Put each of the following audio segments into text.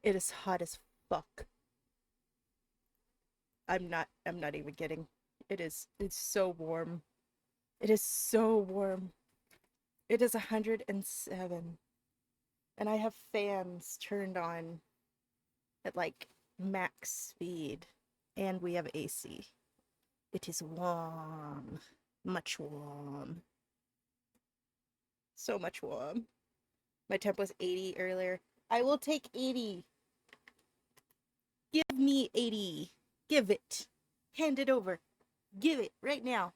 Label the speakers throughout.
Speaker 1: It is hot as fuck. I'm not even kidding. It's so warm. It is so warm. It is 107. And I have fans turned on at like max speed. And we have AC. It is warm. Much warm. So much warm. My temp was 80 earlier. I will take 80. Give me 80. Give it. Hand it over. Give it right now.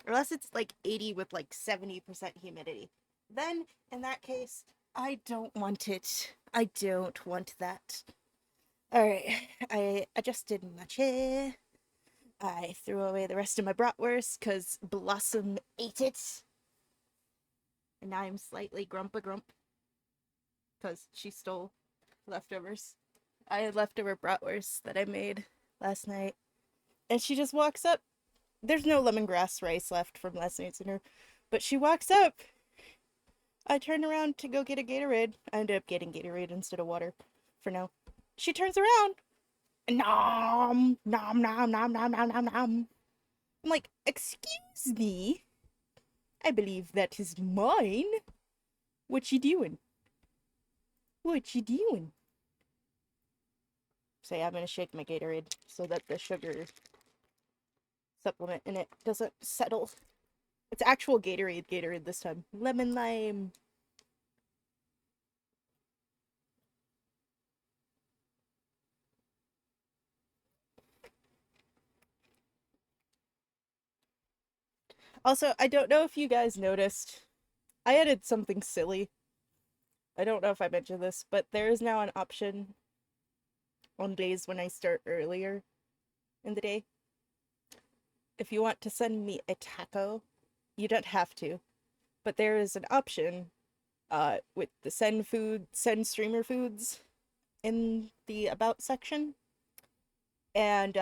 Speaker 1: Unless it's like 80 with like 70% humidity. Then, in that case, I don't want it. I don't want that. Alright, I adjusted my chair. I threw away the rest of my bratwurst because Blossom ate it. And now I'm slightly grumpa grump because she stole leftovers. I had leftover bratwurst that I made last night. And she just walks up. There's no lemongrass rice left from last night's dinner. But she walks up. I turn around to go get a Gatorade. I ended up getting Gatorade instead of water for now. She turns around. Nom, nom, nom, nom, nom, nom, nom, nom. I'm like, excuse me? I believe that is mine. What you doing? What you doing? Say, I'm gonna shake my Gatorade so that the sugar supplement in it doesn't settle. It's actual Gatorade this time. Lemon lime. Also, I don't know if you guys noticed, I added something silly. I don't know if I mentioned this, but there is now an option on days when I start earlier in the day. If you want to send me a taco, you don't have to, but there is an option with the send streamer foods in the about section. And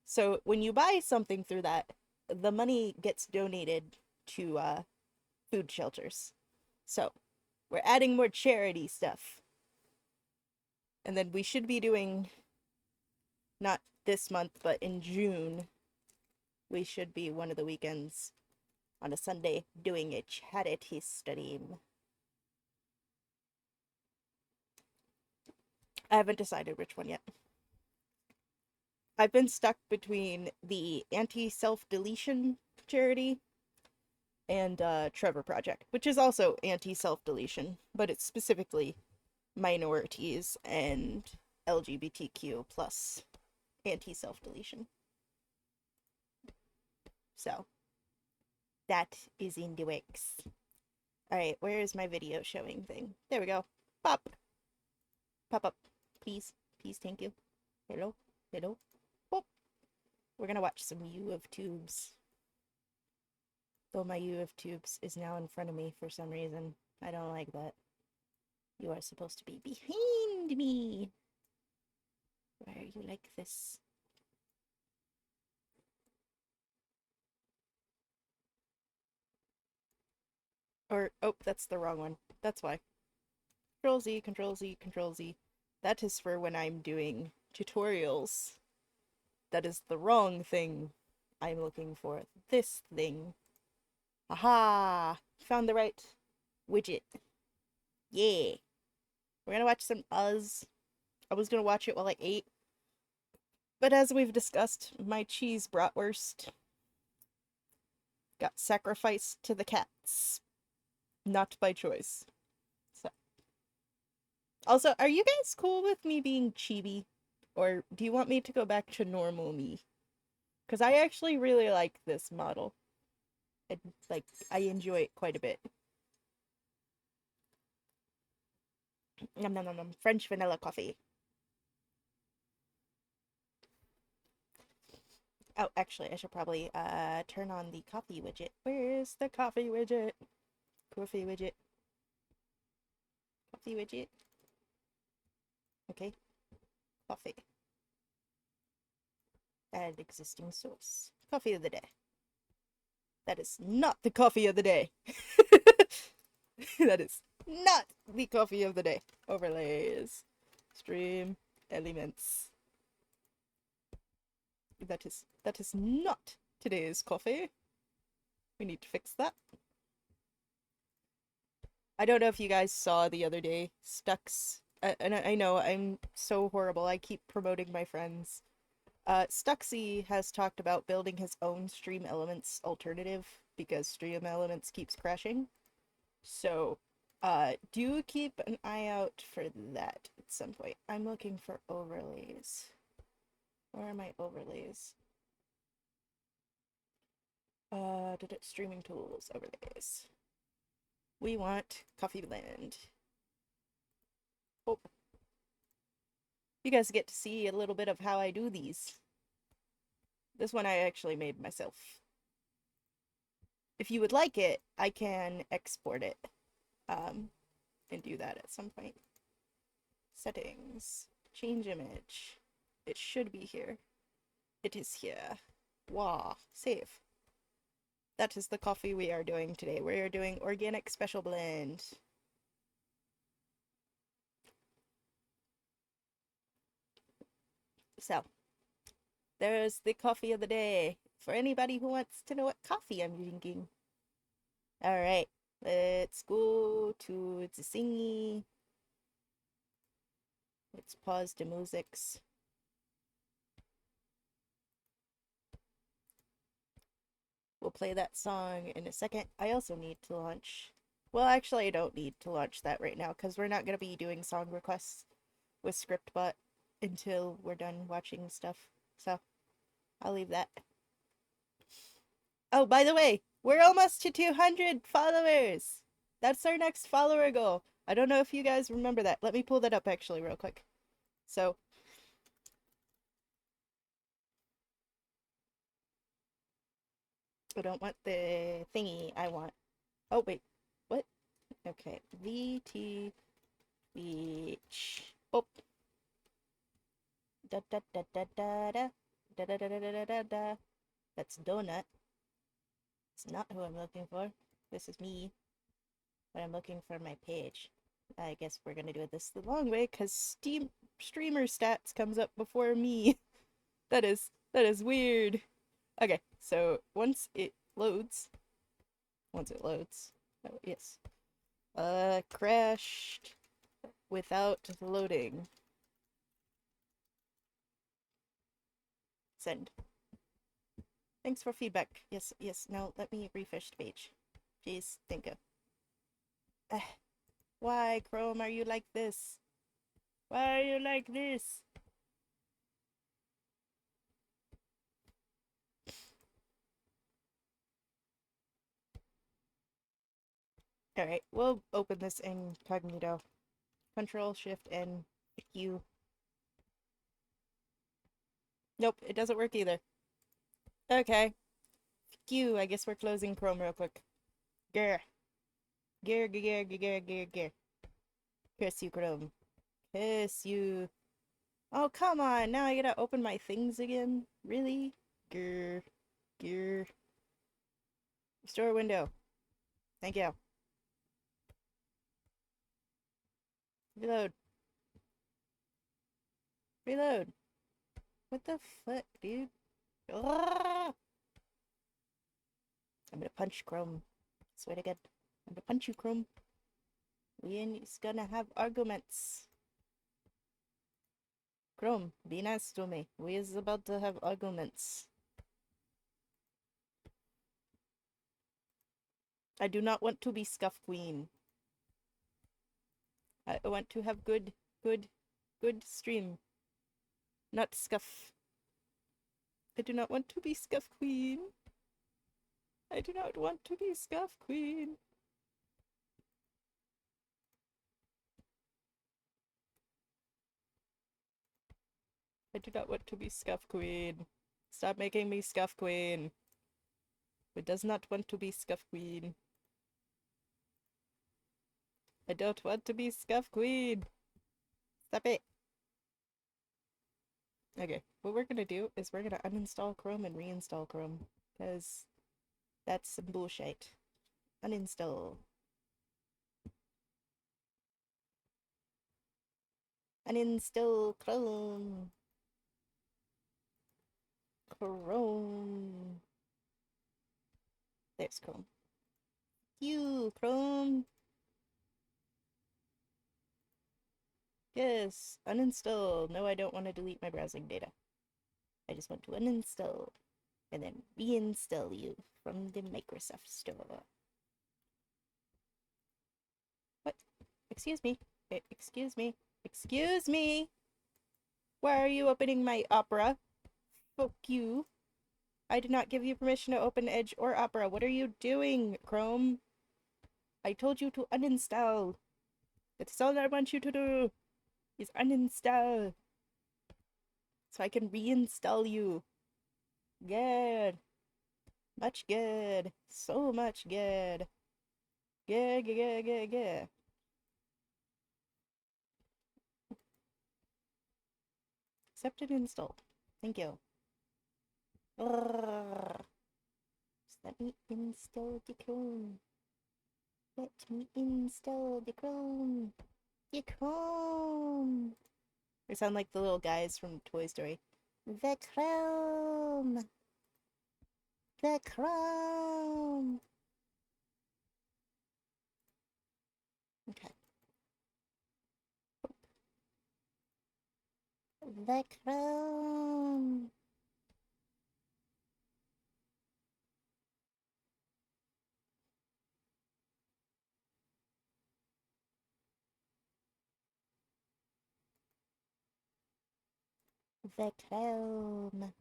Speaker 1: so when you buy something through that, the money gets donated to food shelters. So we're adding more charity stuff. And then we should be doing, not this month, but in June, we should be one of the weekends on a Sunday doing a charity stream. I haven't decided which one yet. I've been stuck between the anti-self-deletion charity and Trevor Project, which is also anti-self-deletion, but it's specifically minorities and LGBTQ plus anti-self-deletion. So, that is in the works. Alright, where is my video showing thing? There we go. Pop! Pop up. Please. Please, thank you. Hello? Hello? Pop! We're gonna watch some U of Tubes. Though my U of Tubes is now in front of me for some reason. I don't like that. You are supposed to be behind me. Why are you like this? Or, oh, that's the wrong one. That's why. Control Z, Control Z, Control Z. That is for when I'm doing tutorials. That is the wrong thing I'm looking for. This thing. Aha! Found the right widget. Yeah. We're gonna watch some Us. I was gonna watch it while I ate. But as we've discussed, my cheese bratwurst got sacrificed to the cats. Not by choice. So. Also, are you guys cool with me being chibi? Or do you want me to go back to normal me? Because I actually really like this model. I enjoy it quite a bit. Nom nom nom nom. French vanilla coffee. Oh, actually, I should probably turn on the coffee widget. Where's the coffee widget? Coffee widget. Coffee widget. Okay. Coffee. Add existing source. Coffee of the day. That is not the coffee of the day. That is not the coffee of the day. Overlays. Stream elements. That is not today's coffee. We need to fix that. I don't know if you guys saw the other day, Stuck's, and I know I'm so horrible. I keep promoting my friends. Stuxy has talked about building his own Stream Elements alternative because Stream Elements keeps crashing. So, do keep an eye out for that at some point. I'm looking for overlays. Where are my overlays? Streaming tools, overlays. We want Coffee Blend. Oh. You guys get to see a little bit of how I do these. This one I actually made myself. If you would like it, I can export it and do that at some point. Settings, change image. It should be here. It is here. Wow, save. That is the coffee we are doing today. We are doing organic special blend. So, there's the coffee of the day for anybody who wants to know what coffee I'm drinking. Alright, let's go to the thingy. Let's pause the musics. We'll play that song in a second. I also need to launch. Well, actually, I don't need to launch that right now because we're not going to be doing song requests with ScriptBot until we're done watching stuff. So, I'll leave that. Oh, by the way, we're almost to 200 followers. That's our next follower goal. I don't know if you guys remember that. Let me pull that up actually real quick. So, I don't want the thingy. I want... Oh, wait. What? Okay. VT... Beach. Oh. Da da da da da da. Da da da da da da da. That's Donut. It's not who I'm looking for. This is me. But I'm looking for my page. I guess we're gonna do it this the long way, because streamer stats comes up before me. That is weird. Okay, so once it loads, oh, yes. Crashed without loading. Send. Thanks for feedback. Yes, now let me refresh the page. Jeez, thank you. Why, Chrome, are you like this? Why are you like this? Alright, we'll open this incognito. Control, Shift, N, Q. Nope, it doesn't work either. Okay. Q, I guess we're closing Chrome real quick. Grr. Grr. Curse you, Chrome. Curse you. Oh, come on. Now I gotta open my things again? Really? Grr. Restore window. Thank you. Reload. What the fuck, dude? Ah! I'm gonna punch Chrome. Swear to God. I'm gonna punch you, Chrome. We's gonna have arguments. Chrome, be nice to me. We is about to have arguments. I do not want to be Scuff Queen. I want to have good stream. Not Scuff. I do not want to be Scuff Queen. I do not want to be Scuff Queen. I do not want to be Scuff Queen. Stop making me Scuff Queen. Who does not want to be Scuff Queen? I don't want to be Scuff Queen. Stop it. Okay, what we're gonna do is we're gonna uninstall Chrome and reinstall Chrome. Because that's some bullshit. Uninstall. Uninstall Chrome. Chrome. There's Chrome. You, Chrome. Yes, uninstall. No, I don't want to delete my browsing data. I just want to uninstall and then reinstall you from the Microsoft Store. What? Excuse me. Excuse me. Excuse me. Why are you opening my Opera? Fuck you. I did not give you permission to open Edge or Opera. What are you doing, Chrome? I told you to uninstall. That's all I want you to do. Is uninstall. So I can reinstall you. Good. Much good. So much good. Good, good, good, good, good. Accepted and installed. Thank you. Just let me install the Chrome. Let me install the Chrome. The Chrome. They sound like the little guys from Toy Story. The Chrome. The Chrome. Okay. The Chrome. The Chrome.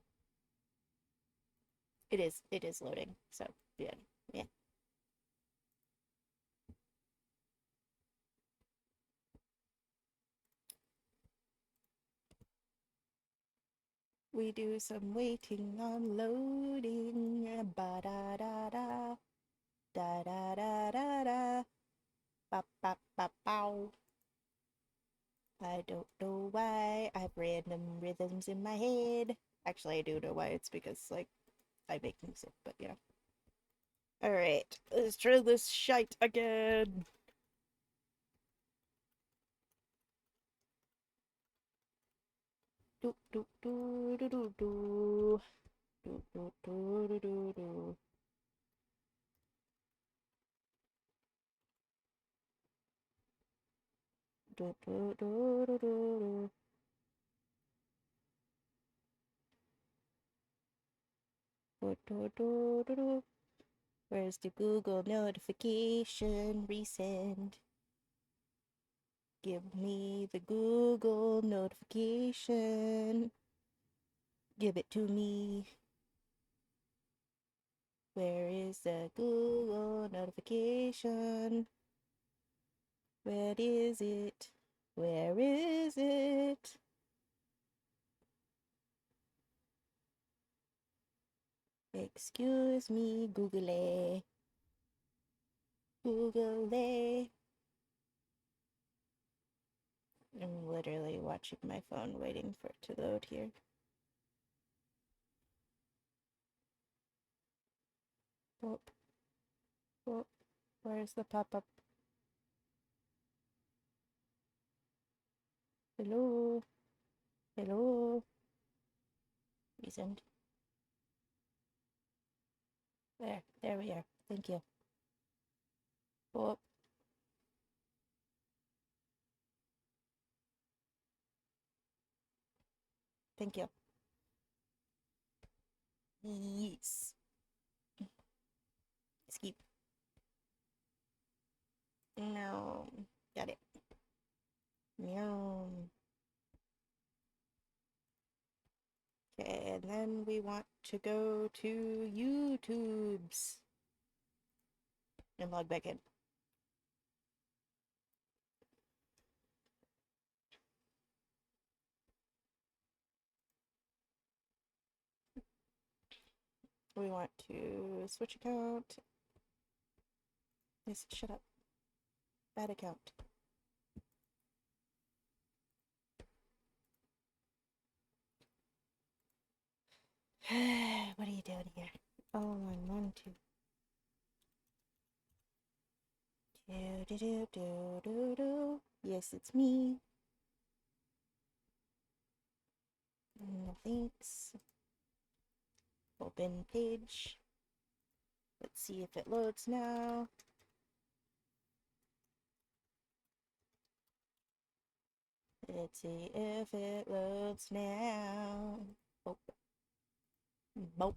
Speaker 1: It is loading, so yeah. Yeah. We do some waiting on loading. Ba da da da. Da da da da da. Ba ba ba bow. I don't know why I have random rhythms in my head. Actually, I do know why. It's because, like, I make music, but you know. Alright, let's try this shite again. Do do do do do do. Do do do do do do. Do do do do do do. Do do do do do. Where's the Google notification? Resend. Give me the Google notification. Give it to me. Where is the Google notification? Where is it? Where is it? Excuse me, Google. Google. I'm literally watching my phone waiting for it to load here. Oh, oh, where's the pop-up? Hello? Hello? Resend. There we are. Thank you. Oh, thank you. Yes. Skip. No. Got it. Meow. Okay, and then we want to go to YouTube's and log back in. We want to switch account. Yes, shut up. Bad account. What are you doing here? Oh, I want to. Do do do do do do. Yes, it's me. Thanks. Open page. Let's see if it loads now. Let's see if it loads now. Oh. Boop.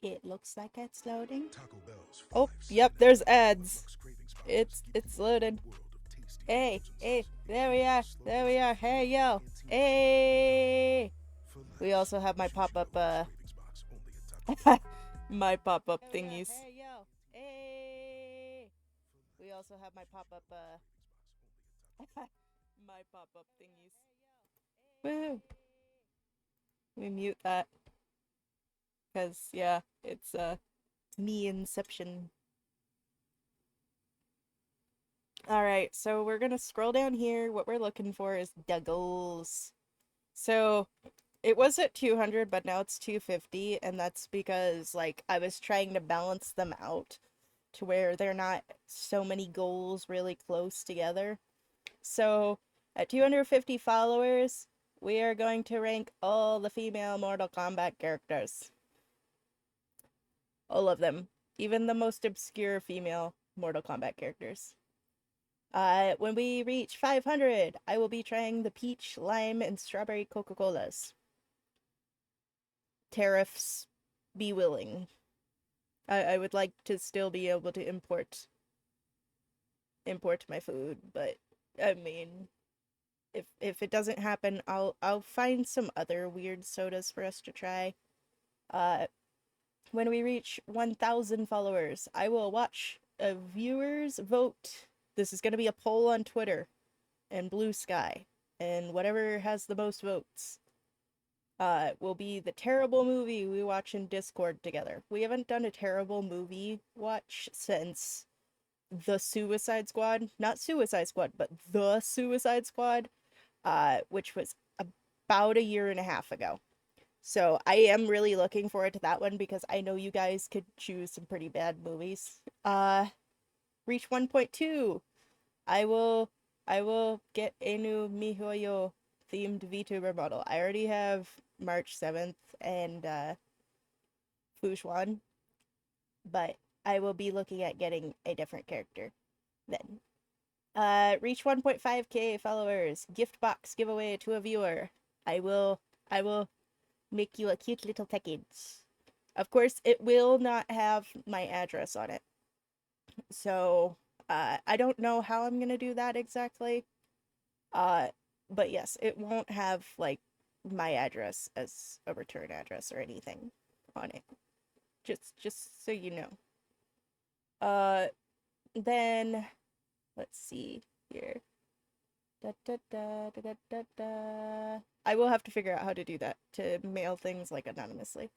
Speaker 1: It looks like it's loading. Oh, yep, there's ads. It's loaded. Hey, there we are. There we are. Hey, yo. Hey. We also have my pop-up, my pop-up thingies. Hey, yo. Hey. We also have my pop-up, my pop-up thingies. Woo. We mute that. Because, yeah, it's, me inception. Alright, so we're gonna scroll down here. What we're looking for is Duggles. So, it was at 200, but now it's 250, and that's because, like, I was trying to balance them out to where they're not so many goals really close together. So, at 250 followers, we are going to rank all the female Mortal Kombat characters. All of them. Even the most obscure female Mortal Kombat characters. When we reach 500, I will be trying the peach, lime, and strawberry Coca-Colas. Tariffs be willing. I would like to still be able to import my food, but I mean, if it doesn't happen, I'll find some other weird sodas for us to try. When we reach 1,000 followers, I will watch a viewers vote. This is going to be a poll on Twitter and Blue Sky, and whatever has the most votes will be the terrible movie we watch in Discord together. We haven't done a terrible movie watch since the Suicide Squad. Not Suicide Squad, but the Suicide Squad, which was about a year and a half ago. So I am really looking forward to that one because I know you guys could choose some pretty bad movies. Reach 1.2. I will get a new MiHoYo themed VTuber model. I already have March 7th and Fushuan, but I will be looking at getting a different character then. Reach 1.5k followers. Gift box giveaway to a viewer. I will make you a cute little package. Of course, it will not have my address on it. So, I don't know how I'm gonna do that exactly. But yes, it won't have, like, my address as a return address or anything on it. Just so you know. Then, let's see here. Da, da, da, da, da, da, da. I will have to figure out how to do that, to mail things, like, anonymously.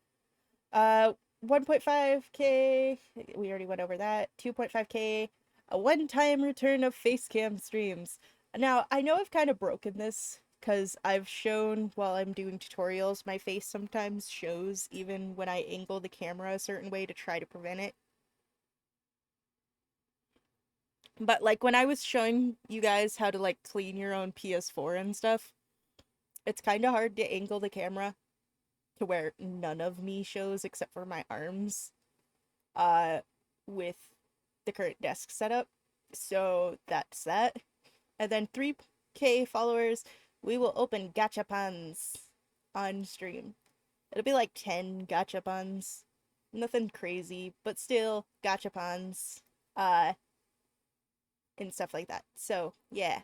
Speaker 1: 1.5k, we already went over that. 2.5k, a one-time return of facecam streams. Now, I know I've kind of broken this, because I've shown, while I'm doing tutorials, my face sometimes shows even when I angle the camera a certain way to try to prevent it. But, like, when I was showing you guys how to, like, clean your own PS4 and stuff, it's kind of hard to angle the camera to where none of me shows except for my arms, with the current desk setup. So that's that. And then 3k followers, we will open gachapons on stream. It'll be like 10 gachapons. Nothing crazy, but still gachapons. And stuff like that. So, yeah.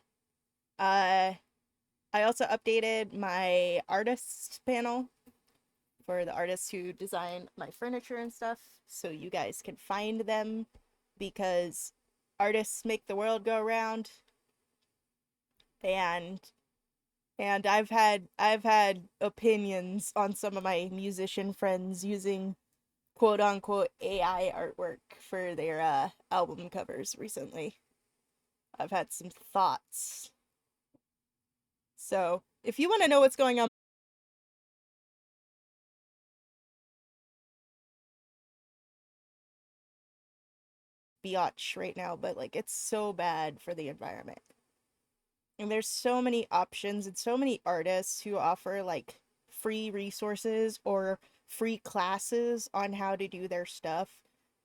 Speaker 1: I also updated my artists panel for the artists who design my furniture and stuff, so you guys can find them, because artists make the world go round. And I've had opinions on some of my musician friends using quote unquote AI artwork for their album covers recently. I've had some thoughts. So, if you want to know what's going on, biatch right now, but, like, it's so bad for the environment. And there's so many options and so many artists who offer like free resources or free classes on how to do their stuff.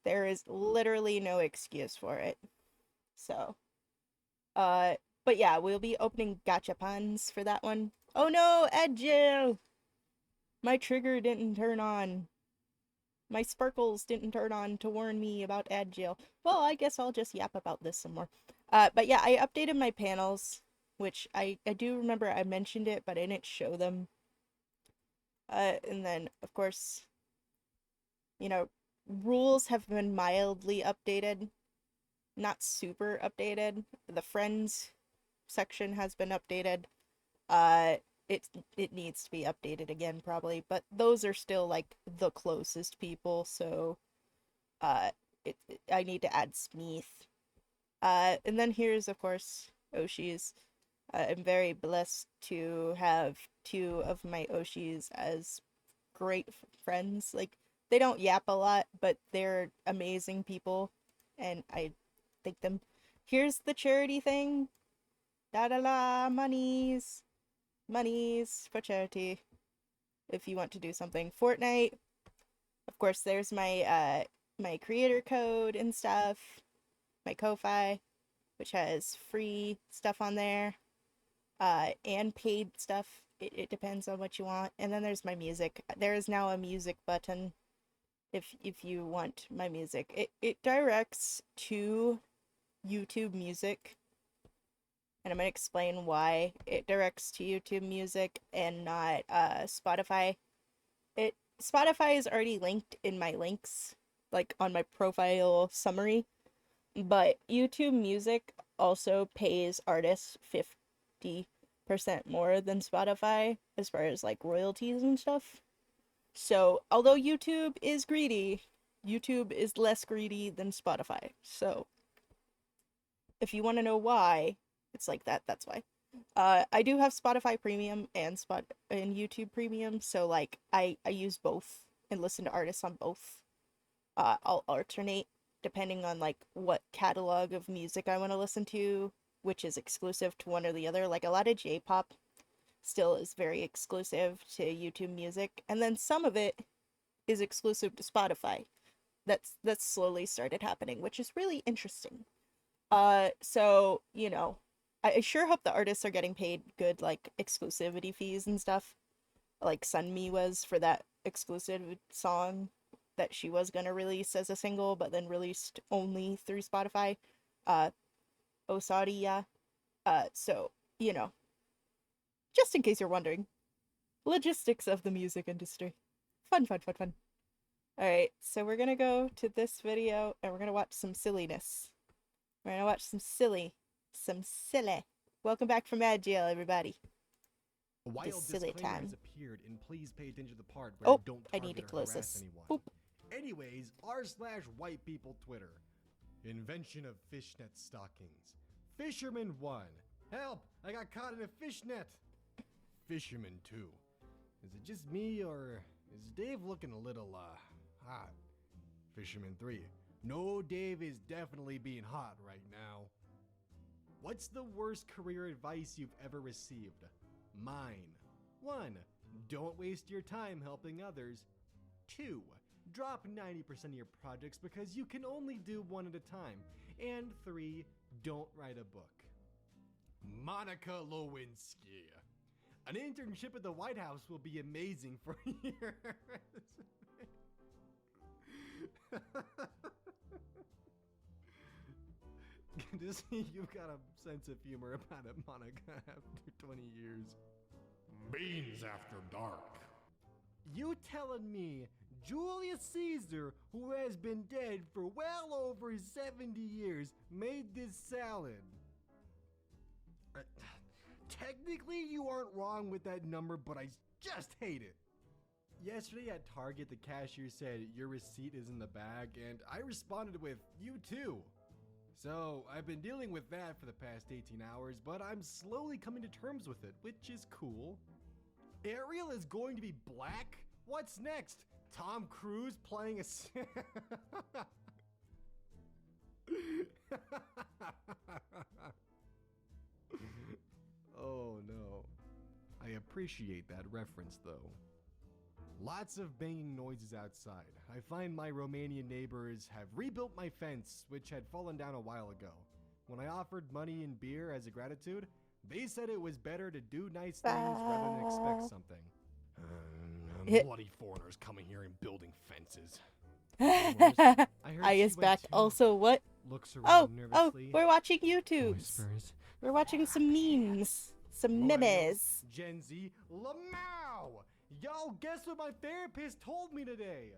Speaker 1: There is literally no excuse for it. So, uh, but yeah, we'll be opening gachapons for that one. Oh no, Edgil! My trigger didn't turn on. My sparkles didn't turn on to warn me about Agile. Well, I guess I'll just yap about this some more. But yeah, I updated my panels, which I do remember I mentioned it, but I didn't show them. And then, of course, you know, rules have been mildly updated, not super updated. The friends section has been updated. Uh, it it needs to be updated again probably, but those are still like the closest people, so uh I need to add Smeeth. And then here's of course Oshis. I'm very blessed to have two of my Oshis as great friends. Like they don't yap a lot, but they're amazing people, and I thank them. Here's the charity thing. Da da la monies, monies for charity. If you want to do something, Fortnite. Of course, there's my creator code and stuff. My Ko-fi, which has free stuff on there, and paid stuff. It depends on what you want. And then there's my music. There is now a music button if you want my music. It directs to YouTube Music, and I'm gonna explain why it directs to YouTube Music and not Spotify. Spotify is already linked in my links, like on my profile summary, but YouTube Music also pays artists 50% more than Spotify as far as like royalties and stuff. So, although YouTube is greedy, YouTube is less greedy than Spotify. So, if you want to know why it's like that, that's why. I do have Spotify Premium and YouTube Premium, so like I use both and listen to artists on both. I'll alternate depending on like what catalog of music I want to listen to, which is exclusive to one or the other. Like a lot of J-pop still is very exclusive to YouTube Music, and then some of it is exclusive to Spotify. That's slowly started happening, which is really interesting. So, I sure hope the artists are getting paid good like exclusivity fees and stuff. Like Sunmi was for that exclusive song that she was gonna release as a single, but then released only through Spotify. Uh Osari, yeah. So, just in case you're wondering. Logistics of the music industry. Fun, fun, fun, fun. Alright, so we're gonna go to this video and we're gonna watch some silliness. We're gonna watch some silly. Welcome back from Mad Jail, everybody.
Speaker 2: A wild
Speaker 1: silly
Speaker 2: disclaimer
Speaker 1: time.
Speaker 2: has appeared, and please pay attention to the part where I don't
Speaker 1: I
Speaker 2: target
Speaker 1: need to
Speaker 2: or
Speaker 1: close
Speaker 2: harass
Speaker 1: this.
Speaker 2: anyone.
Speaker 1: Boop.
Speaker 2: Anyways, r/white people Twitter. Invention of fishnet stockings. Fisherman 1. Help! I got caught in a fishnet. Fisherman 2. Is it just me, or is Dave looking a little, hot? Fisherman 3. No, Dave is definitely being hot right now. What's the worst career advice you've ever received? Mine. 1. Don't waste your time helping others. 2. Drop 90% of your projects because you can only do one at a time. And 3. Don't write a book. Monica Lewinsky. An internship at the White House will be amazing for years. Good to see you've got a sense of humor about it, Monica, after 20 years.
Speaker 3: Beans after dark.
Speaker 2: You telling me Julius Caesar, who has been dead for well over 70 years, made this salad? Technically, you aren't wrong with that number, but I just hate it. Yesterday at Target, the cashier said, "Your receipt is in the bag," and I responded with, "You too." So, I've been dealing with that for the past 18 hours, but I'm slowly coming to terms with it, which is cool. Ariel is going to be black? What's next? Tom Cruise playing a... appreciate that reference, though. Lots of banging noises outside. I find my Romanian neighbors have rebuilt my fence, which had fallen down a while ago. When I offered money and beer as a gratitude, they said it was better to do nice things rather than expect something. Bloody foreigners coming here and building fences. I heard
Speaker 1: I
Speaker 2: she
Speaker 1: is
Speaker 2: went
Speaker 1: back.
Speaker 2: too.
Speaker 1: Also, what?
Speaker 2: Looks
Speaker 1: Oh,
Speaker 2: around nervously.
Speaker 1: we're watching YouTubes.
Speaker 2: Whispers.
Speaker 1: We're watching some memes. Some memes.
Speaker 2: Millennials, Gen Z, Lamau! Yo, guess what my therapist told me today?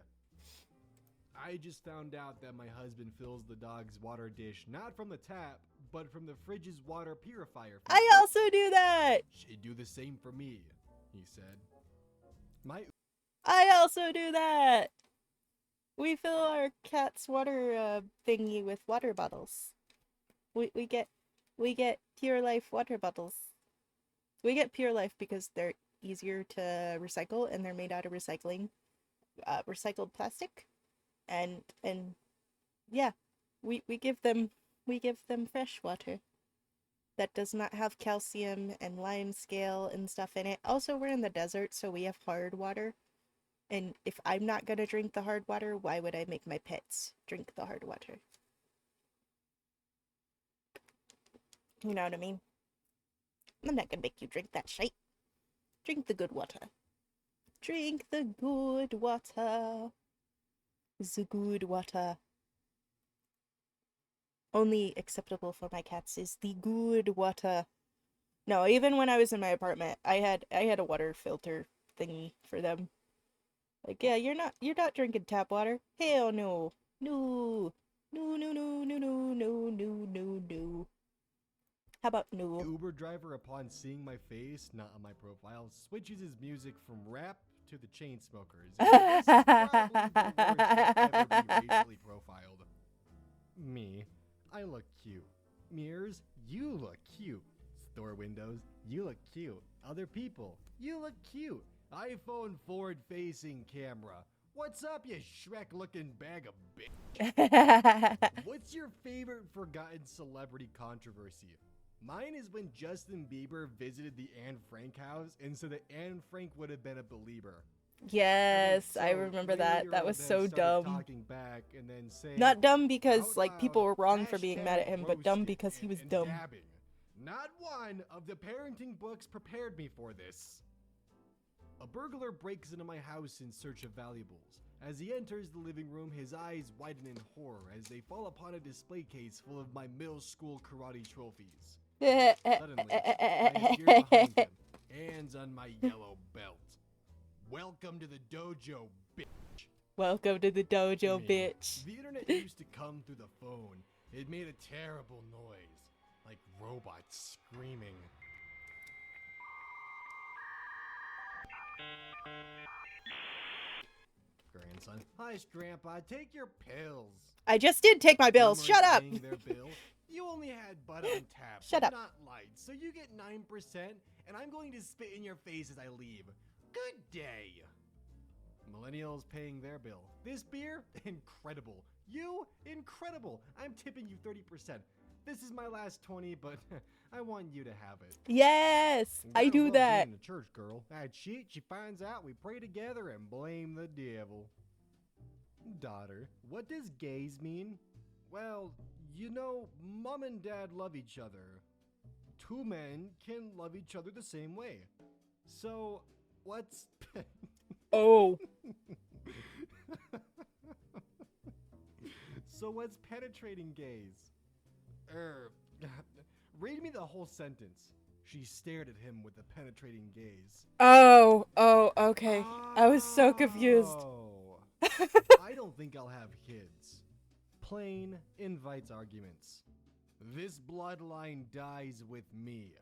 Speaker 2: I just found out that my husband fills the dog's water dish not from the tap, but from the fridge's water purifier.
Speaker 1: I also do that.
Speaker 2: She'd do the same for me, he said.
Speaker 1: I also do that. We fill our cat's water thingy with water bottles. We get Pure Life water bottles. We get Pure Life because they're easier to recycle and they're made out of recycled plastic. And yeah, we give them fresh water that does not have calcium and lime scale and stuff in it. Also, we're in the desert, so we have hard water. And if I'm not gonna drink the hard water, why would I make my pets drink the hard water? You know what I mean? I'm not gonna make you drink that shit. Drink the good water. Drink the good water. The good water. Only acceptable for my cats is the good water. No, even when I was in my apartment, I had a water filter thingy for them. Like, yeah, you're not drinking tap water. Hell no. No. No, no, no, no, no, no, no, no, no. How about no?
Speaker 2: Uber driver, upon seeing my face, not on my profile, switches his music from rap to the Chainsmokers. This is probably the worst I'll ever be racially profiled. Me, I look cute. Mirrors, you look cute. Store windows, you look cute. Other people, you look cute. iPhone forward-facing camera. What's up, you Shrek-looking bag of bitch? What's your favorite forgotten celebrity controversy? Mine is when Justin Bieber visited the Anne Frank house, and so that Anne Frank would have been a believer.
Speaker 1: Yes, I
Speaker 2: So
Speaker 1: remember that. That was
Speaker 2: then
Speaker 1: so
Speaker 2: started
Speaker 1: dumb.
Speaker 2: Talking back and then saying,
Speaker 1: Not dumb because,
Speaker 2: out
Speaker 1: like, people
Speaker 2: loud,
Speaker 1: were wrong for being mad at him, but dumb
Speaker 2: roasted
Speaker 1: because he was
Speaker 2: and
Speaker 1: dumb.
Speaker 2: dabbing. Not one of the parenting books prepared me for this. A burglar breaks into my house in search of valuables. As he enters the living room, his eyes widen in horror as they fall upon a display case full of my middle school karate trophies. Suddenly, I appear behind him, hands on my yellow belt. Welcome to the dojo, bitch.
Speaker 1: Welcome to the dojo,
Speaker 2: Me.
Speaker 1: bitch.
Speaker 2: The internet used to come through the phone. It made a terrible noise, like robots screaming. Grandson, hush, Grandpa, take your pills.
Speaker 1: I just did take my bills.
Speaker 2: Boomers
Speaker 1: Shut up.
Speaker 2: paying their bill. You only had butt on tap,
Speaker 1: Shut
Speaker 2: but
Speaker 1: up.
Speaker 2: not light, so you get 9%, and I'm going to spit in your face as I leave. Good day. Millennials paying their bill. This beer? Incredible. You? Incredible. I'm tipping you 30%. This is my last 20, but I want you to have it.
Speaker 1: Yes,
Speaker 2: You
Speaker 1: I
Speaker 2: gotta
Speaker 1: do
Speaker 2: love
Speaker 1: that.
Speaker 2: being a church girl. That shit, she finds out, we pray together and blame the devil. Daughter, what does gays mean? Well, you know, mom and dad love each other. Two men can love each other the same way. So, what's...
Speaker 1: Oh.
Speaker 2: So what's penetrating gaze? Read me the whole sentence. She stared at him with a penetrating gaze.
Speaker 1: Oh, okay. I was so confused.
Speaker 2: Oh. I don't think I'll have kids. Plain invites arguments. This bloodline dies with me.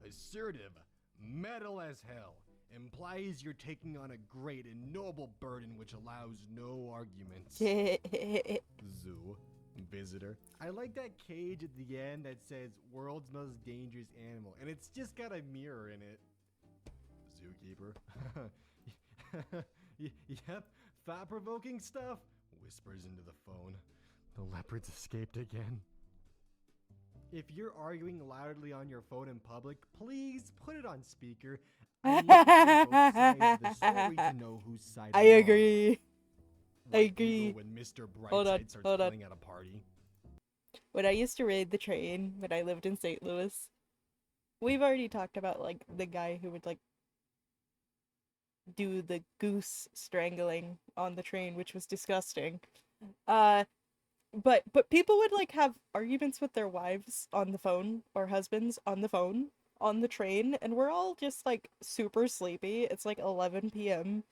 Speaker 2: Assertive, metal as hell. Implies you're taking on a great and noble burden which allows no arguments. Zoo. Visitor. I like that cage at the end that says world's most dangerous animal, and it's just got a mirror in it. Zookeeper. Yep, thought-provoking stuff. Whispers into the phone. The leopards escaped again. If you're arguing loudly on your phone in public, please put it on speaker. I love both sides of the story to know whose side
Speaker 1: I
Speaker 2: I'm on.
Speaker 1: agree. I
Speaker 2: White people
Speaker 1: agree.
Speaker 2: when Mr.
Speaker 1: Hold on,
Speaker 2: Brightside starts
Speaker 1: hold on.
Speaker 2: playing at a party.
Speaker 1: When I used to raid the train when I lived in St. Louis, we've already talked about like the guy who would like do the goose strangling on the train, which was disgusting. Uh but people would like have arguments with their wives on the phone or husbands on the phone on the train, and we're all just like super sleepy. It's like 11 p.m.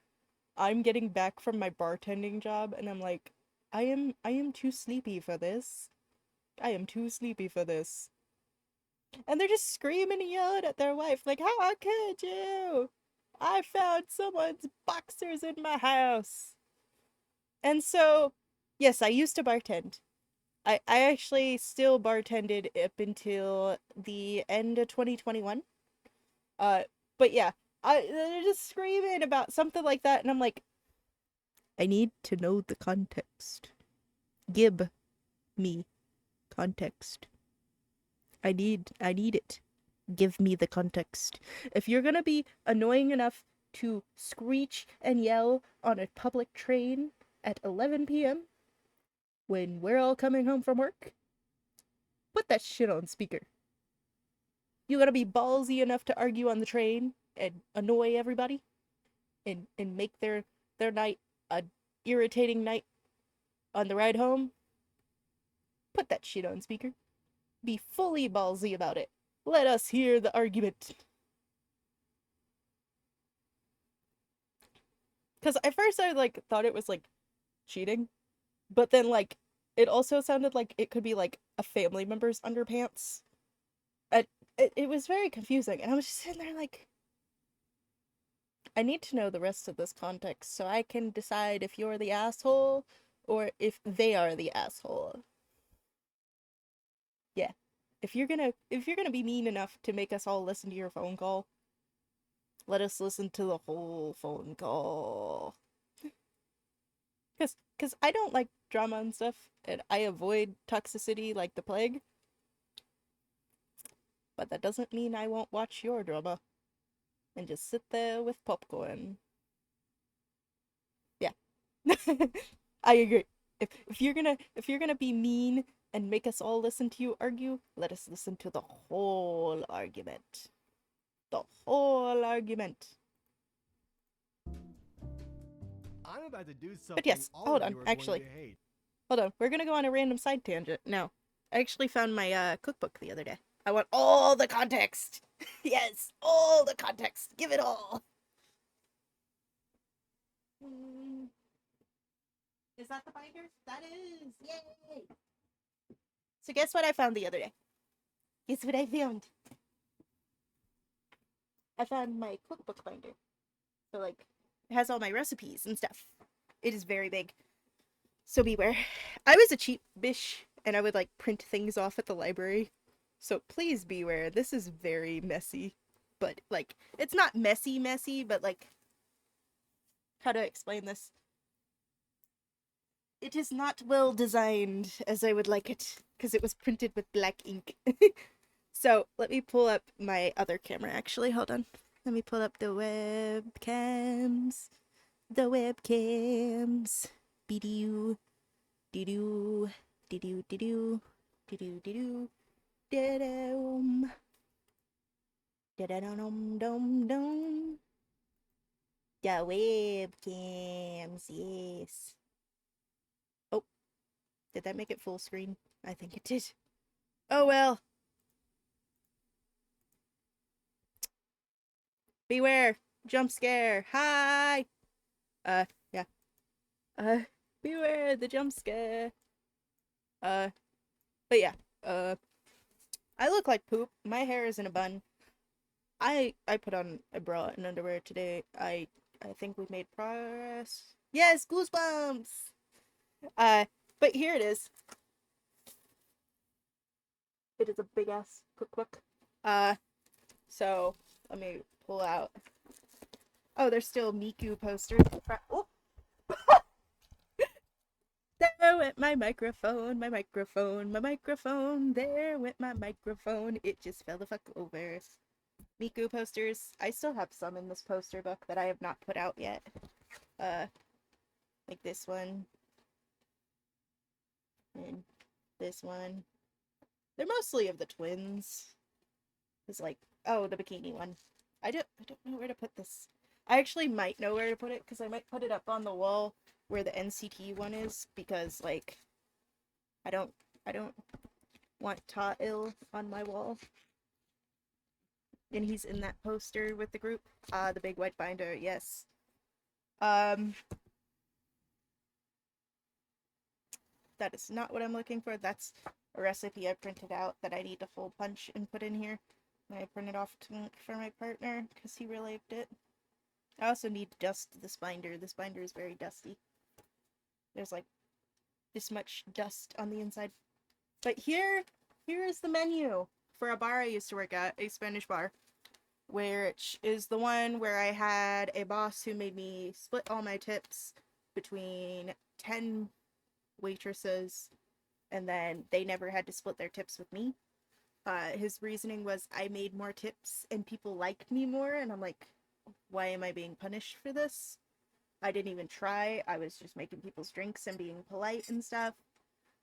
Speaker 1: I'm getting back from my bartending job and I'm like, I am too sleepy for this. I am too sleepy for this. And they're just screaming and yelling at their wife, like, how could you? I found someone's boxers in my house. And so, yes, I used to bartend. I actually still bartended up until the end of 2021. Uh, but yeah, they're just screaming about something like that, and I'm like, I need to know the context. Give me context. I need it. Give me the context. If you're gonna be annoying enough to screech and yell on a public train at 11 p.m. when we're all coming home from work, put that shit on speaker. You gotta be ballsy enough to argue on the train and annoy everybody and make their night a irritating night on the ride home. Put that shit on speaker. Be fully ballsy about it. Let us hear the argument. Because at first I like thought it was like cheating, but then like it also sounded like it could be like a family member's underpants. And it was very confusing, and I was just sitting there like, I need to know the rest of this context so I can decide if you're the asshole or if they are the asshole. Yeah. If you're gonna be mean enough to make us all listen to your phone call, let us listen to the whole phone call. Cause I don't like drama and stuff, and I avoid toxicity like the plague. But that doesn't mean I won't watch your drama and just sit there with popcorn. Yeah. I agree. If you're gonna be mean and make us all listen to you argue, let us listen to the whole argument. The whole argument.
Speaker 2: I'm about to do something
Speaker 1: But yes,
Speaker 2: all
Speaker 1: hold
Speaker 2: of
Speaker 1: on,
Speaker 2: you are
Speaker 1: actually.
Speaker 2: going to hate.
Speaker 1: Hold on, we're gonna go on a random side tangent now. I actually found my cookbook the other day. I want all the context. Yes, all the context. Give it all. Is that the binder? That is. Yay! So guess what I found the other day? Guess what I found? I found my cookbook binder. So like, it has all my recipes and stuff. It is very big. So beware. I was a cheap bish, and I would like print things off at the library. So please beware. This is very messy. But like, it's not messy, but like, how to explain this? It is not well designed as I would like it, because it was printed with black ink. So let me pull up my other camera, actually. Hold on. Let me pull up the webcams. The webcams. Be-doo. Dee-doo. Dee-doo. Dee-doo. Dee-doo. Dee-doo. Da-dum. Da-da-dum-dum-dum. The webcams, yes. Oh, did that make it full screen? I think it did. Oh well. Beware. Jump scare. Hi. Yeah. Uh, beware the jump scare. Uh, but yeah. I look like poop. My hair is in a bun. I put on a bra and underwear today. I think we made progress. Yes, goosebumps. Uh, but here it is. It is a big ass cookbook. Uh, so let me pull out. Oh, there's still Miku posters. Oh, there went my microphone, my microphone, my microphone. There went my microphone. It just fell the fuck over. Miku posters. I still have some in this poster book that I have not put out yet. Uh, like this one. And this one. They're mostly of the twins. It's like, oh, the bikini one. I don't know where to put this. I actually might know where to put it because I might put it up on the wall where the NCT one is because like I don't I don't want Ta ill on my wall. And he's in that poster with the group. The big white binder, yes. Um that is not what I'm looking for. That's a recipe I printed out that I need to full punch and put in here. And I printed off for my partner because he really liked it. I also need to dust this binder. This binder is very dusty. There's like this much dust on the inside. But here is the menu for a bar I used to work at, a Spanish bar, which is the one where I had a boss who made me split all my tips between 10 waitresses, and then they never had to split their tips with me. His reasoning was I made more tips and people liked me more, and I'm like, why am I being punished for this? I didn't even try. I was just making people's drinks and being polite and stuff.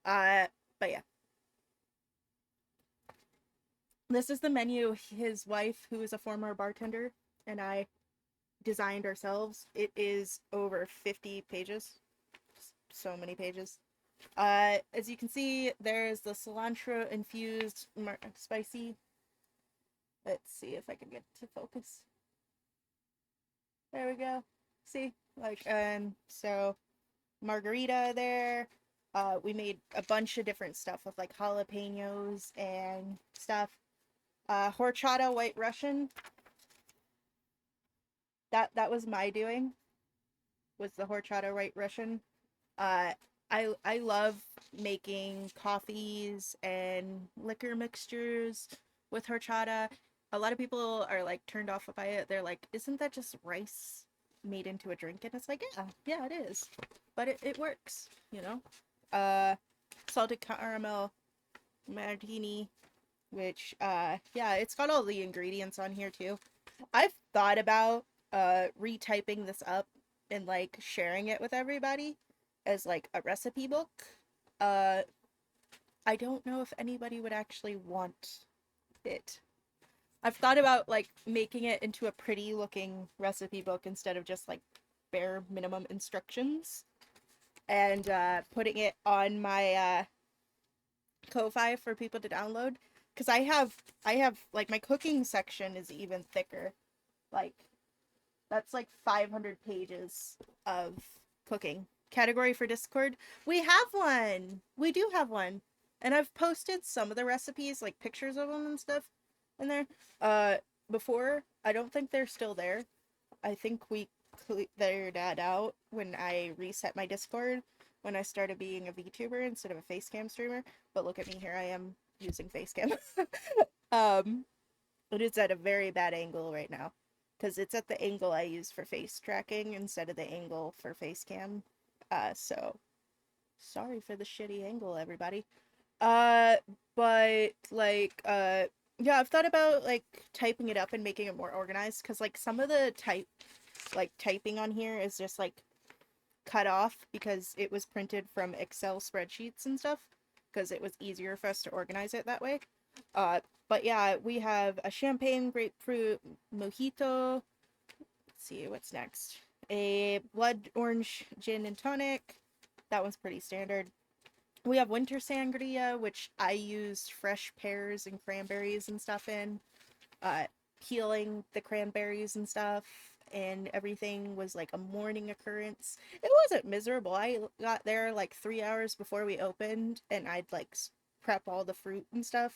Speaker 1: But yeah. This is the menu his wife, who is a former bartender, and I designed ourselves. It is over 50 pages. So many pages. As you can see, there's the cilantro infused spicy. Let's see if I can get to focus. There we go. See, like, so margarita there. We made a bunch of different stuff with like jalapenos and stuff. Horchata White Russian. That was my doing. Was the horchata White Russian. Uh, I love making coffees and liquor mixtures with horchata. A lot of people are like turned off by it. They're like, isn't that just rice made into a drink? And it's like, yeah, it is. But it works, you know? Salted caramel martini, which, yeah, it's got all the ingredients on here too. I've thought about, retyping this up and, like, sharing it with everybody as, like, a recipe book. Uh, I don't know if anybody would actually want it. I've thought about like making it into a pretty looking recipe book instead of just like bare minimum instructions and putting it on my Ko-fi for people to download because I have like my cooking section is even thicker. Like that's like 500 pages of cooking. Category for Discord. We have one. We do have one. And I've posted some of the recipes, like pictures of them and stuff in there. Uh Before, I don't think they're still there. I think we cleared that out when I reset my Discord when I started being a VTuber instead of a facecam streamer. But look at me, here I am using facecam. um it is at a very bad angle right now because it's at the angle I use for face tracking instead of the angle for face cam. So sorry for the shitty angle, everybody. Uh, but like, yeah, I've thought about like typing it up and making it more organized because like some of the typing on here is just like cut off because it was printed from Excel spreadsheets and stuff because it was easier for us to organize it that way. Uh, but yeah, we have a champagne grapefruit mojito. Let's see what's next. A blood orange gin and tonic. That one's pretty standard. We have winter sangria, which I used fresh pears and cranberries and stuff in. Peeling the cranberries and stuff and everything was like a morning occurrence. It wasn't miserable. I got there like 3 hours before we opened and I'd like prep all the fruit and stuff.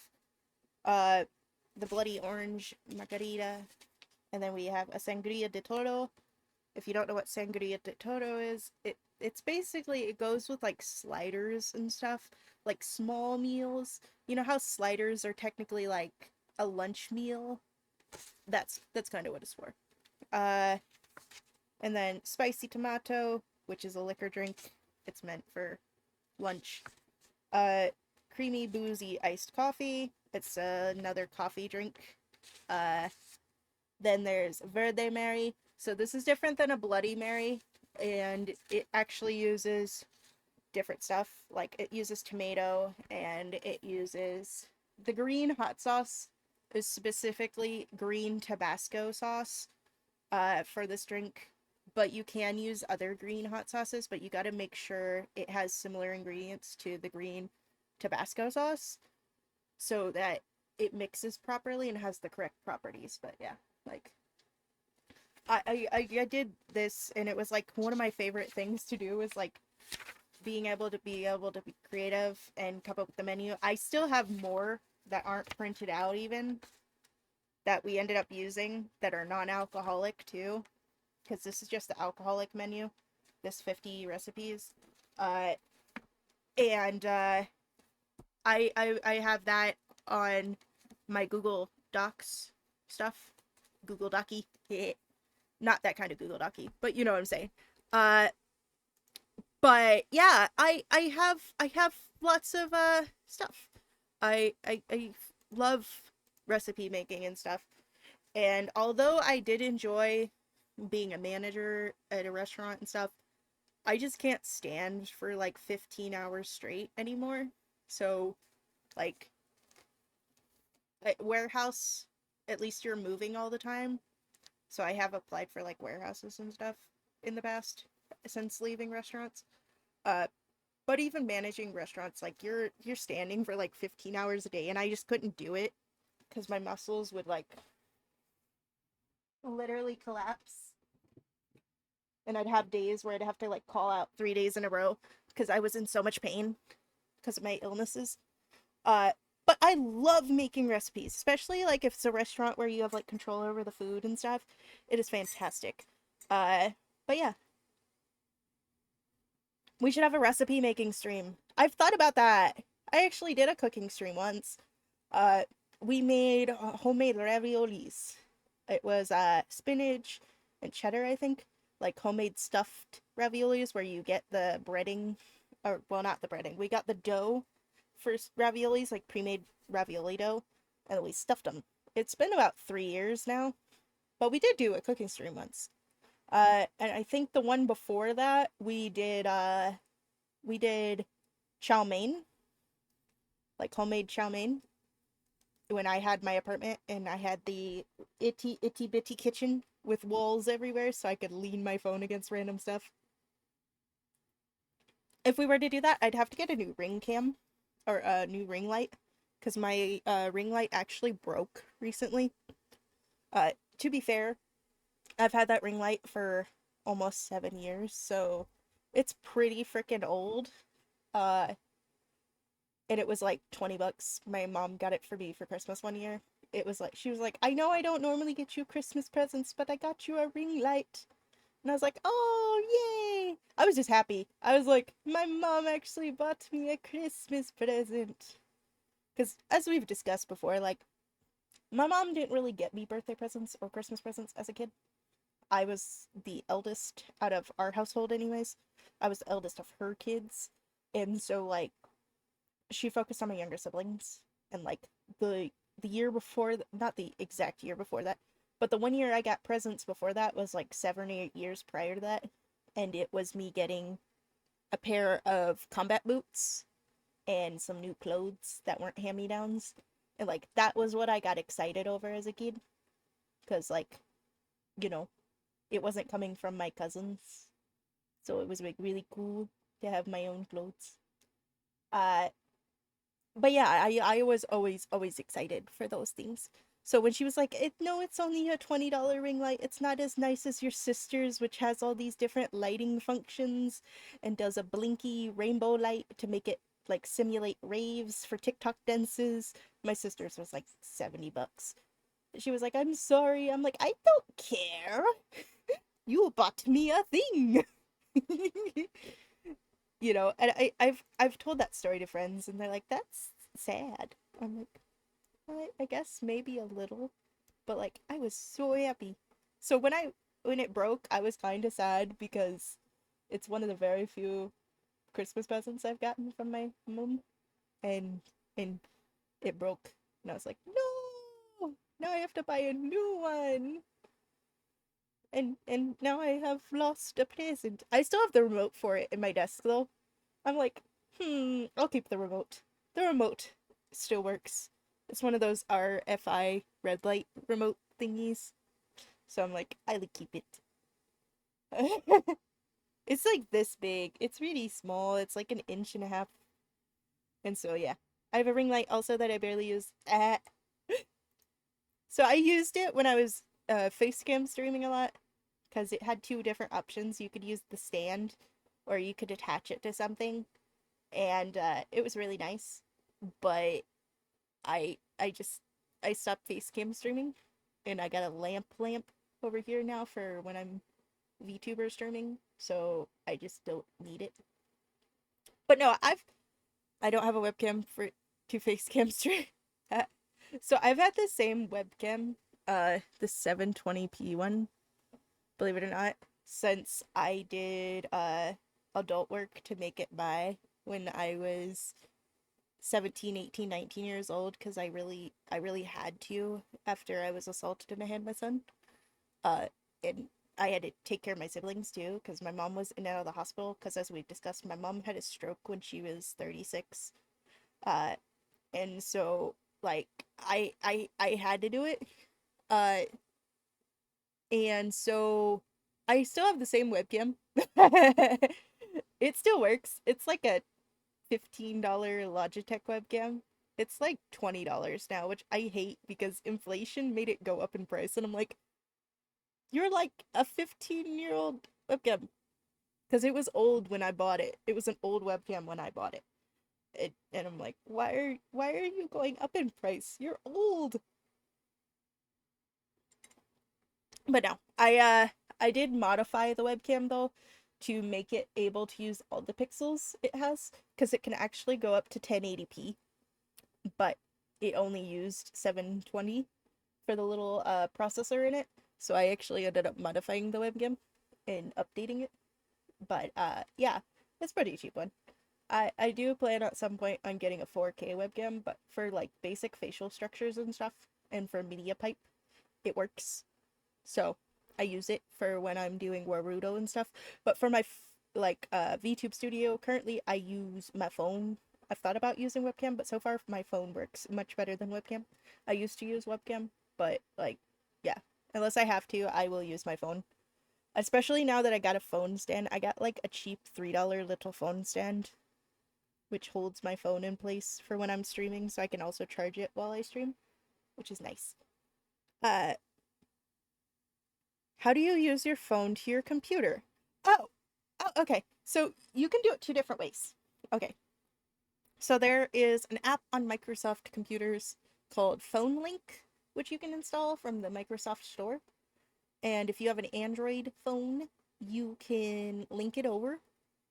Speaker 1: Uh, the bloody orange margarita. And then we have a sangria de toro. If you don't know what sangria de toro is, it's basically it goes with like sliders and stuff, like small meals. You know how sliders are technically like a lunch meal? That's kind of what it's for. Uh and then spicy tomato, which is a liquor drink. It's meant for lunch. Uh Creamy boozy iced coffee. It's another coffee drink. Uh Then there's Verde Mary. So this is different than a Bloody Mary, and it actually uses different stuff. Like it uses tomato and it uses the green hot sauce is specifically green Tabasco sauce for this drink. But you can use other green hot sauces, but you got to make sure it has similar ingredients to the green Tabasco sauce so that it mixes properly and has the correct properties. But yeah, like I did this and it was like one of my favorite things to do was like being able to be creative and come up with the menu. I still have more that aren't printed out even that we ended up using that are non-alcoholic too, because this is just the alcoholic menu. This 50 recipes, uh, and I have that on my Google Docs stuff, Google Docky, not that kind of Google Docky, but you know what I'm saying. Uh, but yeah, I have lots of stuff. I love recipe making and stuff. And although I did enjoy being a manager at a restaurant and stuff, I just can't stand for like 15 hours straight anymore. So, like, at warehouse, at least you're moving all the time. So I have applied for like warehouses and stuff in the past since leaving restaurants. Uh, but even managing restaurants, like you're standing for like 15 hours a day, and I just couldn't do it because my muscles would like literally collapse, and I'd have days where I'd have to like call out 3 days in a row because I was in so much pain because of my illnesses. Uh, but I love making recipes, especially like if it's a restaurant where you have like control over the food and stuff. It is fantastic. Uh, but yeah, we should have a recipe making stream. I've thought about that. I actually did a cooking stream once. Uh, we made homemade raviolis. It was spinach and cheddar, I think, like homemade stuffed raviolis where you get the breading, or well, not the breading. We got the dough for raviolis, like pre-made ravioli dough, and we stuffed them. It's been about 3 years now, but we did do a cooking stream once. And I think the one before that we did chow mein, like homemade chow mein, when I had my apartment and I had the itty bitty kitchen with walls everywhere so I could lean my phone against random stuff. If we were to do that, I'd have to get a new ring cam or a new ring light because my ring light actually broke recently. To be fair, I've had that ring light for almost 7 years, so it's pretty freaking old. Uh, and it was like $20. My mom got it for me for Christmas one year. It was like, she was like, I know I don't normally get you Christmas presents, but I got you a ring light. And I was like, oh, yay! I was just happy. I was like, my mom actually bought me a Christmas present. Because, as we've discussed before, like, my mom didn't really get me birthday presents or Christmas presents as a kid. I was the eldest out of our household, anyways. I was the eldest of her kids. And so, like, she focused on my younger siblings. And, like, the year before, not the exact year before that, but the one year I got presents before that was like 7 or 8 years prior to that. And it was me getting a pair of combat boots and some new clothes that weren't hand-me-downs. And like that was what I got excited over as a kid. Cause like, you know, it wasn't coming from my cousins. So it was like really cool to have my own clothes. Uh but yeah, I was always excited for those things. So when she was like, no, it's only a $20 ring light. It's not as nice as your sister's, which has all these different lighting functions and does a blinky rainbow light to make it like simulate raves for TikTok dances. My sister's was like $70. She was like, I'm sorry. I'm like, I don't care. You bought me a thing. And I've told that story to friends and they're like, that's sad. I'm like, I guess maybe a little, but like I was so happy. So when it broke, I was kind of sad because it's one of the very few Christmas presents I've gotten from my mom, and it broke, and I was like, no. Now I have to buy a new one. And now I have lost a present. I still have the remote for it in my desk though. I'm like, I'll keep the remote. The remote still works. It's one of those RFI red light remote thingies. So I'm like, I'll keep it. It's like this big. It's really small. It's like an inch and a half. And so yeah. I have a ring light also that I barely use. So I used it when I was face cam streaming a lot because it had two different options. You could use the stand or you could attach it to something, and it was really nice. But I just I stopped face cam streaming, and I got a lamp over here now for when I'm VTuber streaming. So I just don't need it. But no, I don't have a webcam for to face cam stream. So I've had the same webcam, the 720p one, believe it or not, since I did adult work to make it by when I was 17, 18, 19 years old because I really had to after I was assaulted and I had my son. Uh and I had to take care of my siblings too because my mom was in and out of the hospital because as we've discussed my mom had a stroke when she was 36. Uh and so like I had to do it. Uh and so I still have the same webcam. It still works. It's like a $15 Logitech webcam. It's like $20 now, which I hate because inflation made it go up in price. And I'm like, you're like a 15-year-old webcam. Because it was old when I bought it. It was an old webcam when I bought it. And I'm like, why are you going up in price? You're old. But no, I did modify the webcam though to make it able to use all the pixels it has because it can actually go up to 1080p, but it only used 720 for the little processor in it. So I actually ended up modifying the webcam and updating it. But yeah, it's pretty cheap one. I do plan at some point on getting a 4K webcam, but for like basic facial structures and stuff and for media pipe, it works. So I use it for when I'm doing Warudo and stuff. But for my VTube studio, currently I use my phone. I've thought about using webcam, but so far my phone works much better than webcam. I used to use webcam, but like, yeah, unless I have to, I will use my phone. Especially now that I got a phone stand. I got like a cheap $3 little phone stand, which holds my phone in place for when I'm streaming, so I can also charge it while I stream, which is nice. Uh, How do you use your phone to your computer? Oh, okay. So you can do it two different ways. Okay. So there is an app on Microsoft computers called Phone Link, which you can install from the Microsoft Store. And if you have an Android phone, you can link it over,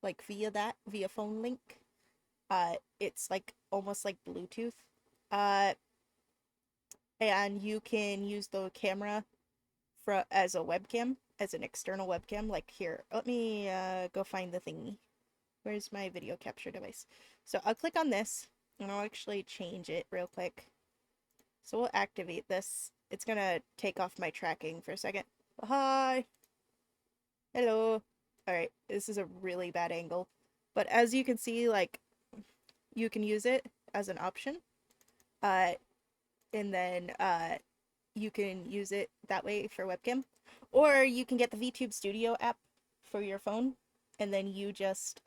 Speaker 1: like via Phone Link. It's like almost like Bluetooth. Uh, and you can use the camera as a webcam, as an external webcam. Like here, let me go find the thingy. Where's my video capture device? So I'll click on this, and I'll actually change it real quick. So we'll activate this. It's gonna take off my tracking for a second. Hi! Hello! Alright, this is a really bad angle. But as you can see, like, you can use it as an option. Uh, and then you can use it that way for webcam. Or you can get the VTube Studio app for your phone, and then you just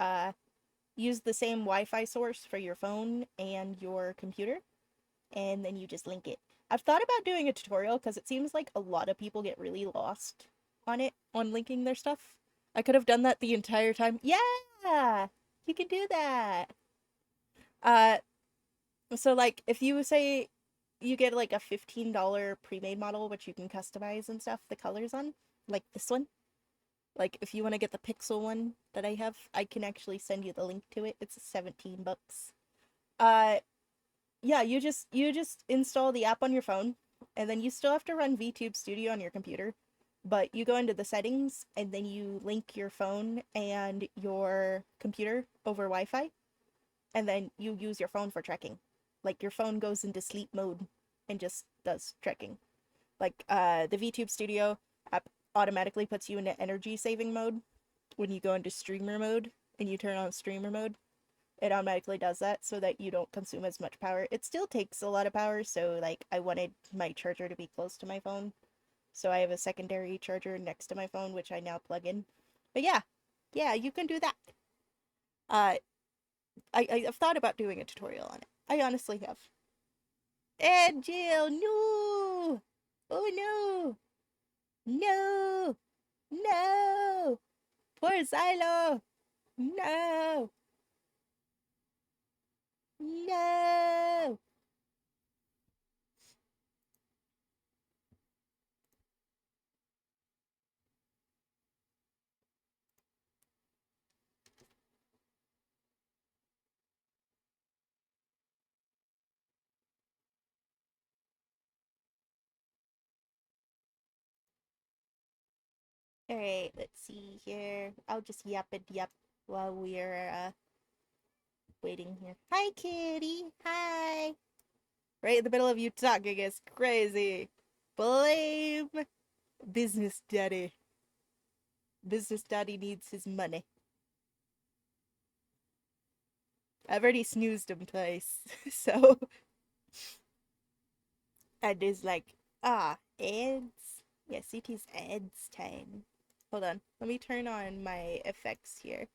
Speaker 1: use the same Wi-Fi source for your phone and your computer, and then you just link it. I've thought about doing a tutorial because it seems like a lot of people get really lost on it, on linking their stuff. I could have done that the entire time. Yeah! You can do that! Uh, so like, if you say you get like a $15 pre-made model, which you can customize and stuff, the colors on, like this one. Like if you want to get the pixel one that I have, I can actually send you the link to it. It's 17 bucks. Uh yeah, you just install the app on your phone, and then you still have to run VTube Studio on your computer. But you go into the settings and then you link your phone and your computer over Wi-Fi, and then you use your phone for tracking. Like your phone goes into sleep mode and just does tracking. Like the VTube Studio app automatically puts you into energy saving mode when you go into streamer mode and you turn on streamer mode. It automatically does that so that you don't consume as much power. It still takes a lot of power, so like I wanted my charger to be close to my phone. So I have a secondary charger next to my phone, which I now plug in. But yeah, you can do that. Uh, I've thought about doing a tutorial on it. I honestly have. And Jill, no! Oh no! No! No! Poor Silo! No! No! Alright, let's see here. I'll just yap and yap while we're waiting here. Hi, kitty! Hi! Right in the middle of you talking is crazy. Blame Business Daddy. Business Daddy needs his money. I've already snoozed him twice, so. And is like, ads. Yes, it is ads time. Hold on, let me turn on my effects here.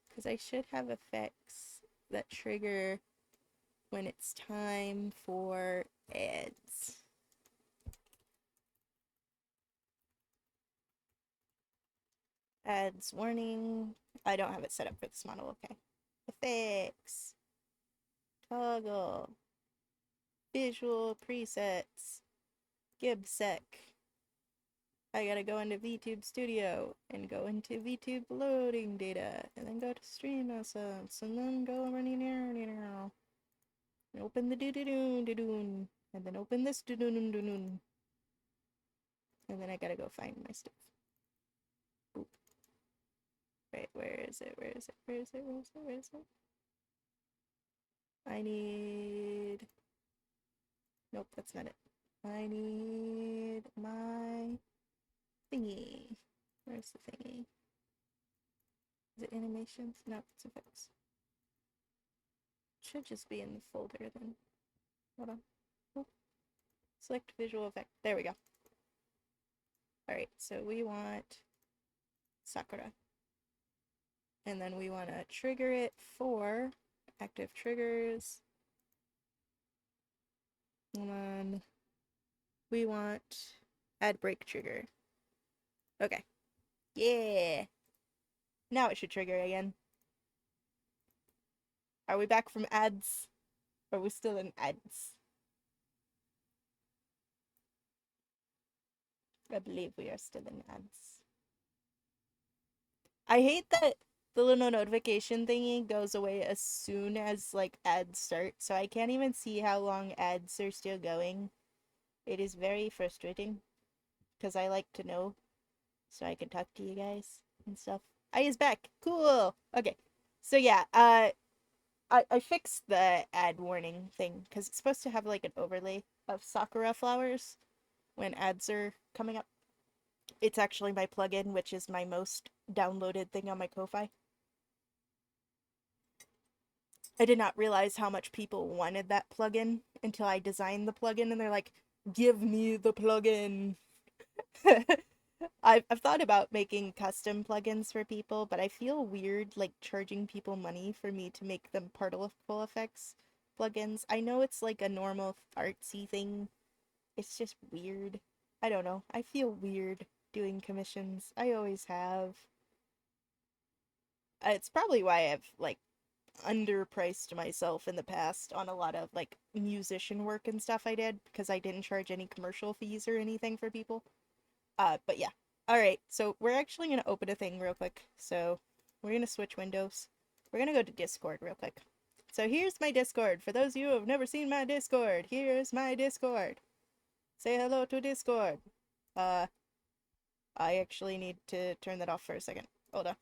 Speaker 1: Because I should have effects that trigger when it's time for ads. Ads warning. I don't have it set up for this model, okay. Effects. Toggle. Visual presets. Gibsec. I gotta go into VTube Studio and go into VTube loading data and then go to stream assets and then go running now. And open the doo-doo-doo-doo-doo and then open this doo-doo-doo-doo-doo. And then I gotta go find my stuff. Boop. Wait, where is it? Where is it? Where is it? Where is it? Where is it? I need... Nope, that's not it. I need my thingy. Where's the thingy? Is it animations? No, it's effects. Should just be in the folder then. Hold on. Oh. Select visual effect. There we go. Alright, so we want Sakura. And then we want to trigger it for active triggers. And then we want add break trigger. Okay. Yeah. Now it should trigger again. Are we back from ads? Or are we still in ads? I believe we are still in ads. I hate that the little notification thingy goes away as soon as like ads start, so I can't even see how long ads are still going. It is very frustrating because I like to know so I can talk to you guys and stuff. I is back. Cool. Okay. So yeah, I fixed the ad warning thing because it's supposed to have like an overlay of sakura flowers when ads are coming up. It's actually my plugin, which is my most downloaded thing on my Ko-Fi. I did not realize how much people wanted that plugin until I designed the plugin and they're like, give me the plugin. I've thought about making custom plugins for people, but I feel weird like charging people money for me to make them particle effects plugins. I know it's like a normal artsy thing. It's just weird. I don't know. I feel weird doing commissions. I always have. It's probably why I've like underpriced myself in the past on a lot of like musician work and stuff I did because I didn't charge any commercial fees or anything for people. But yeah. Alright, so we're actually gonna open a thing real quick. So we're gonna switch windows. We're gonna go to Discord real quick. So here's my Discord. For those of you who have never seen my Discord, here's my Discord. Say hello to Discord. I actually need to turn that off for a second. Hold on.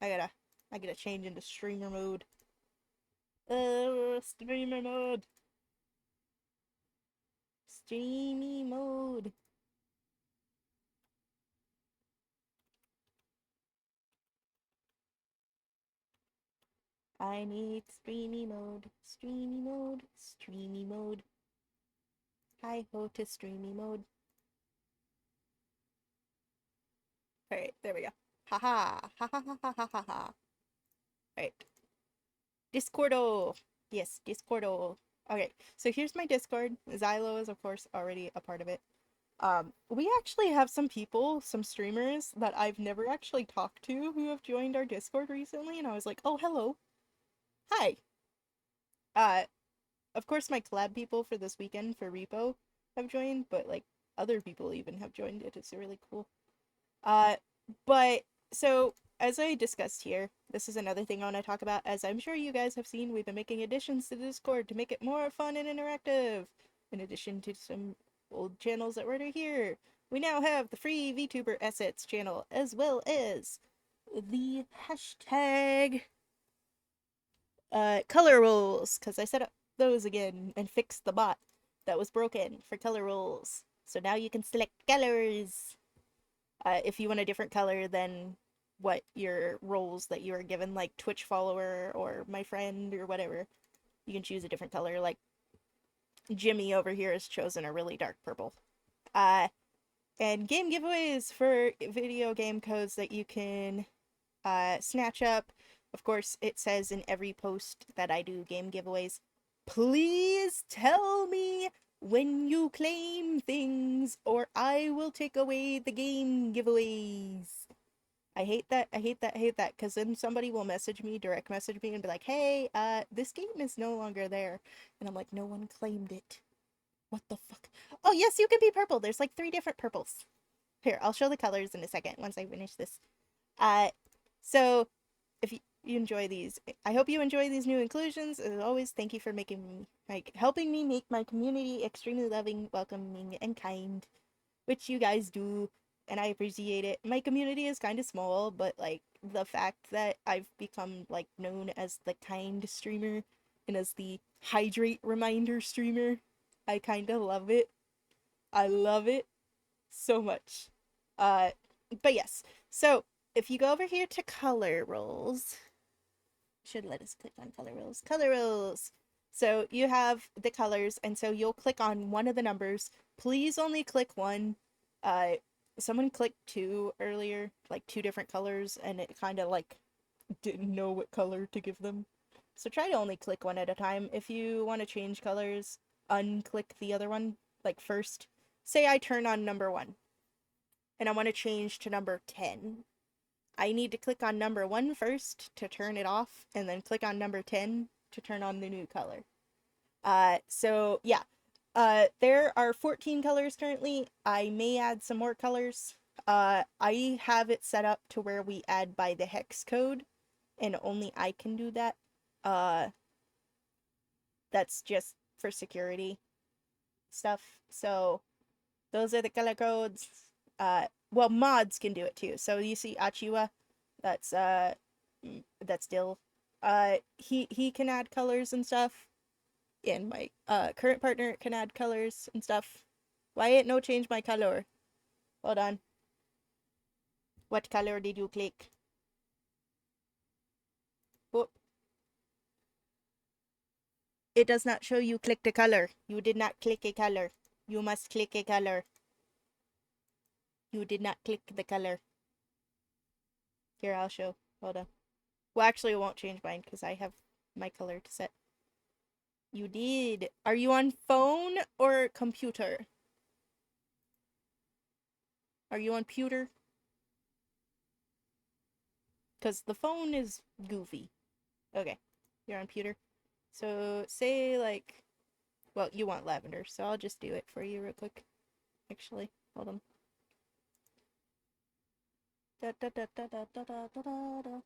Speaker 1: I gotta change into streamer mode. Streamer mode. Streamy mode. I need streamy mode, streamy mode, streamy mode. Hi ho to streamy mode. Alright, there we go. Haha, ha ha ha ha ha ha ha. Alright. Discordo. Yes, Discordo. Okay, so here's my Discord. Xylo is, of course, already a part of it. We actually have some people, some streamers that I've never actually talked to who have joined our Discord recently, and I was like, oh, hello. Hi. Uh, of course, my collab people for this weekend for Repo have joined, but like other people even have joined it. It's really cool. Uh, but so as I discussed here, this is another thing I want to talk about. As I'm sure you guys have seen, we've been making additions to the Discord to make it more fun and interactive. In addition to some old channels that were here, we now have the free VTuber Assets channel, as well as the hashtag color rules, because I set up those again and fixed the bot that was broken for color rules. So now you can select colors if you want a different color than what your roles that you are given, like Twitch follower or my friend or whatever. You can choose a different color. Like Jimmy over here has chosen a really dark purple. And game giveaways for video game codes that you can snatch up. Of course, it says in every post that I do game giveaways. Please tell me when you claim things, or I will take away the game giveaways. I hate that, I hate that, I hate that, because then somebody will message me, direct message me, and be like, hey, this game is no longer there. And I'm like, no one claimed it. What the fuck? Oh, yes, you can be purple. There's like 3 different purples. Here, I'll show the colors in a second once I finish this. So if you enjoy these, I hope you enjoy these new inclusions. As always, thank you for helping me make my community extremely loving, welcoming, and kind, which you guys do, and I appreciate it. My community is kind of small, but like the fact that I've become like known as the kind streamer and as the hydrate reminder streamer, I kind of love it. I love it so much. Uh, but yes, so if you go over here to color rules, should let us click on color rules. Color rules. So you have the colors, and so you'll click on one of the numbers. Please only click one. Uh, someone clicked 2 earlier, like 2 different colors, and it kind of like didn't know what color to give them. So try to only click one at a time. If you want to change colors, unclick the other one. Like first, say I turn on number 1, and I want to change to number 10. I need to click on number 1 first to turn it off, and then click on number 10 to turn on the new color. So yeah. There are 14 colors currently. I may add some more colors. I have it set up to where we add by the hex code, and only I can do that. That's just for security stuff. So those are the color codes. Well, mods can do it too. So you see Achiwa, that's Dill. He can add colors and stuff. And my current partner can add colors and stuff. Why it no change my color? Hold on. What color did you click? Oh. It does not show you clicked a color. You did not click a color. You must click a color. You did not click the color. Here, I'll show. Hold on. Well, actually, it won't change mine because I have my color to set. You did. Are you on phone or computer? Are you on pewter? Because the phone is goofy. Okay. You're on pewter. So, say, like... Well, you want lavender, so I'll just do it for you real quick. Actually, hold on. Da da da da da da da da da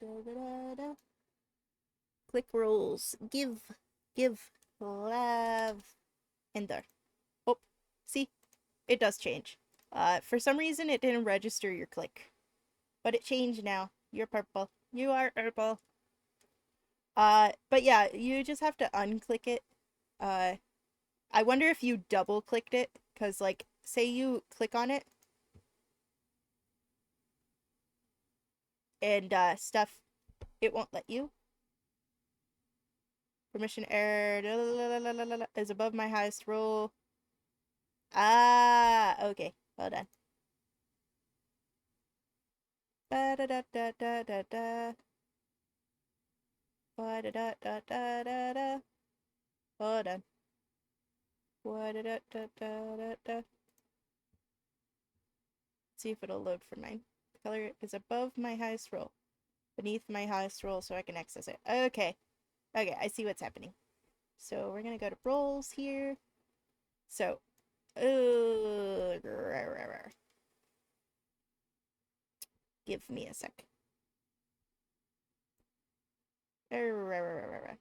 Speaker 1: da da da. Click rules. Give lavender. Oh, see? It does change. For some reason it didn't register your click. But it changed now. You're purple. You are purple. But yeah, you just have to unclick it. I wonder if you double clicked it, because like, say you click on it, and stuff, it won't let you. Permission error is above my highest roll. Ah, okay. Well done. Ba da da da da da da. Ba da da da da da da. Well done. Ba da da da da da da. See if it'll load for mine. The color is above my highest roll. Beneath my highest roll so I can access it. Okay. Okay, I see what's happening. So we're gonna go to rolls here. So, give me a sec. Oh,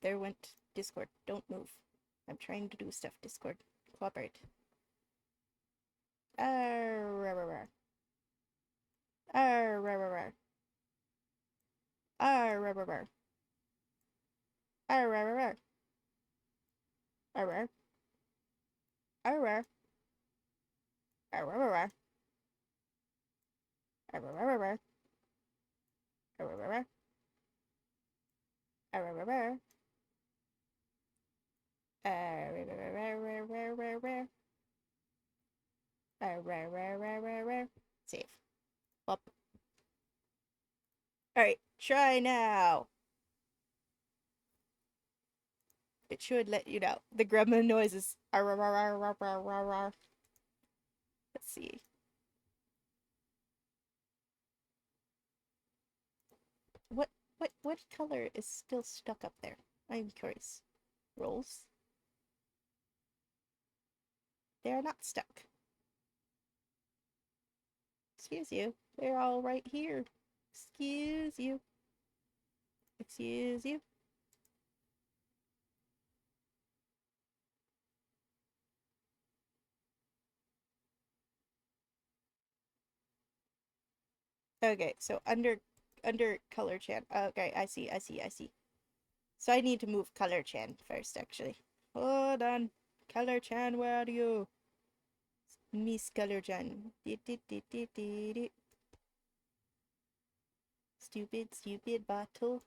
Speaker 1: there went Discord. Don't move. I'm trying to do stuff, Discord. Cooperate. Save. Up. Alright, try now. It should let you know. The gremlin noises. Let's see. What color is still stuck up there? I'm curious. Rolls? They are not stuck. Excuse you. They're all right here. Excuse you. Excuse you. Okay, so under color chan. Okay, I see. So I need to move color chan first, actually. Hold on. Color chan, where are you? Miss Color Chan. Stupid bottle.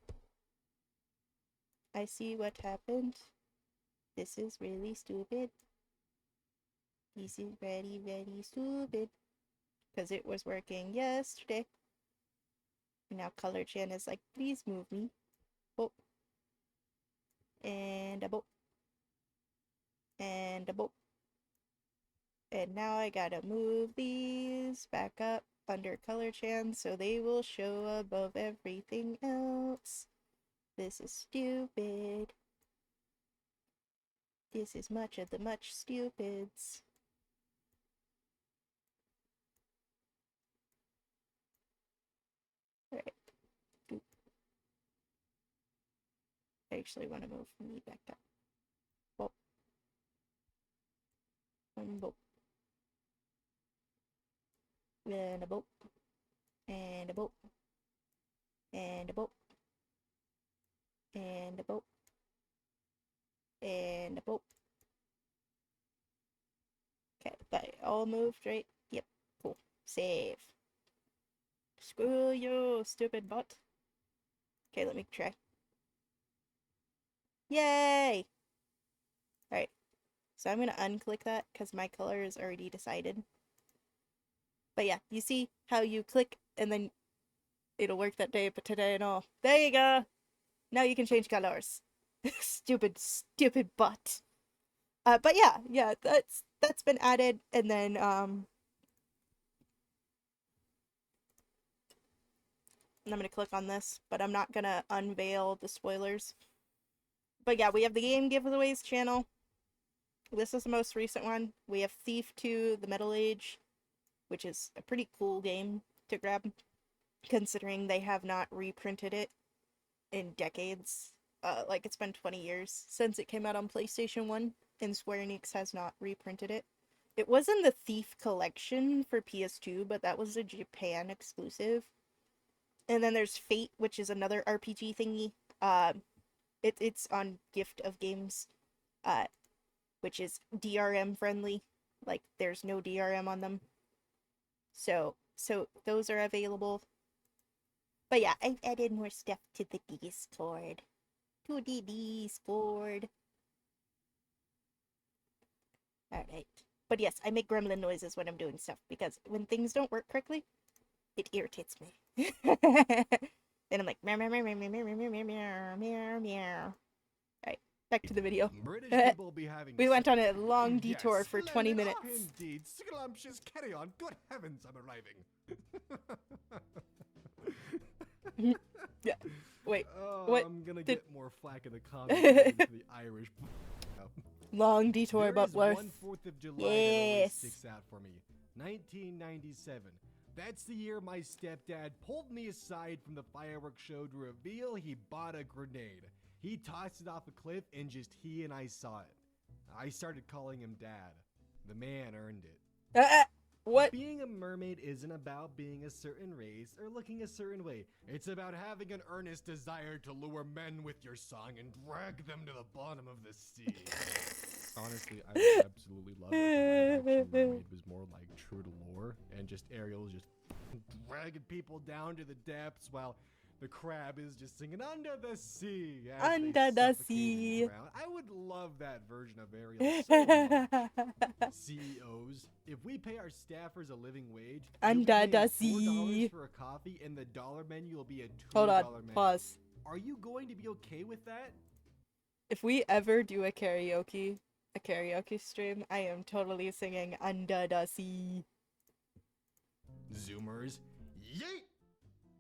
Speaker 1: I see what happened. This is really stupid. This is very, very stupid. Because it was working yesterday. And now Color Chan is like, please move me. Oh. And a boat. And a boat. And now I gotta move these back up under Color Chan so they will show above everything else. This is stupid. This is much of the much stupids. Alright. I actually want to move me back up. Boop. And boop. And a boop. And a boop. And a boop. And a boop. And a boop. Okay, that all moved, right? Yep, cool. Save. Screw you, stupid bot. Okay, let me try. Yay! Alright, so I'm gonna unclick that because my color is already decided. But yeah, you see how you click and then it'll work that day, but today and all. There you go! Now you can change colors. Stupid bot. But yeah, that's been added, and then I'm gonna click on this, but I'm not gonna unveil the spoilers. But yeah, we have the game giveaways channel. This is the most recent one. We have Thief 2, The Middle Age, which is a pretty cool game to grab, considering they have not reprinted it in decades. Like, it's been 20 years since it came out on PlayStation 1, and Square Enix has not reprinted it. It was in the Thief collection for PS2, but that was a Japan exclusive. And then there's Fate, which is another RPG thingy. It's on Gift of Games, which is DRM friendly. Like, there's no DRM on them. So those are available. But yeah, I've added more stuff to the Discord. To the Discord. Alright. But yes, I make gremlin noises when I'm doing stuff because when things don't work correctly, it irritates me. Then I'm like meow meow meow meow meow meow meow meow meow meow meow. Alright, back to the video.
Speaker 2: British people be having
Speaker 1: We went on a
Speaker 2: sex.
Speaker 1: long detour
Speaker 2: Yes,
Speaker 1: for 20
Speaker 2: splendid.
Speaker 1: minutes.
Speaker 2: Oh, indeed, scrumptious. Carry on. Good heavens, I'm arriving.
Speaker 1: Yeah. Wait.
Speaker 2: Oh,
Speaker 1: What?
Speaker 2: I'm gonna
Speaker 1: Did-
Speaker 2: get more flack in the comments for the Irish.
Speaker 1: Long detour,
Speaker 2: There
Speaker 1: but
Speaker 2: is
Speaker 1: worth.
Speaker 2: one 4th of July that always
Speaker 1: Yes.
Speaker 2: sticks out for me. 1997. That's the year my stepdad pulled me aside from the fireworks show to reveal he bought a grenade. He tossed it off a cliff and just he and I saw it. I started calling him Dad. The man earned it.
Speaker 1: What?
Speaker 2: Being a mermaid isn't about being a certain race or looking a certain way. It's about having an earnest desire to lure men with your song and drag them to the bottom of the sea. Honestly, I would absolutely love it if Live Action Mermaid was more like true to lore and just Ariel just dragging people down to the depths while the crab is just singing under the sea. as they
Speaker 1: Under the
Speaker 2: suffocate and
Speaker 1: sea.
Speaker 2: drown. I would love that version of Ariel so much. CEOs, if we pay our staffers a living wage, you'll be
Speaker 1: Under
Speaker 2: paying
Speaker 1: the
Speaker 2: $4
Speaker 1: sea.
Speaker 2: for a coffee, and the dollar menu will be a $2
Speaker 1: Hold on.
Speaker 2: menu.
Speaker 1: Pause.
Speaker 2: Are you going to be okay with that?
Speaker 1: If we ever do a karaoke stream, I am totally singing Under the Sea.
Speaker 2: Zoomers, yeet!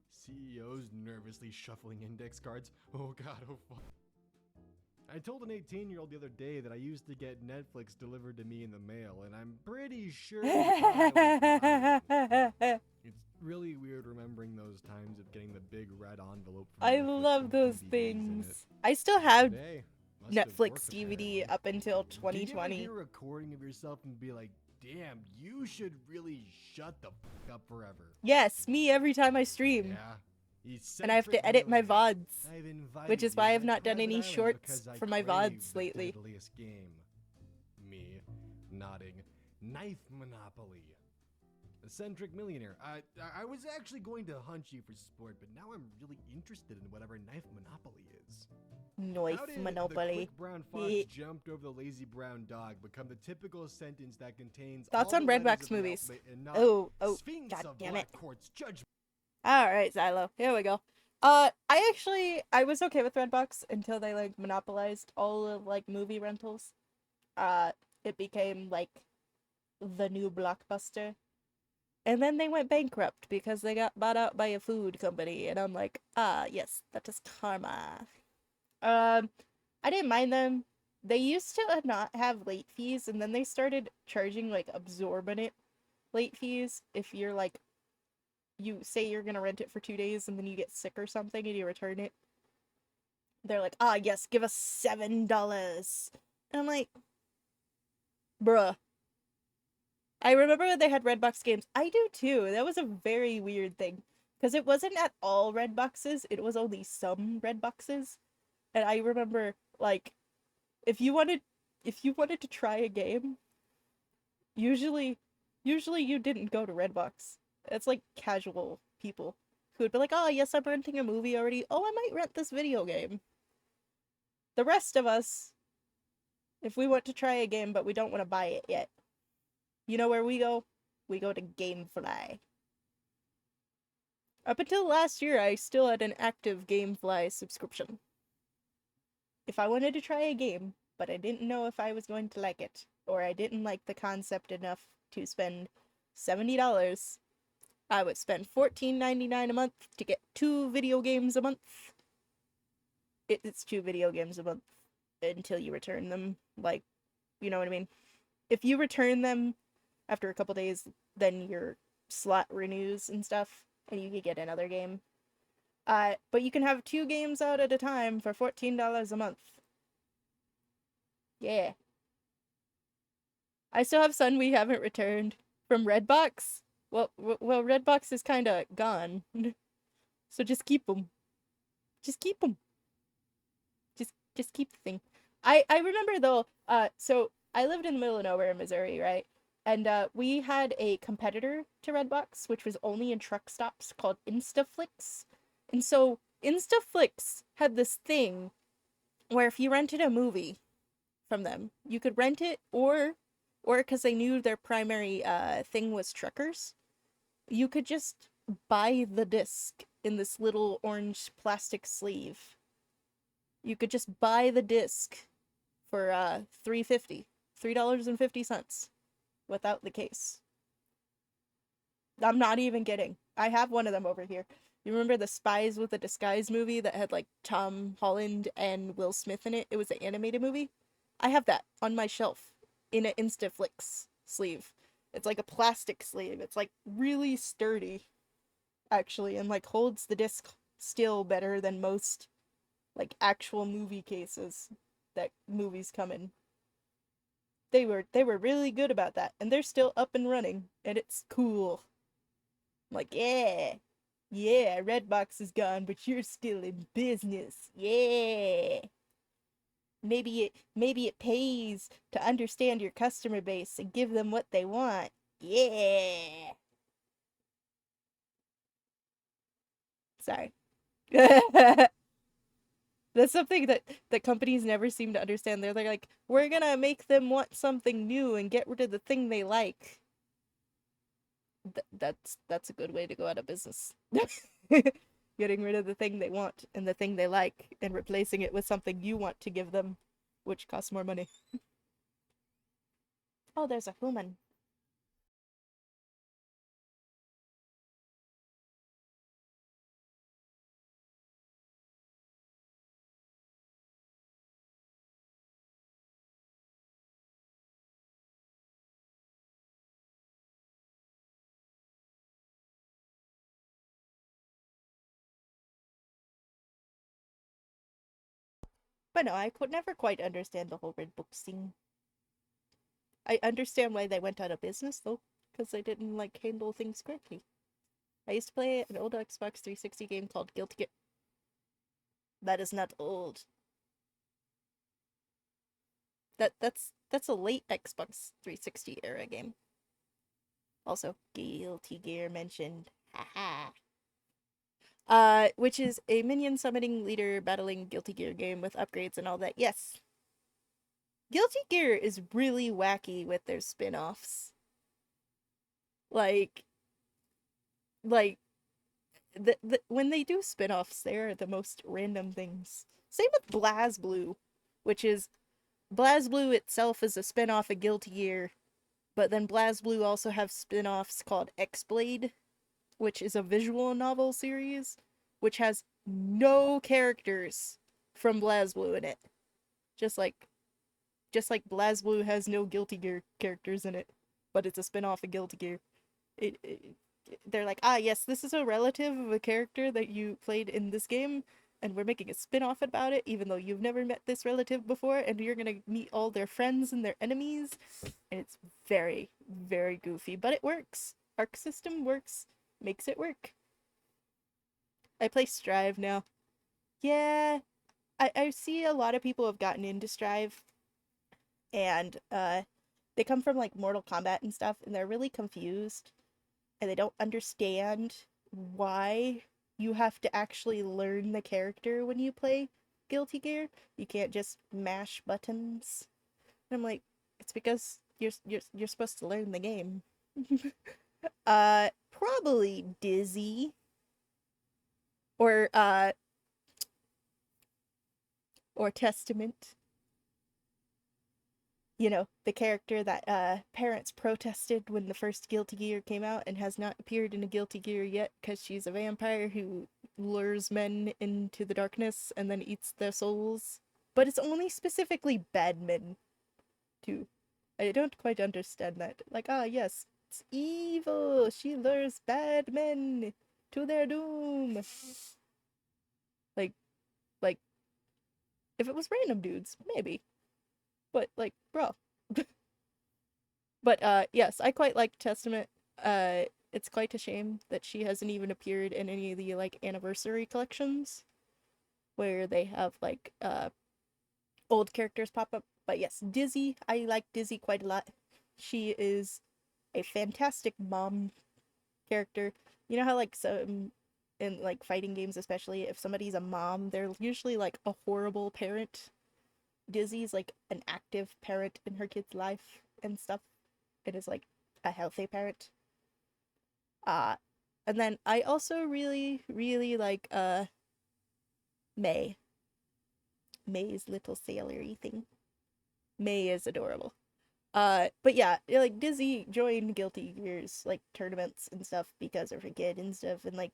Speaker 2: CEOs nervously shuffling index cards. Oh god, oh fuck. I told an 18-year-old the other day that I used to get Netflix delivered to me in the mail, and I'm pretty sure I was lying. It's really weird remembering those times of getting the big red envelope from
Speaker 1: I
Speaker 2: Netflix
Speaker 1: love
Speaker 2: with
Speaker 1: those
Speaker 2: DVDs in it.
Speaker 1: things. I still have
Speaker 2: Today, must have
Speaker 1: Netflix
Speaker 2: worked,
Speaker 1: DVD
Speaker 2: apparently.
Speaker 1: up until
Speaker 2: Did you ever
Speaker 1: 2020.
Speaker 2: hear a recording of yourself and be like, damn, you should really shut the fuck up forever?
Speaker 1: Yes, me every time I stream.
Speaker 2: Yeah.
Speaker 1: And I have to edit my VODs.
Speaker 2: I've invited
Speaker 1: which is
Speaker 2: you
Speaker 1: why
Speaker 2: to
Speaker 1: I've
Speaker 2: my
Speaker 1: not done
Speaker 2: private
Speaker 1: any
Speaker 2: island
Speaker 1: shorts
Speaker 2: because I
Speaker 1: for my
Speaker 2: crave
Speaker 1: VODs
Speaker 2: the
Speaker 1: lately.
Speaker 2: deadliest game. Me, nodding. Knife Monopoly. Eccentric millionaire. I was actually going to hunt you for sport, but now I'm really interested in whatever Knife Monopoly is.
Speaker 1: Knife
Speaker 2: How did
Speaker 1: Monopoly.
Speaker 2: the quick brown fox
Speaker 1: Yeah.
Speaker 2: jumped over the lazy brown dog become the typical sentence that contains
Speaker 1: Thoughts
Speaker 2: all
Speaker 1: on
Speaker 2: the
Speaker 1: Redbox
Speaker 2: letters of the
Speaker 1: movies?
Speaker 2: alphabet and not
Speaker 1: Oh,
Speaker 2: Sphinx
Speaker 1: god
Speaker 2: of
Speaker 1: damn
Speaker 2: Black
Speaker 1: it.
Speaker 2: Court's judgment?
Speaker 1: Alright, Xylo. Here we go. I was okay with Redbox until they, like, monopolized all of, like, movie rentals. It became, like, the new Blockbuster. And then they went bankrupt because they got bought out by a food company. And I'm like, yes, that is karma. I didn't mind them. They used to not have late fees, and then they started charging, like, absorbent late fees if you're, like, you say you're gonna rent it for 2 days and then you get sick or something and you return it. They're like, yes, give us $7. And I'm like, bruh. I remember when they had Redbox games. I do too. That was a very weird thing. Because it wasn't at all Redboxes, it was only some Redboxes. And I remember, like, if you wanted to try a game, usually you didn't go to Redbox. It's like casual people who would be like, oh, yes, I'm renting a movie already. Oh, I might rent this video game. The rest of us, if we want to try a game but we don't want to buy it yet, you know where we go? We go to Gamefly. Up until last year, I still had an active Gamefly subscription. If I wanted to try a game, but I didn't know if I was going to like it, or I didn't like the concept enough to spend $70, I would spend $14.99 a month to get 2 video games a month. It's 2 video games a month until you return them. Like, you know what I mean? If you return them after a couple days, then your slot renews and stuff, and you can get another game. But you can have 2 games out at a time for $14 a month. Yeah. I still have some we haven't returned from Redbox. Well, Redbox is kind of gone. So just keep them. Just keep them. Just keep the thing. I remember though, so I lived in the middle of nowhere in Missouri, right? And we had a competitor to Redbox, which was only in truck stops called Instaflix. And so Instaflix had this thing where if you rented a movie from them, you could rent it, or because they knew their primary thing was truckers, you could just buy the disc in this little orange plastic sleeve. You could just buy the disc for $3.50 without the case. I'm not even kidding. I have one of them over here. You remember the Spies with a Disguise movie that had like Tom Holland and Will Smith in it? It was an animated movie. I have that on my shelf in an Instaflix sleeve. It's like a plastic sleeve. It's like really sturdy, actually, and like holds the disc still better than most like actual movie cases that movies come in. They were really good about that, and they're still up and running, and it's cool. I'm like, yeah, yeah, Redbox is gone, but you're still in business. Yeah. Maybe it pays to understand your customer base and give them what they want. Yeah. Sorry. That's something that companies never seem to understand. They're like, we're gonna make them want something new and get rid of the thing they like. That's a good way to go out of business. Getting rid of the thing they want and the thing they like and replacing it with something you want to give them, which costs more money. Oh, there's a human. But no, I could never quite understand the whole Red Book scene. I understand why they went out of business though, because they didn't like handle things correctly. I used to play an old Xbox 360 game called Guilty Gear. That is not old. That's a late Xbox 360 era game. Also, Guilty Gear mentioned. Haha. Which is a minion summoning leader battling Guilty Gear game with upgrades and all that. Yes. Guilty Gear is really wacky with their spin-offs. Like like when they do spin-offs, they're the most random things. Same with BlazBlue, which is BlazBlue itself is a spin-off of Guilty Gear, but then BlazBlue also have spin-offs called X-Blade, which is a visual novel series, which has no characters from BlazBlue in it. Just like BlazBlue has no Guilty Gear characters in it, but it's a spin-off of Guilty Gear. it they're like, ah, yes, this is a relative of a character that you played in this game, and we're making a spin-off about it, even though you've never met this relative before, and you're gonna meet all their friends and their enemies. And it's very, very goofy, but it works. Arc system works, makes it work. I play Strive now. Yeah, I see a lot of people have gotten into Strive, and they come from like Mortal Kombat and stuff, and they're really confused, and they don't understand why you have to actually learn the character when you play Guilty Gear. You can't just mash buttons. And I'm like, it's because you're supposed to learn the game. Probably Dizzy or or Testament. You know, the character that parents protested when the first Guilty Gear came out and has not appeared in a Guilty Gear yet because she's a vampire who lures men into the darkness and then eats their souls. But it's only specifically bad men, too. I don't quite understand that. Like, ah, yes, it's evil. She lures bad men to their doom. Like, like, if it was random dudes, maybe. But, like, bro. But yes, I quite like Testament. It's quite a shame that she hasn't even appeared in any of the like anniversary collections where they have like old characters pop up. But yes, Dizzy, I like Dizzy quite a lot. She is a fantastic mom character. You know how like some in like fighting games, especially if somebody's a mom, they're usually like a horrible parent. Dizzy's like an active parent in her kid's life and stuff. It is like a healthy parent. Uh and then I also really, really like May. May's little sailory thing. May is adorable. But yeah, like Dizzy joined Guilty Gear's like tournaments and stuff because of her kid and stuff, and like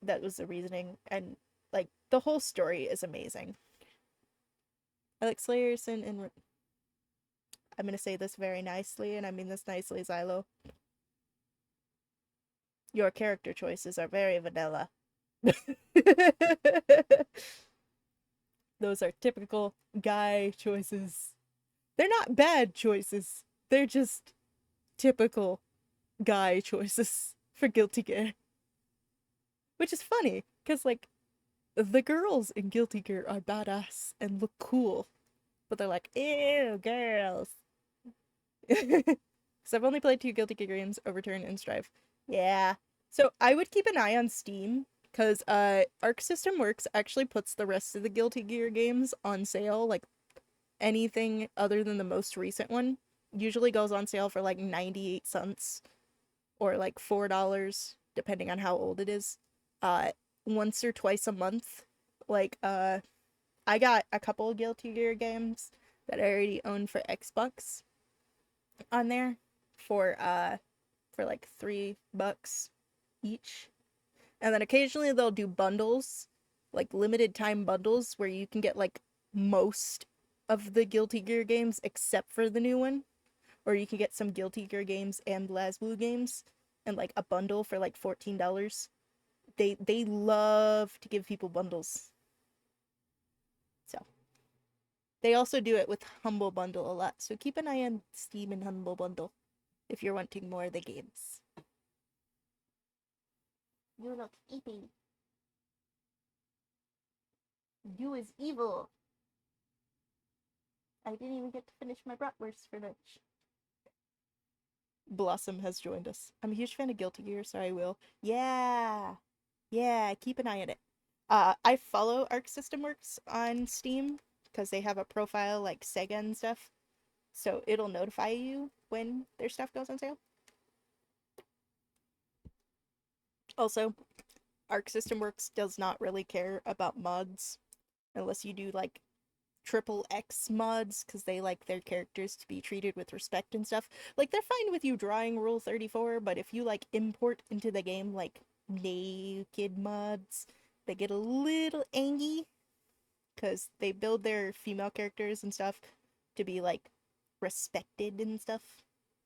Speaker 1: that was the reasoning, and like the whole story is amazing. I like Slayers and I'm gonna say this very nicely, and I mean this nicely, Xylo. Your character choices are very vanilla. Those are typical guy choices. They're not bad choices. They're just typical guy choices for Guilty Gear. Which is funny, because, like, the girls in Guilty Gear are badass and look cool. But they're like, ew, girls. Because I've only played 2 Guilty Gear games, Overturn and Strive. Yeah. So I would keep an eye on Steam, because Arc System Works actually puts the rest of the Guilty Gear games on sale. Like, anything other than the most recent one usually goes on sale for like 98 cents or like $4, depending on how old it is. Once or twice a month. Like, I got a couple of Guilty Gear games that I already own for Xbox on there for like $3 each. And then occasionally they'll do bundles, like limited time bundles where you can get like most of the Guilty Gear games except for the new one. Or you can get some Guilty Gear games and BlazBlue games and like a bundle for like $14. They love to give people bundles. So they also do it with Humble Bundle a lot. So keep an eye on Steam and Humble Bundle if you're wanting more of the games. You look eepy. You is evil. I didn't even get to finish my bratwurst for lunch. Blossom has joined us. I'm a huge fan of Guilty Gear, so I will. Yeah. Yeah, keep an eye on it. I follow Arc System Works on Steam because they have a profile like Sega and stuff. So it'll notify you when their stuff goes on sale. Also, Arc System Works does not really care about mods unless you do like triple X mods because they like their characters to be treated with respect and stuff. Like, they're fine with you drawing Rule 34, but if you like import into the game like naked mods, they get a little angry because they build their female characters and stuff to be like respected and stuff.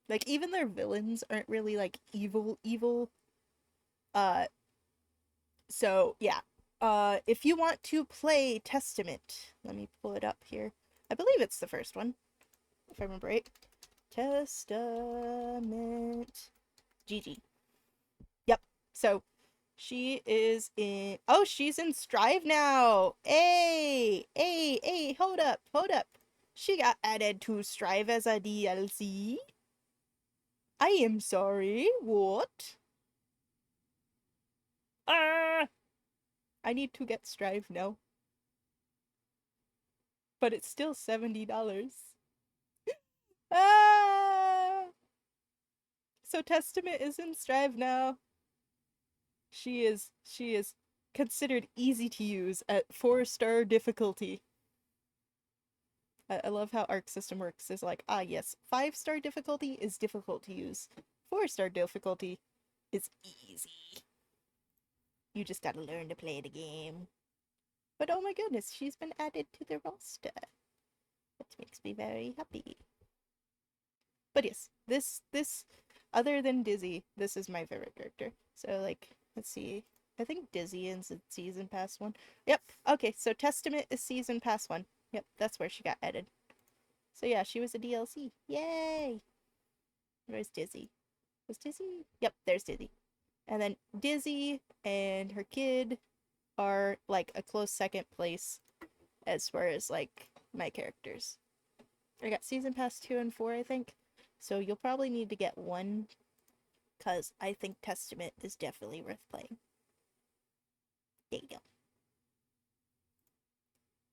Speaker 1: Like, even their villains aren't really like evil. Uh so yeah. If you want to play Testament, let me pull it up here. I believe it's the first one, if I remember right. Testament. Gigi. Yep. So she is in. Oh, she's in Strive now. Hey, hold up. She got added to Strive as a DLC. I am sorry. What? Ah! I need to get Strive now. But it's still $70. Ah! So Testament is in Strive now. She is considered easy to use at 4-star difficulty. I love how Arc System Works is like, ah yes, 5-star difficulty is difficult to use. 4-star difficulty is easy. You just gotta learn to play the game. But oh my goodness, she's been added to the roster. That makes me very happy. But yes, this other than Dizzy, this is my favorite character. So like, let's see. I think Dizzy is a Season Pass 1. Yep. Okay, so Testament is Season Pass 1. Yep, that's where she got added. So yeah, she was a DLC. Yay! Where's Dizzy? Was Dizzy? Yep, there's Dizzy. And then Dizzy and her kid are like a close second place as far as like my characters. I got Season Pass 2 and 4, I think. So you'll probably need to get 1 because I think Testament is definitely worth playing.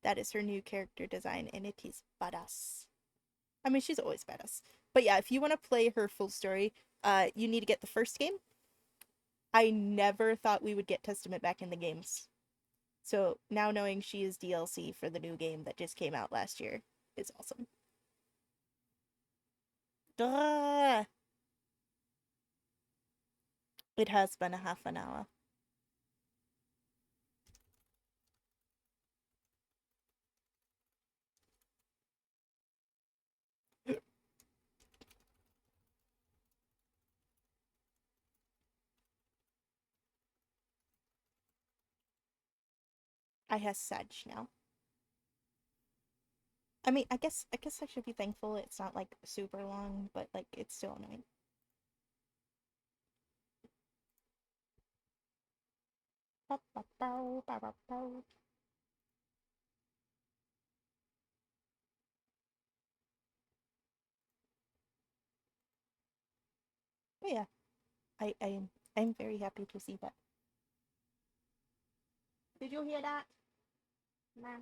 Speaker 1: That is her new character design, and it is badass. I mean, she's always badass. But yeah, if you want to play her full story, you need to get the first game. I never thought we would get Testament back in the games. So now knowing she is DLC for the new game that just came out last year is awesome. Duh! It has been a half an hour. I has Sag now. I mean, I guess I should be thankful it's not like super long, but like it's still annoying. But yeah, I'm very happy to see that. Did you hear that? Nah.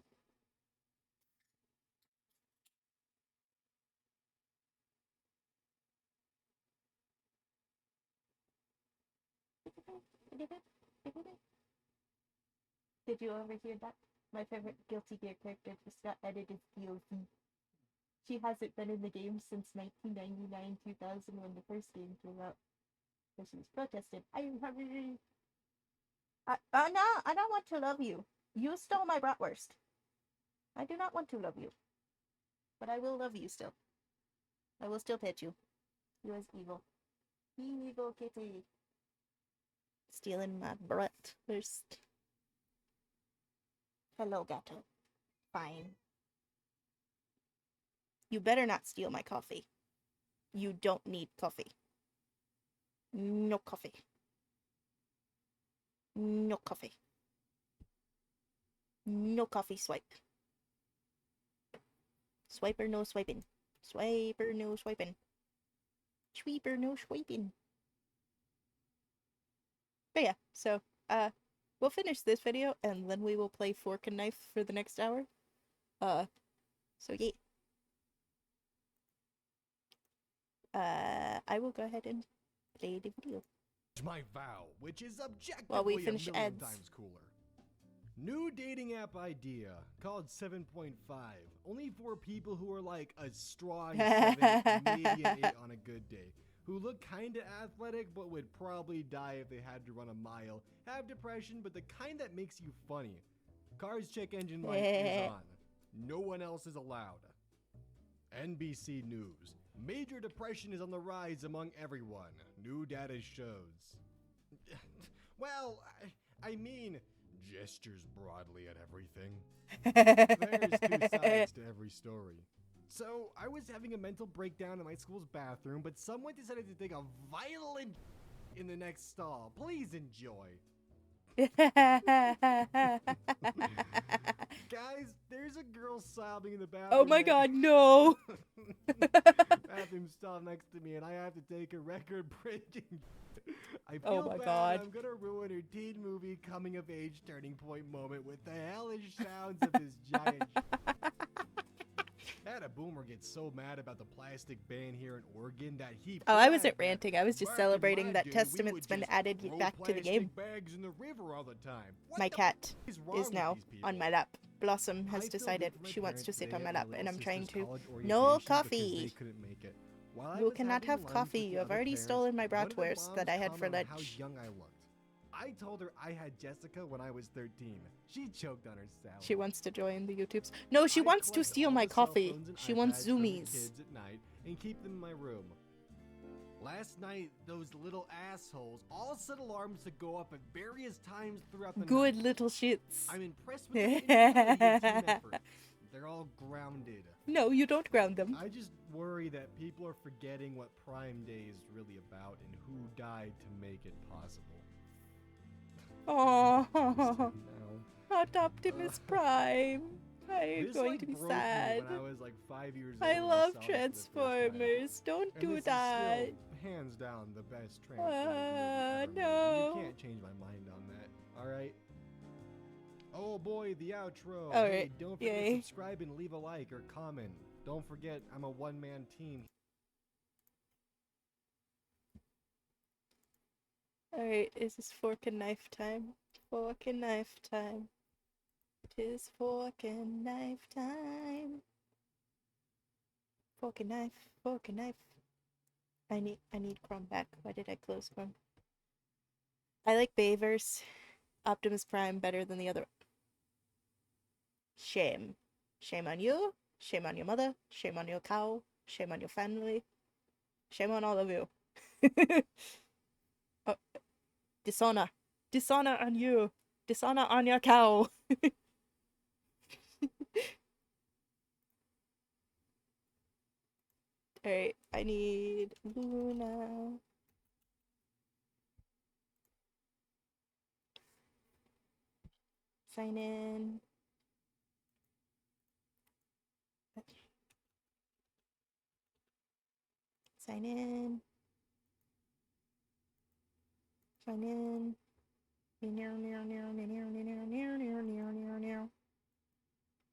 Speaker 1: Did you overhear that? My favorite Guilty Gear character just got added as DLC. She hasn't been in the game since 1999-2000 when the first game came out. So she's protested. No, I don't want to love you. You stole my bratwurst. I do not want to love you. But I will love you still. I will still pet you. You is evil. Evil kitty. Stealing my bratwurst. Hello, gato. Fine. You better not steal my coffee. You don't need coffee. No coffee. No coffee. No coffee swipe. Swiper no swiping. Swiper no swiping. Sweeper no swiping. But yeah, so we'll finish this video and then we will play Fork and Knife for the next hour. So yeah. I will go ahead and play the video.
Speaker 2: My vow, which is objectively
Speaker 1: While we
Speaker 2: a
Speaker 1: finish
Speaker 2: million
Speaker 1: ads.
Speaker 2: times cooler. New dating app idea called 7.5. Only for people who are like a strong 7, maybe an 8 on a good day. Who look kinda athletic but would probably die if they had to run a mile. Have depression, but the kind that makes you funny. Car's check engine light is on. No one else is allowed. NBC News. Major depression is on the rise among everyone. New data shows. Well, I mean, gestures broadly at everything. There's two sides to every story. So, I was having a mental breakdown in my school's bathroom, but someone decided to take a violent in the next stall. Please enjoy. Guys, there's a girl sobbing in the bathroom.
Speaker 1: Oh my god, no!
Speaker 2: Bathroom stall next to me, and I have to take a record-breaking. I
Speaker 1: Oh
Speaker 2: feel
Speaker 1: my
Speaker 2: bad.
Speaker 1: God.
Speaker 2: I'm gonna ruin her teen movie coming-of-age turning point moment with the hellish sounds of this giant. I had a boomer get so mad about the plastic ban here in Oregon that he.
Speaker 1: Oh, I wasn't
Speaker 2: bragged that
Speaker 1: ranting. I was just
Speaker 2: back in
Speaker 1: celebrating
Speaker 2: my
Speaker 1: that
Speaker 2: day, we
Speaker 1: Testament's
Speaker 2: would
Speaker 1: been
Speaker 2: just
Speaker 1: added
Speaker 2: throw
Speaker 1: back to the game.
Speaker 2: plastic bags in the river all the time. What
Speaker 1: My
Speaker 2: the
Speaker 1: cat
Speaker 2: is wrong
Speaker 1: is
Speaker 2: with
Speaker 1: now
Speaker 2: these people?
Speaker 1: on my lap. Blossom has
Speaker 2: I feel
Speaker 1: decided
Speaker 2: good for my
Speaker 1: she wants to
Speaker 2: parents
Speaker 1: sit
Speaker 2: today
Speaker 1: on my
Speaker 2: at
Speaker 1: lap,
Speaker 2: little
Speaker 1: and I'm trying
Speaker 2: sister's
Speaker 1: to.
Speaker 2: college
Speaker 1: No
Speaker 2: orientation because
Speaker 1: coffee!
Speaker 2: they couldn't make it. While I
Speaker 1: You
Speaker 2: was
Speaker 1: cannot
Speaker 2: having
Speaker 1: have
Speaker 2: lunch
Speaker 1: coffee.
Speaker 2: with the
Speaker 1: You have
Speaker 2: other
Speaker 1: already
Speaker 2: parents,
Speaker 1: stolen my
Speaker 2: one of the
Speaker 1: bratwurst that I
Speaker 2: moms
Speaker 1: had for
Speaker 2: commented on
Speaker 1: lunch.
Speaker 2: how young I looked. I told her I had Jessica when I was 13. She choked on her salad.
Speaker 1: She wants to join the YouTubes. No, she
Speaker 2: I
Speaker 1: wants to
Speaker 2: collect
Speaker 1: steal
Speaker 2: all
Speaker 1: my
Speaker 2: the cell
Speaker 1: coffee.
Speaker 2: phones and
Speaker 1: She wants
Speaker 2: iPads from the
Speaker 1: zoomies.
Speaker 2: kids at night and keep them in my room. Last night, those little assholes all set alarms to go off at various times throughout the
Speaker 1: Good
Speaker 2: night.
Speaker 1: little shits.
Speaker 2: I'm impressed with their ingenuity and team effort. They're all grounded.
Speaker 1: No, you don't ground them.
Speaker 2: I just worry that people are forgetting what Prime Day is really about and who died to make it possible.
Speaker 1: Oh,
Speaker 2: Now.
Speaker 1: not Optimus Prime. I'm
Speaker 2: This,
Speaker 1: going
Speaker 2: like,
Speaker 1: to be
Speaker 2: broke
Speaker 1: sad.
Speaker 2: me when I was like 5 years old.
Speaker 1: I
Speaker 2: when
Speaker 1: love
Speaker 2: saw it for the first time.
Speaker 1: Transformers. Don't
Speaker 2: And
Speaker 1: do
Speaker 2: this
Speaker 1: that.
Speaker 2: is still, hands down, the best Transformers movie ever made.
Speaker 1: no.
Speaker 2: You can't change my mind on that. All right. Oh, Oh boy, the outro.
Speaker 1: All
Speaker 2: Hey,
Speaker 1: right,
Speaker 2: don't forget
Speaker 1: yay.
Speaker 2: to subscribe and leave a like or comment. Don't forget, I'm a one-man team.
Speaker 1: Alright, is this fork and knife time? Fork and knife time. Tis fork and knife time. Fork and knife, fork and knife. I need Chrome back. Why did I close Chrome? I like Bayverse Optimus Prime better than the other. Shame. Shame on you. Shame on your mother. Shame on your cow. Shame on your family. Shame on all of you. Oh, dishonor. Dishonor on you. Dishonor on your cow. Alright, I need Luna. Sign in. Sign in. Sign in.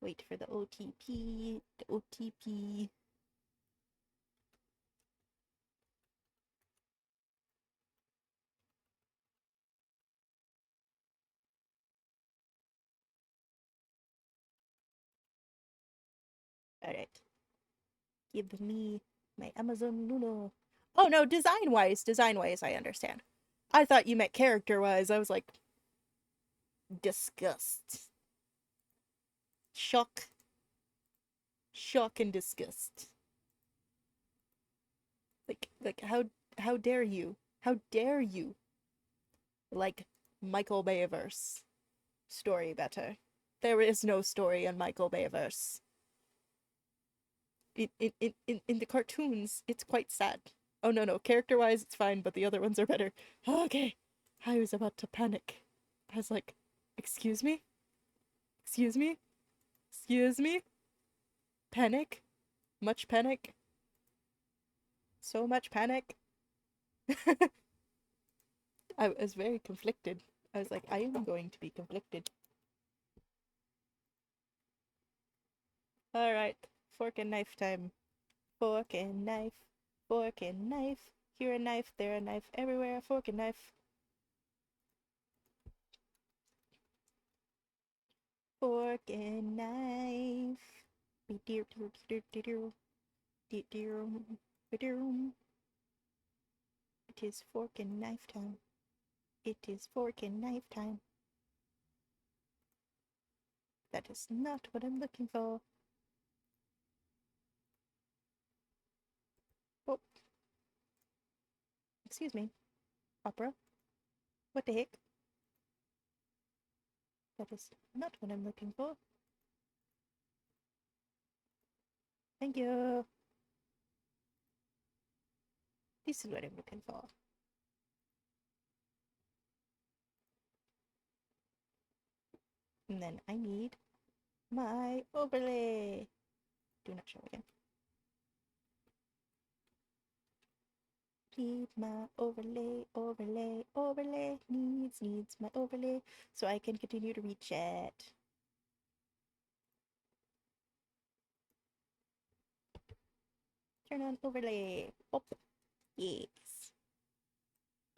Speaker 1: Wait for the OTP. The OTP. Alright. Give me my Amazon Luna. Oh no, design-wise. Design-wise, I understand. I thought you meant character-wise. I was like, disgust. Shock. Shock and disgust. Like how dare you? How dare you? Like Michael Bayverse story better. There is no story in Michael Bayverse. In the cartoons, it's quite sad. Oh no, character-wise it's fine, but the other ones are better. Okay. I was about to panic. I was like, excuse me? Excuse me? Excuse me? Panic? Much panic? So much panic? I was very conflicted. I was like, I am going to be conflicted. Alright, fork and knife time. Fork and knife. Fork and knife. Here a knife, there a knife, everywhere. Fork and knife. Fork and knife. It is fork and knife time. It is fork and knife time. That is not what I'm looking for. Oh. Excuse me. Opera? What the heck? That is not what I'm looking for. Thank you. This is what I'm looking for. And then I need my overlay. Do not show again. Need my overlay, overlay, overlay. Needs my overlay so I can continue to read chat. Turn on overlay. Oh, yes.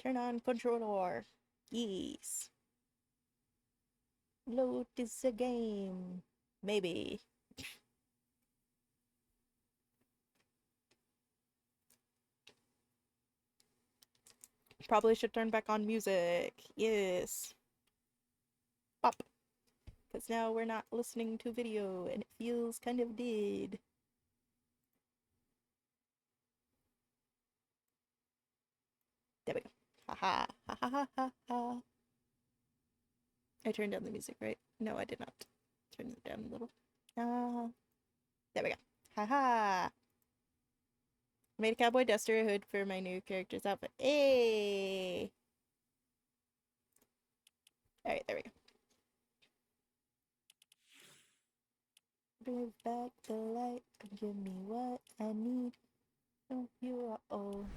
Speaker 1: Turn on controller. Yes. Load this a game. Maybe. Probably should turn back on music. Yes. Pop. Because now we're not listening to video and it feels kind of dead. There we go. Ha ha ha ha ha ha ha. I turned down the music, right? No, I did not. Turn it down a little. There we go. Ha ha. Made a cowboy duster hood for my new character's outfit. Hey. Alright, there we go. Bring back the light and give me what I need. Oh, you are all.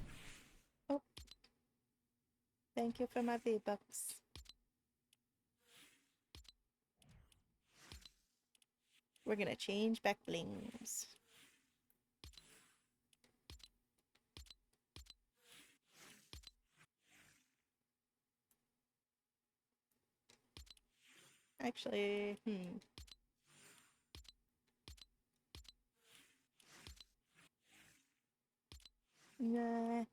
Speaker 1: Oh. Thank you for my V-Bucks. We're gonna change back blings. Actually, Nah.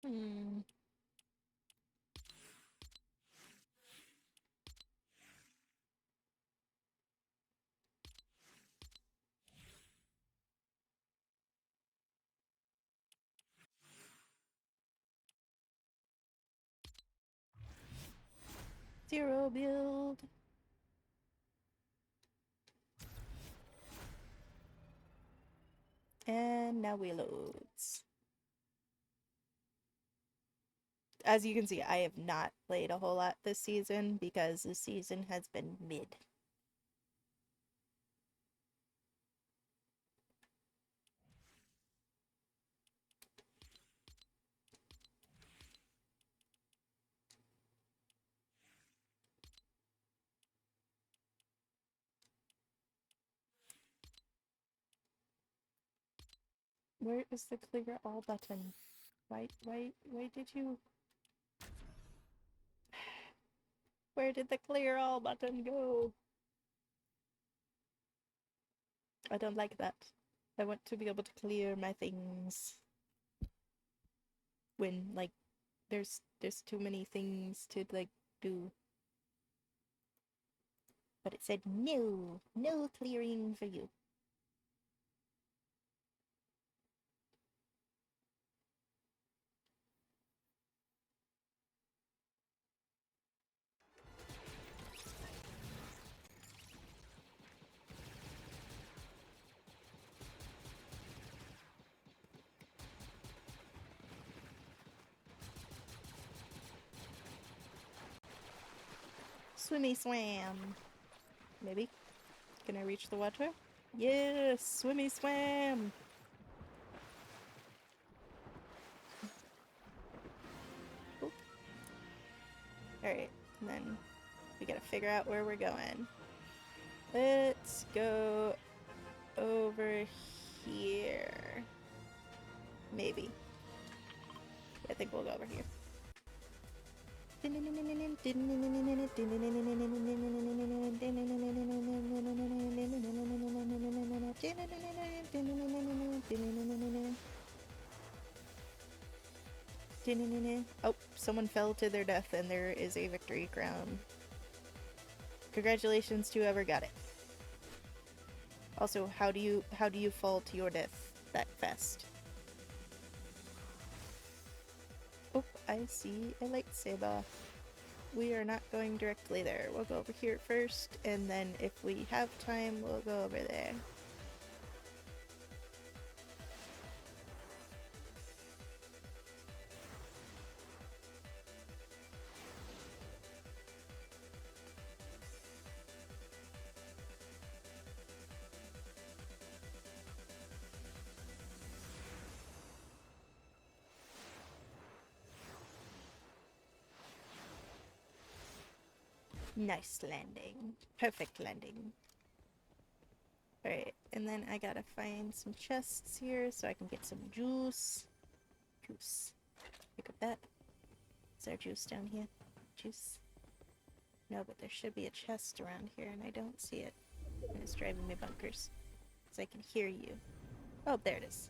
Speaker 1: Hmm. Zero build. And now we loads. As you can see, I have not played a whole lot this season because the season has been mid. Where is the clear all button? Why did you... Where did the clear all button go? I don't like that. I want to be able to clear my things when, like, there's too many things to, like, do. But it said no, no clearing for you. Swimmy swam. Maybe. Can I reach the water? Yes, swimmy swam. Alright, and then we gotta figure out where we're going. Let's go over here. Maybe. I think we'll go over here. Oh, someone fell to their death and there is a victory crown. Congratulations to whoever got it. Also, how do you fall to your death that fast? Oh, I see a lightsaber. We are not going directly there. We'll go over here first, and then if we have time, we'll go over there. Nice landing. Perfect landing. Alright, and then I gotta find some chests here so I can get some juice. Juice. Pick up that. Is there juice down here? Juice. No, but there should be a chest around here and I don't see it. And it's driving me bunkers. Because I can hear you. Oh, there it is.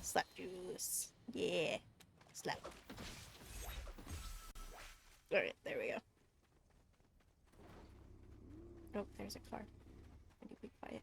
Speaker 1: Slap juice. Yeah. Slap. Alright, there we go. Oh, there's a car. I need to be quiet.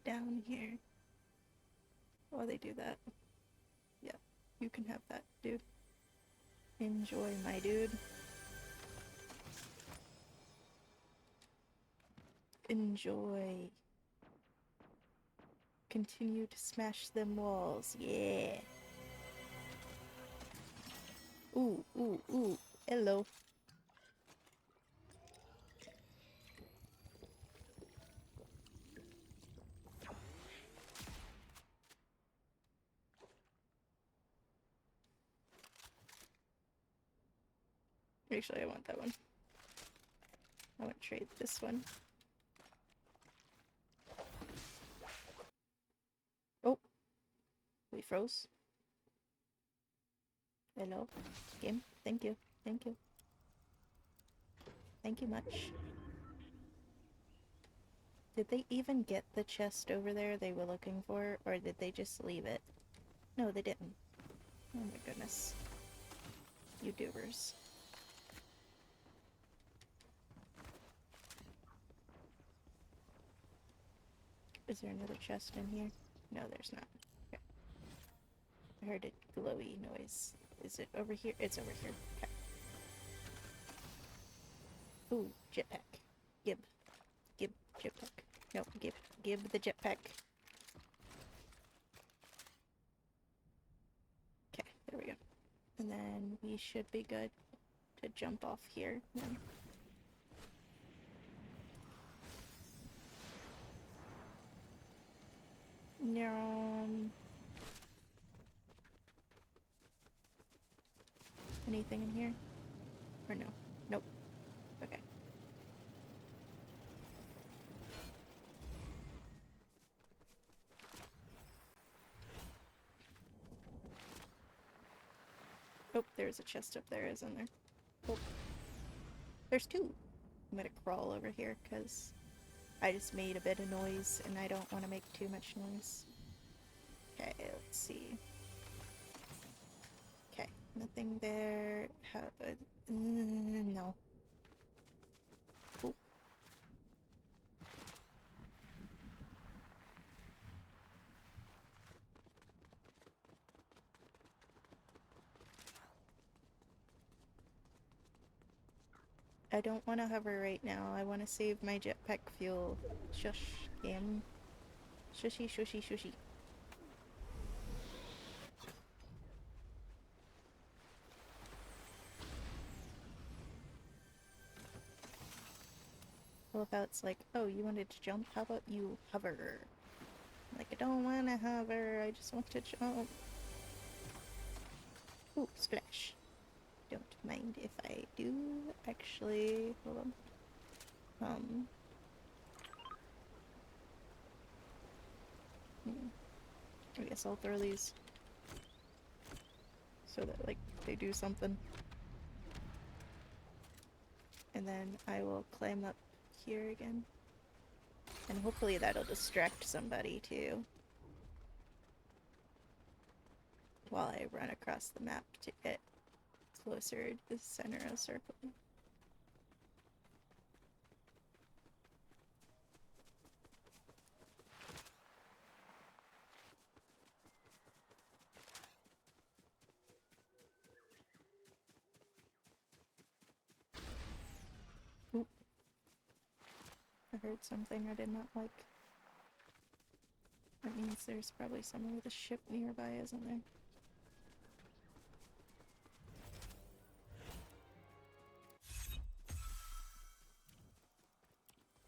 Speaker 1: down here while they do that. Yeah, you can have that, dude. Enjoy, my dude. Enjoy. Continue to smash them walls. Yeah. Ooh, ooh, ooh. Hello. Actually, I want that one. I want to trade this one. Oh. We froze. Hello. Game. Thank you. Thank you. Thank you much. Did they even get the chest over there they were looking for, or did they just leave it? No, they didn't. Oh my goodness. You doers. Is there another chest in here? No, there's not. Okay. I heard a glowy noise. Is it over here? It's over here. Okay. Ooh, jetpack. Gib. Gib jetpack. No, Gib the jetpack. Okay, there we go. And then we should be good to jump off here then. Anything in here? Or no? Nope. Okay. Oh, there's a chest up there, isn't there? Oh. There's two! I'm gonna crawl over here, because I just made a bit of noise, and I don't want to make too much noise. Okay, let's see. Okay, nothing there. No. Ooh. I don't want to hover right now. I want to save my jetpack fuel. Shush, game. Shushy, shushy, shushy. Well, about it's like, oh, you wanted to jump? How about you hover? Like, I don't want to hover. I just want to jump. Ooh, splash. Don't mind if I do. Actually, hold on. I guess I'll throw these so that, like, they do something. And then I will climb up here again. And hopefully that'll distract somebody, too. While I run across the map to get closer to the center of the circle. Oop. I heard something I did not like. That means there's probably someone with a ship nearby, isn't there?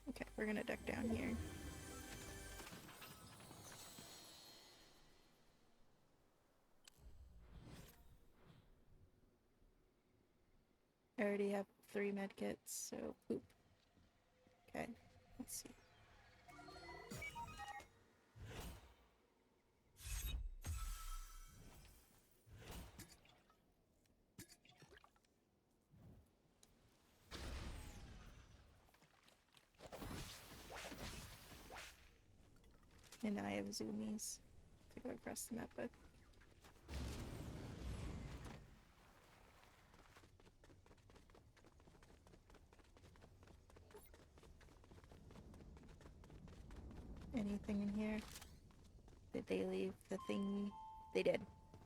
Speaker 1: Okay, we're gonna duck down here. I already have 3 medkits, so poop. Okay, let's see. And I have zoomies to go across the map with. Anything in here? Did they leave the thing? They did.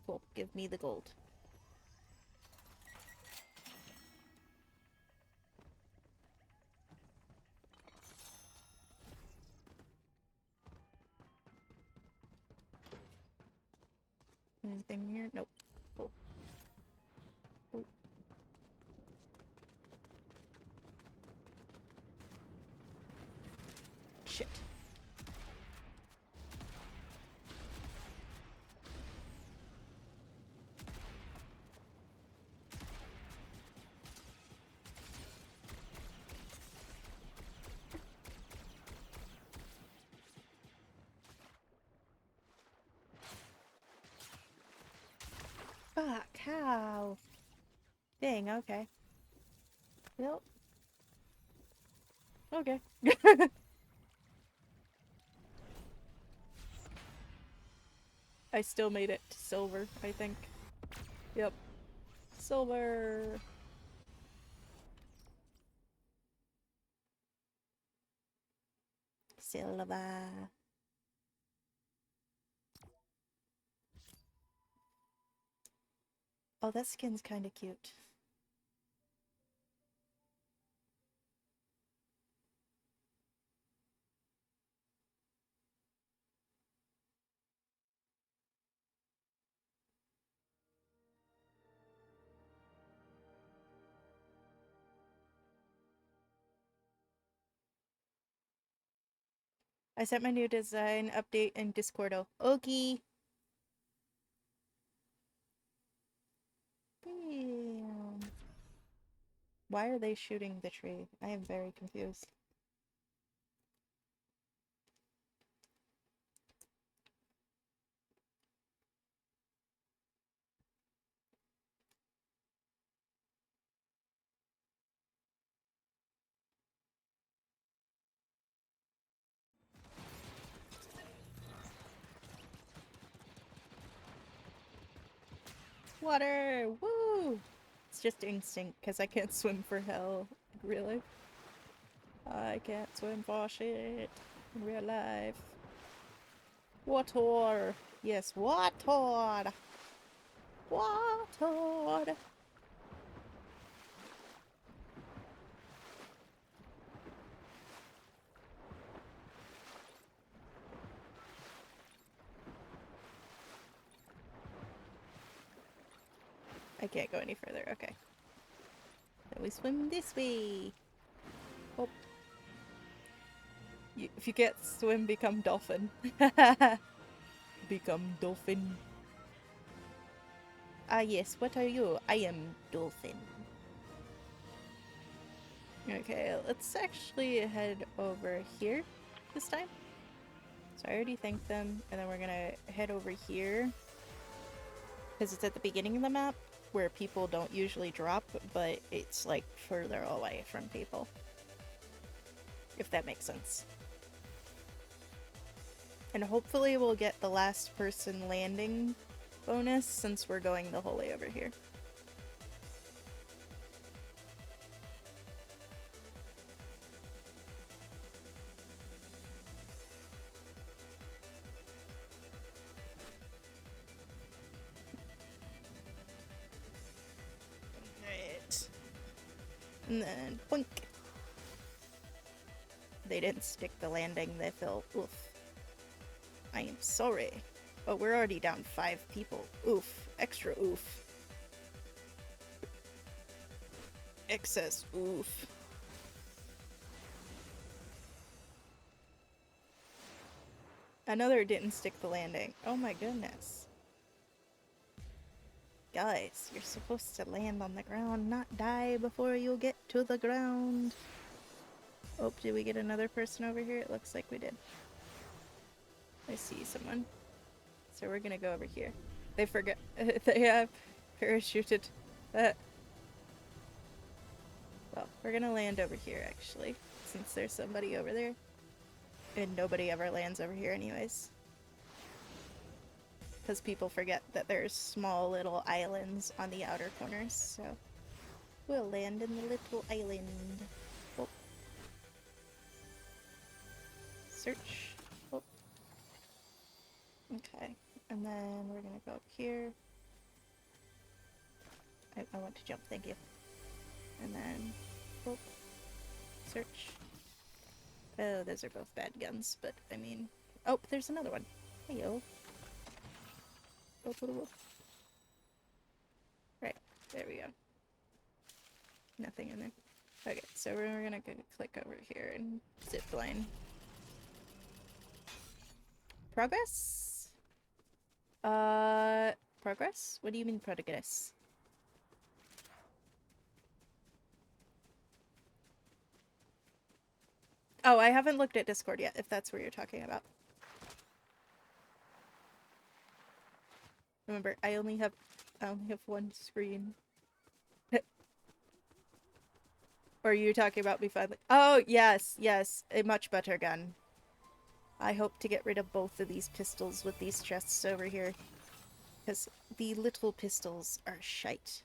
Speaker 1: Cool. Give me the gold. Anything here? Nope. Cool. Cool. Shit. Fuck, how? Dang, okay. Well. Okay. I still made it to silver, I think. Yep. Silver! Silver. Oh, that skin's kinda cute. I sent my new design update in Discordo. Okay. Damn. Why are they shooting the tree? I am very confused. Water! Woo! It's just instinct, because I can't swim for hell. Really? I can't swim for shit in real life. Water! Yes, water! Water! I can't go any further, okay. Then we swim this way. Oh. If you can't swim, become dolphin. Become dolphin. Ah yes, what are you? I am dolphin. Okay, let's actually head over here this time. So I already thanked them, and then we're gonna head over here. Because it's at the beginning of the map, where people don't usually drop, but it's like further away from people. If that makes sense. And hopefully we'll get the last person landing bonus since we're going the whole way over here. Right. And then boink. They didn't stick the landing, they fell. Oof. I am sorry. But we're already down 5 people. Oof. Extra oof. Excess oof. Another didn't stick the landing. Oh my goodness. Guys, you're supposed to land on the ground, not die before you get to the ground. Oh, did we get another person over here? It looks like we did. I see someone. So we're gonna go over here. They forgot. They have parachuted. Well, we're gonna land over here actually, since there's somebody over there. And nobody ever lands over here anyways. Because people forget that there's small little islands on the outer corners, so we'll land in the little island. Oh. Search. Oh. Okay, and then we're gonna go up here. I want to jump, thank you. And then, oh, search. Oh, those are both bad guns, but I mean... Oh, there's another one. Heyo. Oh, oh, oh. Right, there we go. Nothing in there. Okay, so we're gonna go click over here and zip line. Progress? Progress? What do you mean progress? Oh, I haven't looked at Discord yet, if that's what you're talking about. Remember, I only have one screen. Or are you talking about me finally? Oh, yes, yes, a much better gun. I hope to get rid of both of these pistols with these chests over here. Because the little pistols are shite.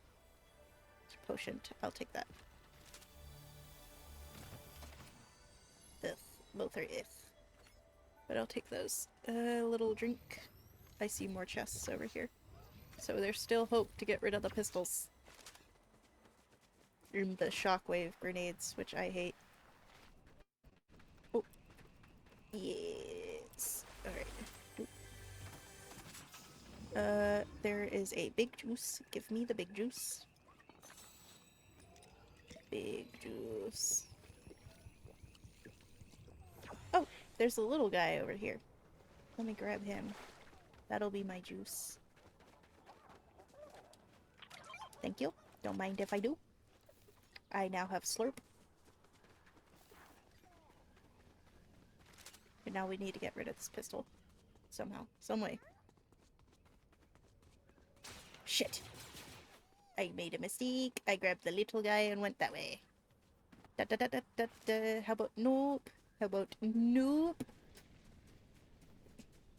Speaker 1: Potion. I'll take that. Ugh. Both are ugh. But I'll take those. A little drink. I see more chests over here. So there's still hope to get rid of the pistols. And the shockwave grenades, which I hate. Oh. Yes. Alright. There is a big juice. Give me the big juice. Big juice. Oh, there's a little guy over here. Let me grab him. That'll be my juice. Thank you. Don't mind if I do. I now have slurp. And now we need to get rid of this pistol. Somehow. Some way. Shit. I made a mistake. I grabbed the little guy and went that way. Da da da da da da. How about nope? How about nope?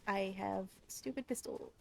Speaker 1: I have stupid pistol.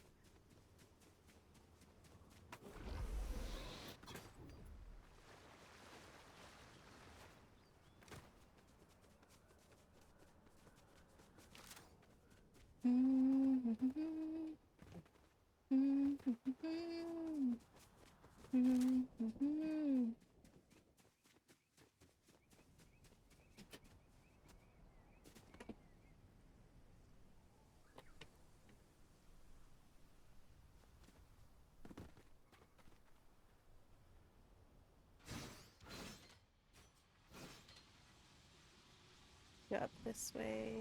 Speaker 1: Go up this way.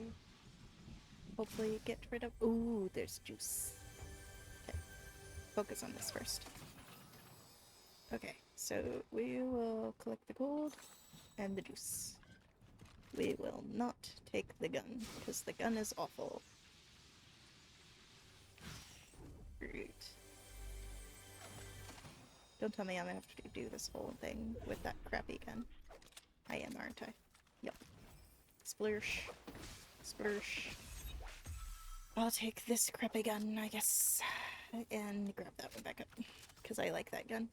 Speaker 1: Hopefully get rid of... Ooh, there's juice. Okay. Focus on this first. Okay, so we will collect the gold and the juice. We will not take the gun, because the gun is awful. Great. Don't tell me I'm gonna have to do this whole thing with that crappy gun. I am, aren't I? Yep. Splursh. Splursh. I'll take this crappy gun, I guess. And grab that one back up. Because I like that gun.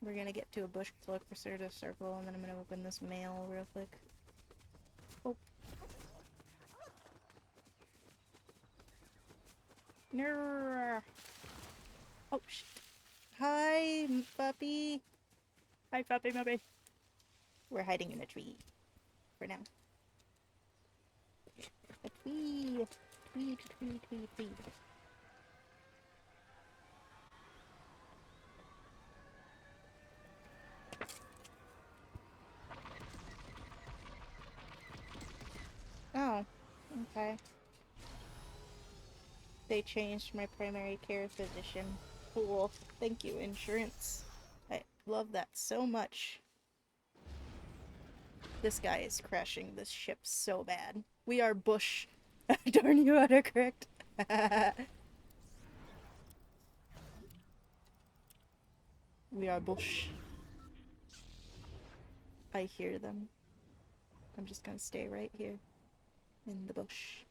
Speaker 1: We're gonna get to a bush cloak for sort of circle, and then I'm gonna open this mail real quick. Oh. No. Oh shit. Hi, puppy. Hi, puppy, puppy. We're hiding in a tree. For now. A tree. Tree, tree, tree, tree. Oh, okay. They changed my primary care physician. Cool. Thank you, insurance. I love that so much. This guy is crashing this ship so bad. We are bush. Darn you, autocorrect. We are bush. I hear them. I'm just gonna stay right here. In the bush.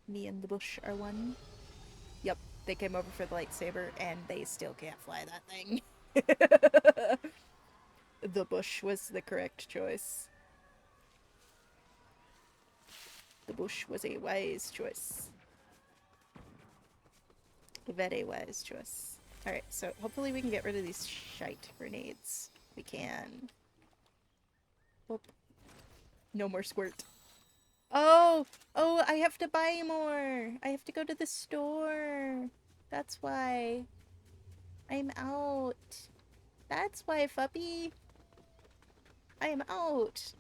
Speaker 1: Me and the bush are one. Yep, they came over for the lightsaber and they still can't fly that thing. The bush was the correct choice. The bush was a wise choice. A very wise choice. Alright, so hopefully we can get rid of these shite grenades. We can. Oh, no more squirt. Oh! Oh, I have to buy more! I have to go to the store. That's why. I'm out. That's why, Fuppy. I am out.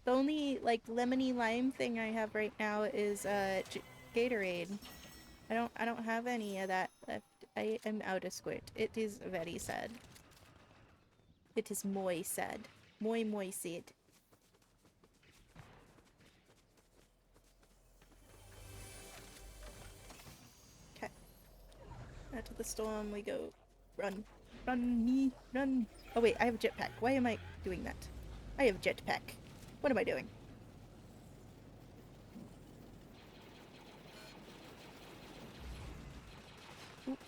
Speaker 1: The only, like, lemony lime thing I have right now is, Gatorade. I don't have any of that left. I am out of squirt. It is very sad. It is muy sad. Muy sad. Okay. Out to the storm we go. Run. Run, me, run. Oh wait, I have a jetpack. Why am I doing that? I have jetpack. What am I doing? Oop.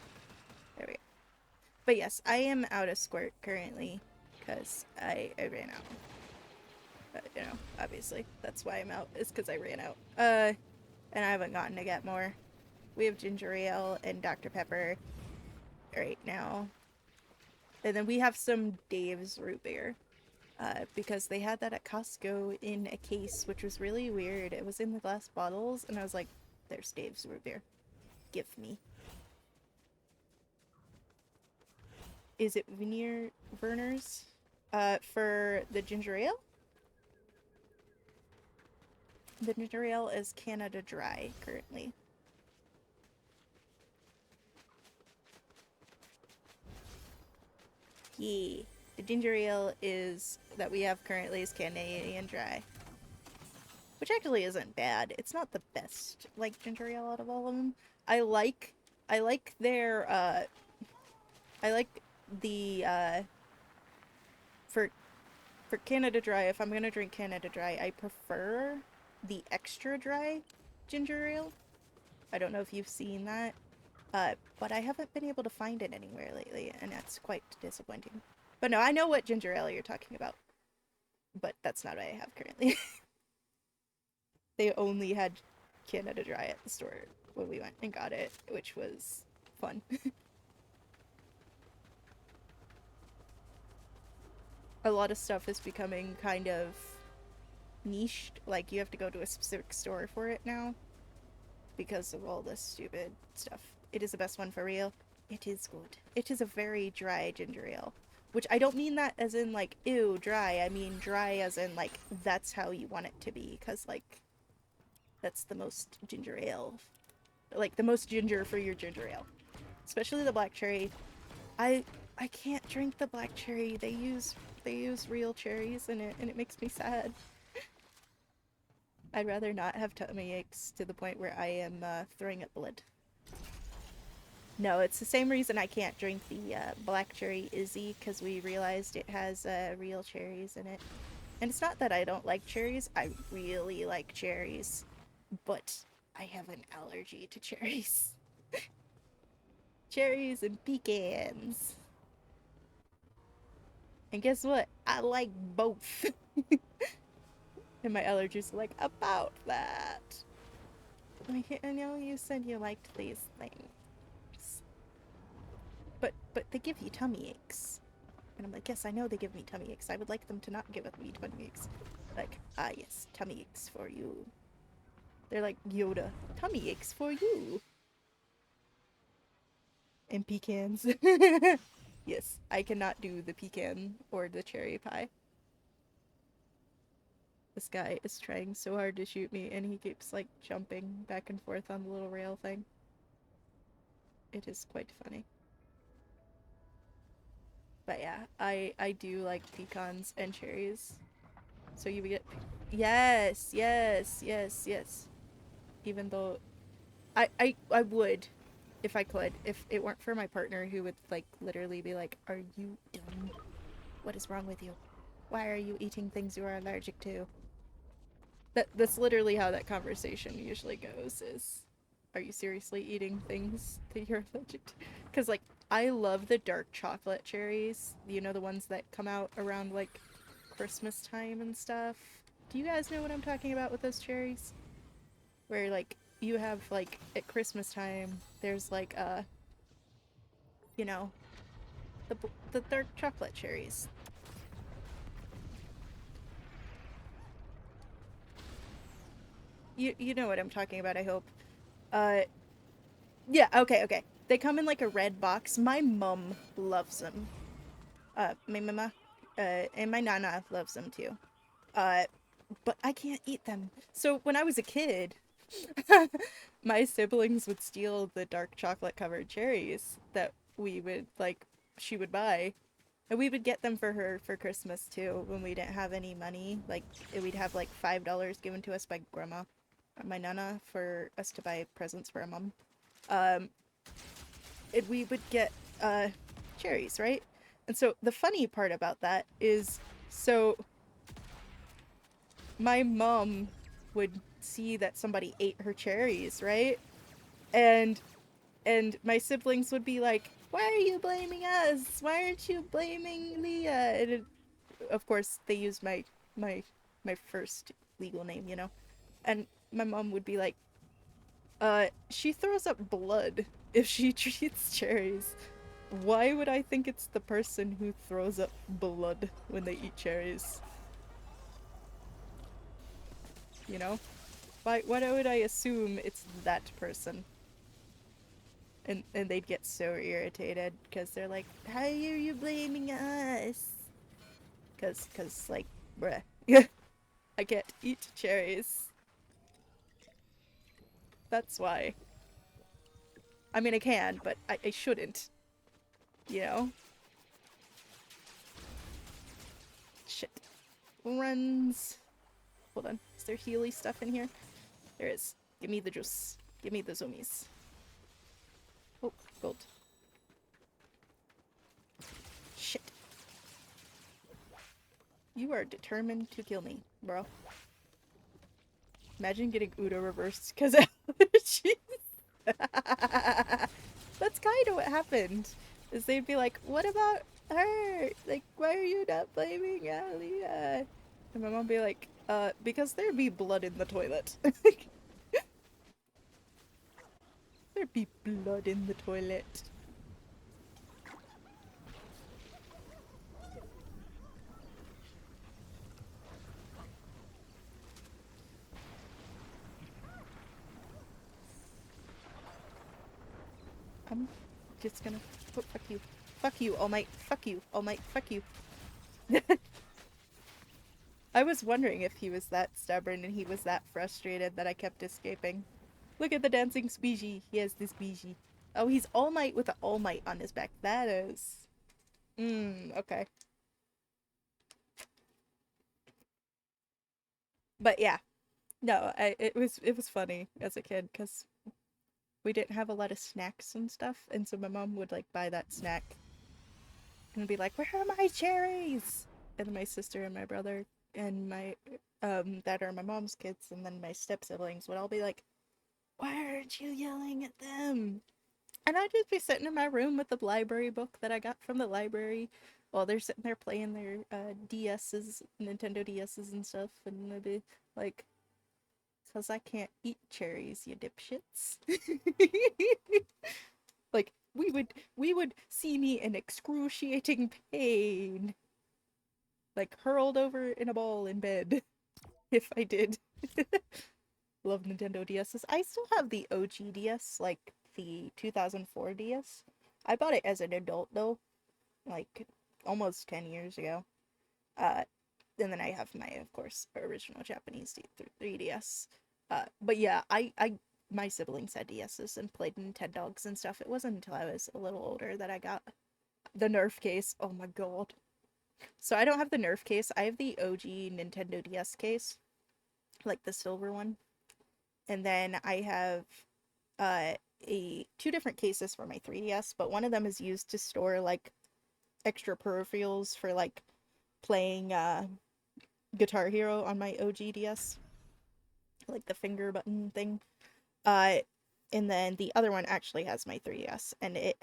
Speaker 1: There we go. But yes, I am out of squirt currently because I ran out. You know, obviously. That's why I'm out, is because I ran out. And I haven't gotten to get more. We have ginger ale and Dr. Pepper right now. And then we have some Dave's root beer. Because they had that at Costco in a case, which was really weird. It was in the glass bottles, and I was like, there's Dave's root beer. Give me. Is it Werner's? For the ginger ale? The ginger ale is Canada Dry currently. Yeah. The ginger ale is that we have currently is Canadian Dry. Which actually isn't bad. It's not the best, like, ginger ale out of all of them. I like their, I like the, for Canada Dry, if I'm gonna drink Canada Dry, I prefer the extra dry ginger ale. I don't know if you've seen that, but I haven't been able to find it anywhere lately, and that's quite disappointing. But no, I know what ginger ale you're talking about, but that's not what I have currently. They only had Canada Dry at the store when we went and got it, which was fun. A lot of stuff is becoming kind of niched, like you have to go to a specific store for it now because of all this stupid stuff. It is the best one for real. It is good. It is a very dry ginger ale. Which I don't mean that as in like, ew, dry. I mean dry as in like, that's how you want it to be. Because like, that's the most ginger ale. Like, the most ginger for your ginger ale. Especially the black cherry. I can't drink the black cherry. They use real cherries in it, and it makes me sad. I'd rather not have tummy aches to the point where I am throwing up blood. No, it's the same reason I can't drink the black cherry Izzy, because we realized it has real cherries in it. And it's not that I don't like cherries, I really like cherries. But I have an allergy to cherries. Cherries and pecans. And guess what? I like both. And my allergies are like, about that. I know you said you liked these things. But they give you tummy aches. And I'm like, yes, I know they give me tummy aches. I would like them to not give me tummy aches. Like, ah yes, tummy aches for you. They're like, Yoda, tummy aches for you. And pecans. Yes, I cannot do the pecan or the cherry pie. This guy is trying so hard to shoot me, and he keeps, like, jumping back and forth on the little rail thing. It is quite funny. But yeah, I do like pecans and cherries. So you would get... Yes, yes, yes, yes. Even though... I would, if I could, if it weren't for my partner who would, like, literally be like, are you dumb? What is wrong with you? Why are you eating things you are allergic to? That's literally how that conversation usually goes is, are you seriously eating things that you're allergic to? Because, like, I love the dark chocolate cherries. You know, the ones that come out around, like, Christmas time and stuff. Do you guys know what I'm talking about with those cherries? Where, like, you have, like, at Christmas time, there's, like, you know, the dark chocolate cherries. You know what I'm talking about, I hope. Uh, yeah, okay. They come in, like, a red box. My mom loves them. My mama, and my nana loves them too. Uh, but I can't eat them. So when I was a kid, my siblings would steal the dark chocolate covered cherries that we would like she would buy. And we would get them for her for Christmas too when we didn't have any money. Like we'd have like $5 given to us by grandma or my nana for us to buy presents for our mom. Um and we would get cherries, right? And so the funny part about that is so my mom would see that somebody ate her cherries, right? And my siblings would be like, "Why are you blaming us? Why aren't you blaming Leah?" And of course, they used my my first legal name, you know. And my mom would be like, she throws up blood if she treats cherries. Why would I think it's the person who throws up blood when they eat cherries? You know? Why would I assume it's that person? And they'd get so irritated because they're like, "How are you blaming us?" Cause like, bruh, I can't eat cherries. That's why. I mean, I can, but I shouldn't. You know? Shit. Runs. Hold on. Is there Healy stuff in here? There is. Give me the juice. Give me the zoomies. Oh, gold. Shit. You are determined to kill me, bro. Imagine getting Udo reversed because of allergies. That's kind of what happened. Is they'd be like, "What about her? Like, why are you not blaming Aliyah?" And my mom be like, because there'd be blood in the toilet. There'd be blood in the toilet." I'm just gonna, oh, fuck you. Fuck you, All Might. Fuck you, All Might. Fuck you. I was wondering if he was that stubborn and he was that frustrated that I kept escaping. Look at the dancing species. He has this species. Oh, he's All Might with the All Might on his back. That is... okay. But yeah. No, it was funny as a kid because we didn't have a lot of snacks and stuff, and so my mom would like buy that snack and be like, "Where are my cherries?" And my sister and my brother and my that are my mom's kids, and then my step siblings would all be like, "Why aren't you yelling at them?" And I'd just be sitting in my room with the library book that I got from the library while they're sitting there playing their DS's, Nintendo DS's and stuff, and they'd be like, "Cause I can't eat cherries, you dipshits." Like we would see me in excruciating pain, like hurled over in a ball in bed if I did. Love Nintendo DS's. I still have the OG DS, like the 2004 DS. I bought it as an adult though, like almost 10 years ago. Uh, and then I have my, of course, original Japanese 3DS. But yeah, my siblings had DS's and played Nintendogs and stuff. It wasn't until I was a little older that I got the Nerf case. Oh my god. So I don't have the Nerf case. I have the OG Nintendo DS case, like the silver one. And then I have a two different cases for my 3DS, but one of them is used to store like extra peripherals for like playing Guitar Hero on my OG DS. like the finger button thing. Uh, and then the other one actually has my 3DS, and it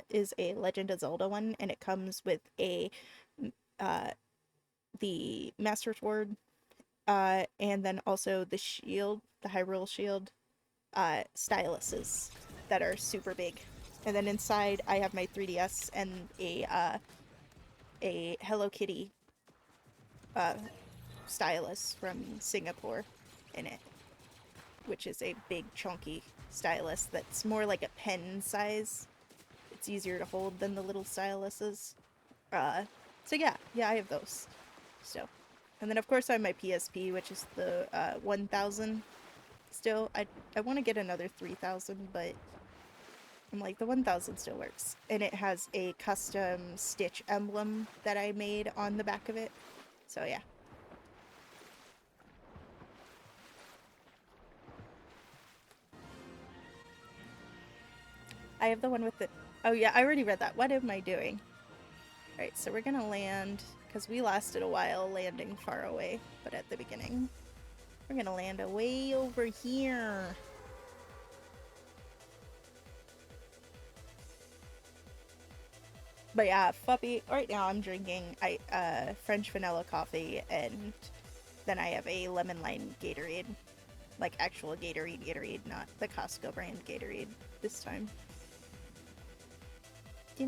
Speaker 1: is a Legend of Zelda one, and it comes with a uh the Master Sword, and then also the shield, the Hyrule Shield, styluses that are super big. And then inside I have my 3DS and a Hello Kitty uh stylus from Singapore in it, which is a big chunky stylus that's more like a pen size. It's easier to hold than the little styluses. Uh, so yeah, I have those. So, and then of course I have my PSP, which is the 1000. Still, I want to get another 3000, but I'm like the 1000 still works, and it has a custom Stitch emblem that I made on the back of it. So yeah. I have the one with the. Oh yeah, I already read that. What am I doing? Alright, so we're gonna land, because we lasted a while landing far away, but at the beginning. We're gonna land way over here. But yeah, Fuppy, right now I'm drinking French vanilla coffee, and then I have a lemon lime Gatorade. Like actual Gatorade, not the Costco brand Gatorade this time. I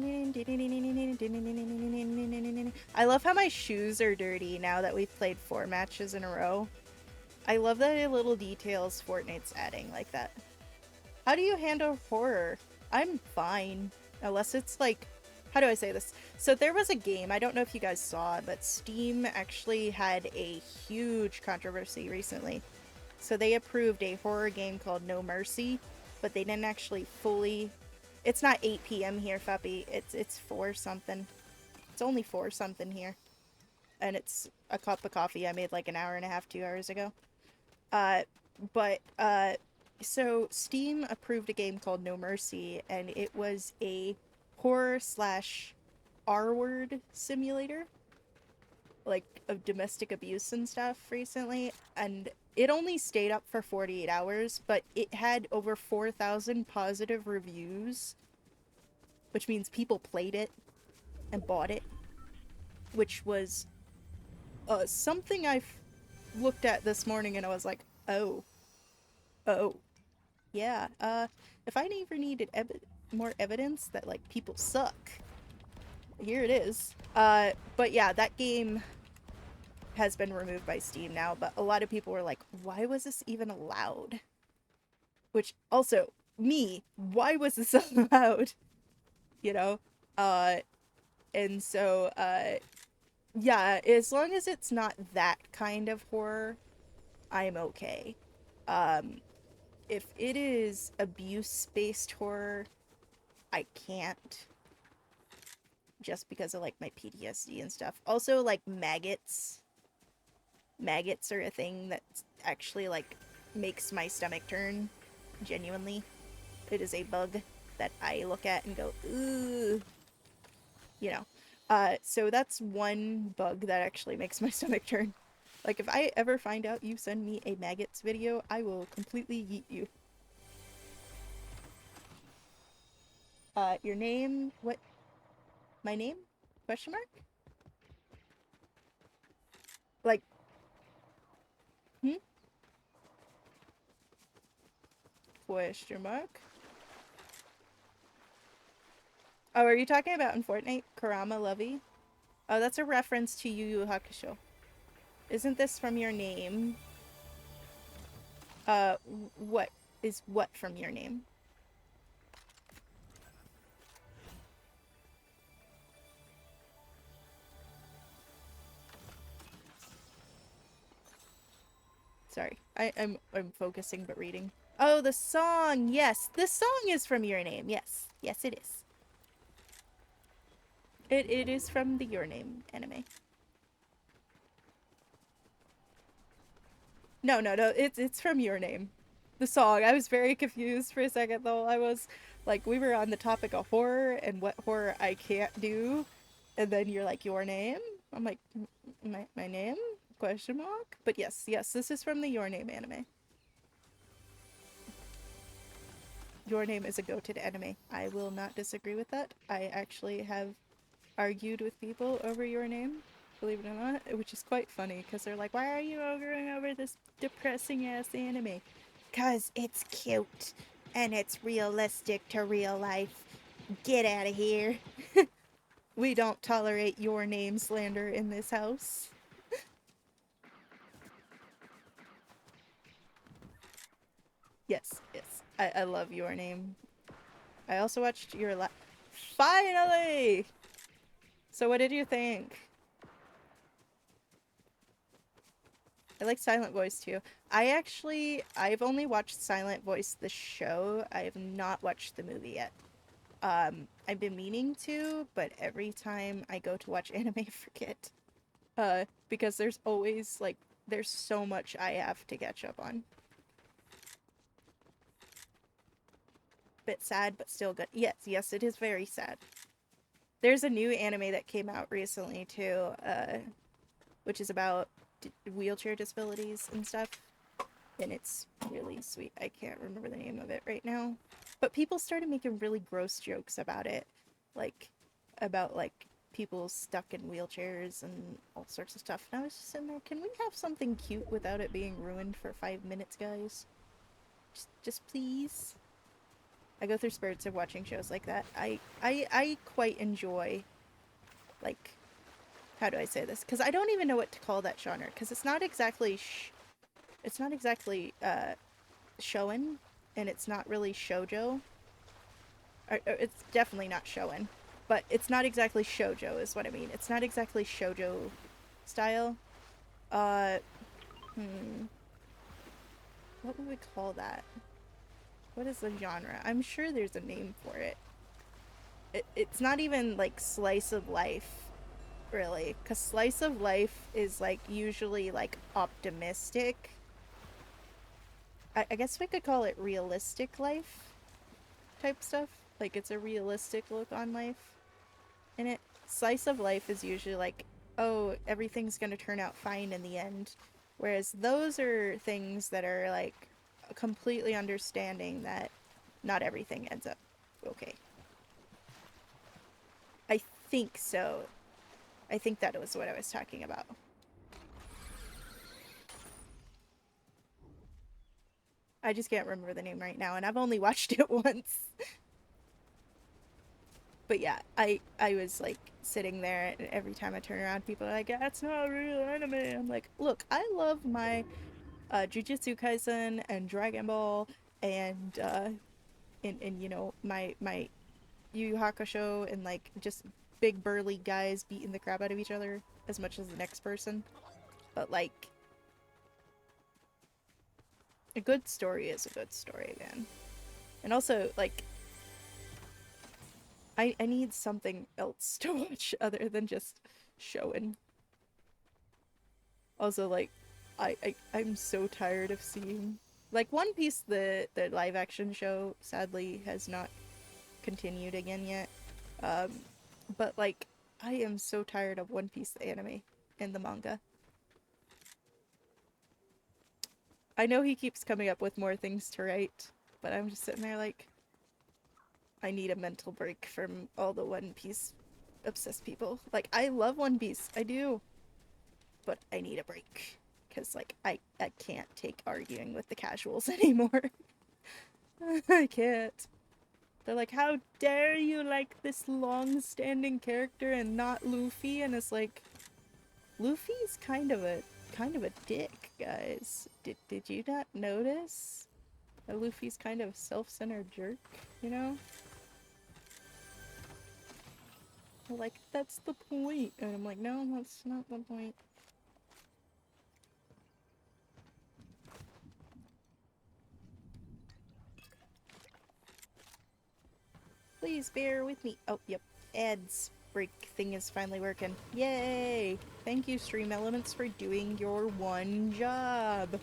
Speaker 1: love how my shoes are dirty now that we've played 4 matches in a row. I love the little details Fortnite's adding like that. How do you handle horror? I'm fine. Unless it's like... How do I say this? So there was a game, I don't know if you guys saw, but Steam actually had a huge controversy recently. So they approved a horror game called No Mercy, but they didn't actually fully... It's not 8 p.m. here, Fuppy. It's 4 something. It's only 4 something here. And it's a cup of coffee I made like an hour and a half, 2 hours ago. So Steam approved a game called No Mercy, and it was a horror slash R-word simulator, like of domestic abuse and stuff recently, and it only stayed up for 48 hours, but it had over 4,000 positive reviews, which means people played it and bought it, which was something I've looked at this morning and I was like, oh, yeah, if I ever needed more evidence that, like, people suck, here it is. But yeah, that game has been removed by Steam now, but a lot of people were like, why was this even allowed? Which, also, me, why was this allowed? You know? And so, yeah, as long as it's not that kind of horror, I'm okay. If it is abuse-based horror, I can't. Just because of, like, my PTSD and stuff. Also, like, maggots. Maggots are a thing that actually, like, makes my stomach turn. Genuinely. It is a bug that I look at and go, ooh. You know. So that's one bug that actually makes my stomach turn. Like, if I ever find out you send me a maggots video, I will completely yeet you. Your name? What? My name? Question mark? Like, hmm? Question mark? Oh, are you talking about in Fortnite? Kurama Lovey? Oh, that's a reference to Yu Yu Hakusho. Isn't this from your name? What is what from your name? Sorry, I'm focusing but reading. Oh, the song! Yes, this song is from your name. Yes, yes, it is. It is from the Your Name anime. No, it's from Your Name. The song. I was very confused for a second though. I was like, we were on the topic of horror and what horror I can't do, and then you're like, Your Name? I'm like, my name? Question mark? But yes, this is from the Your Name anime. Your Name is a goated anime. I will not disagree with that. I actually have argued with people over Your Name, believe it or not, which is quite funny because they're like, why are you arguing over this depressing ass anime? Because it's cute and it's realistic to real life. Get out of here. We don't tolerate Your Name slander in this house. Yes, yes. I love Your Name. I also watched your Finally! So what did you think? I like Silent Voice too. I've only watched Silent Voice the show. I have not watched the movie yet. I've been meaning to, but every time I go to watch anime, I forget. Because there's always, like, there's so much I have to catch up on. Bit sad, but still good. Yes, yes, it is very sad. There's a new anime that came out recently too, which is about wheelchair disabilities and stuff. And it's really sweet. I can't remember the name of it right now. But people started making really gross jokes about it. Like, about, like, people stuck in wheelchairs and all sorts of stuff. And I was just sitting there, can we have something cute without it being ruined for 5 minutes, guys? Just please? I go through spurts of watching shows like that. I quite enjoy, like, how do I say this? Because I don't even know what to call that genre. Because it's not exactly shonen, and it's not really shoujo. Or it's definitely not shonen, but it's not exactly shoujo is what I mean. It's not exactly shoujo style. Uh, what would we call that? What is the genre? I'm sure there's a name for it. It's not even like slice of life, really, because slice of life is like usually like optimistic. I guess we could call it realistic life type stuff. Like it's a realistic look on life in it. Slice of life is usually like, oh, everything's gonna turn out fine in the end. Whereas those are things that are like completely understanding that not everything ends up okay. I think so. I think that was what I was talking about. I just can't remember the name right now, and I've only watched it once. But yeah, I was like sitting there, and every time I turn around, people are like, "That's not real anime." I'm like, look, I love my Jujutsu Kaisen and Dragon Ball, and you know my Yu Yu Hakusho, and like just big burly guys beating the crap out of each other as much as the next person. But like, a good story is a good story, man. And also, like, I need something else to watch other than just showing. Also, like, I'm so tired of seeing, like, One Piece, the live action show sadly has not continued again yet. Um, but like, I am so tired of One Piece the anime and the manga. I know he keeps coming up with more things to write, but I'm just sitting there like, I need a mental break from all the One Piece obsessed people. Like, I love One Piece, I do, but I need a break. Because, like, I can't take arguing with the casuals anymore. I can't. They're like, how dare you like this long-standing character and not Luffy? And it's like, Luffy's kind of a dick, guys. Did you not notice that Luffy's kind of a self-centered jerk, you know? They're like, that's the point. And I'm like, no, that's not the point. Please bear with me. Oh, yep. Ads break thing is finally working. Yay! Thank you, Stream Elements, for doing your one job.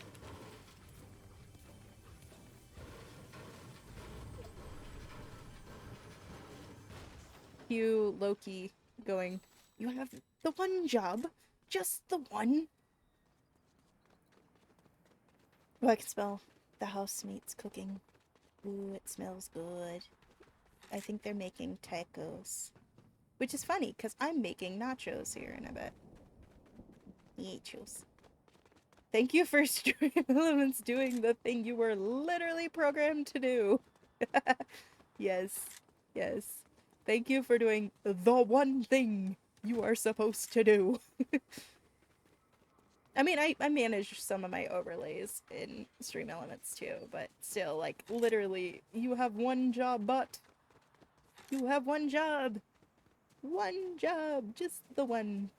Speaker 1: You, Loki, going, you have the one job? Just the one? Oh, I can spell the house needs cooking. Ooh, it smells good. I think they're making tacos. Which is funny, because I'm making nachos here in a bit. Nachos. Thank you for Stream Elements doing the thing you were literally programmed to do. Yes. Yes. Thank you for doing the one thing you are supposed to do. I mean, I manage some of my overlays in Stream Elements too, but still, like, literally, you have one job, bot. You have one job. One job. Just the one.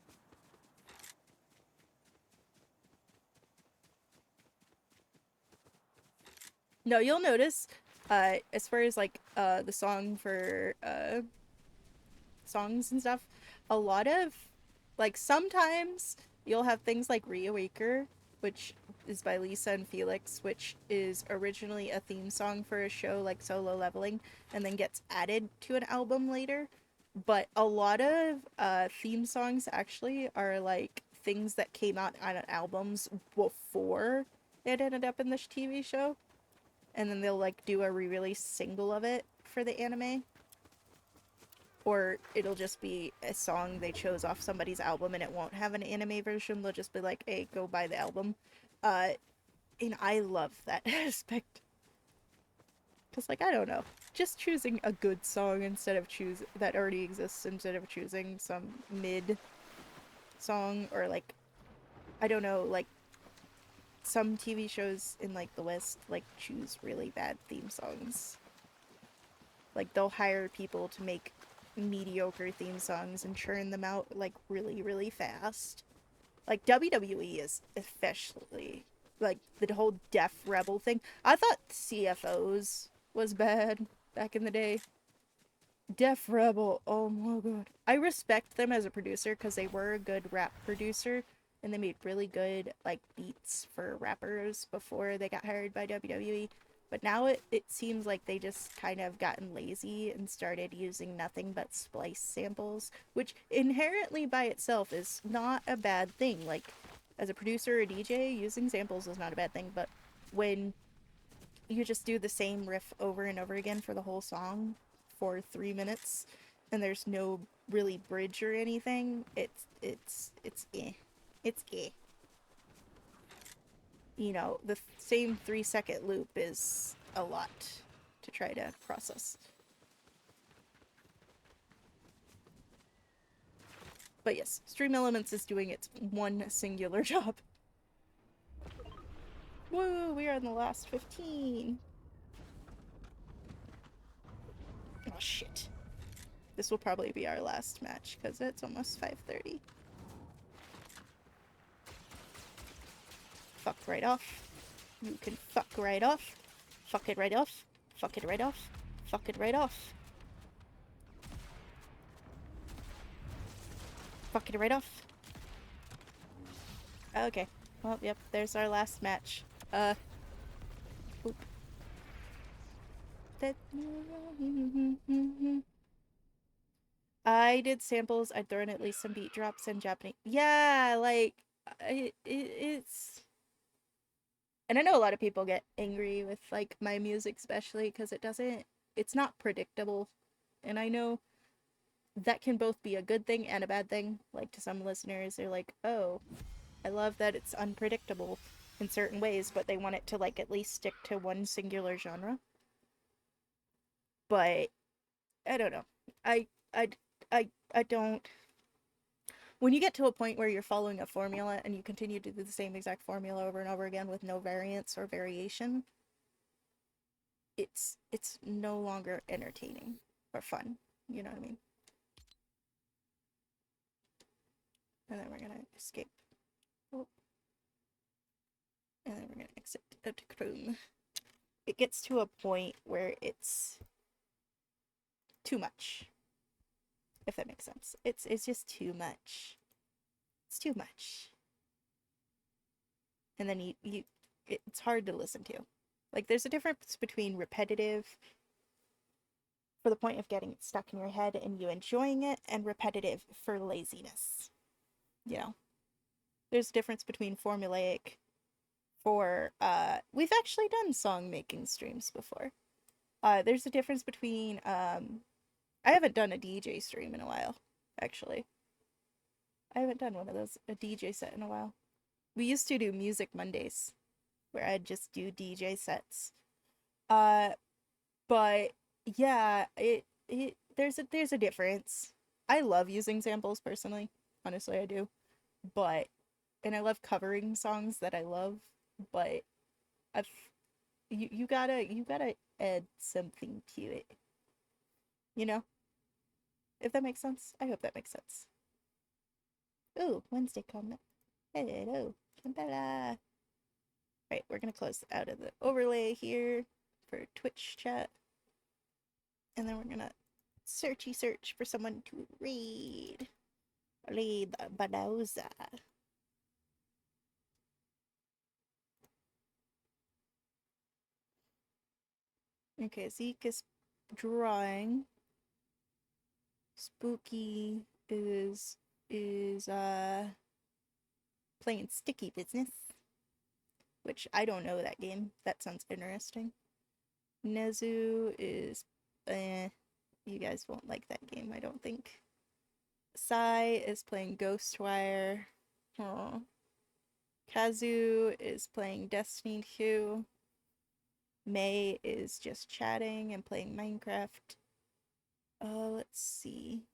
Speaker 1: No, you'll notice, as far as, like, the song for, songs and stuff, a lot of, like, sometimes you'll have things like Reawaker, which is by Lisa and Felix, which is originally a theme song for a show like Solo Leveling, and then gets added to an album later. But a lot of theme songs actually are like things that came out on albums before it ended up in this TV show, and then they'll like do a re-release single of it for the anime, or it'll just be a song they chose off somebody's album and it won't have an anime version. They'll just be like, hey, go buy the album. And I love that aspect. Because, like, I don't know. Just choosing a good song instead of that already exists, instead of choosing some mid song, or like, I don't know, like, some TV shows in like the West like choose really bad theme songs. Like, they'll hire people to make mediocre theme songs and churn them out like really, really fast. Like, WWE is especially, like, the whole Def Rebel thing. I thought CFOs was bad back in the day. Def Rebel, oh my god. I respect them as a producer because they were a good rap producer and they made really good, like, beats for rappers before they got hired by WWE. But now it seems like they just kind of gotten lazy and started using nothing but splice samples, which inherently by itself is not a bad thing. Like, as a producer or DJ, using samples is not a bad thing, but when you just do the same riff over and over again for the whole song for 3 minutes and there's no really bridge or anything, it's eh. It's eh. You know, the same 3-second loop is a lot to try to process. But yes, Stream Elements is doing its one singular job. Woo, we are in the last 15. Oh shit. This will probably be our last match because it's almost 5:30. Fuck right off. You can fuck right off. Fuck it right off. Fuck it right off. Fuck it right off. Fuck it right off. Okay. Well, yep, there's our last match. Oop. I did samples. I'd thrown at least some beat drops in Japanese. Yeah, like, it's... And I know a lot of people get angry with, like, my music, especially, because it's not predictable. And I know that can both be a good thing and a bad thing. Like, to some listeners, they're like, oh, I love that it's unpredictable in certain ways, but they want it to, like, at least stick to one singular genre. But I don't know. I I I don't. When you get to a point where you're following a formula and you continue to do the same exact formula over and over again with no variance or variation, it's no longer entertaining or fun. You know what I mean? And then we're gonna escape. Oh. And then we're gonna exit the room. It gets to a point where it's too much. If that makes sense. It's just too much. It's too much. And then it's hard to listen to. Like, there's a difference between repetitive for the point of getting it stuck in your head and you enjoying it, and repetitive for laziness. You know? There's a difference between formulaic for we've actually done song making streams before. There's a difference between I haven't done a DJ stream in a while, actually. I haven't done one of those, a DJ set in a while. We used to do Music Mondays, where I'd just do DJ sets. Uh, but yeah, there's a difference. I love using samples personally. Honestly, I do. But and I love covering songs that I love, but I've you gotta add something to it. You know? If that makes sense. I hope that makes sense. Ooh, Wednesday comment. Hello, Campbella. Right, we're gonna close out of the overlay here for Twitch chat. And then we're gonna search for someone to read. Read Banauza. Okay, Zeke is drawing. Spooky is playing Sticky Business, which I don't know that game. That sounds interesting. Nezu is you guys won't like that game, I don't think. Sai is playing Ghostwire. Oh. Kazu is playing Destiny 2. May is just chatting and playing Minecraft. Let's see.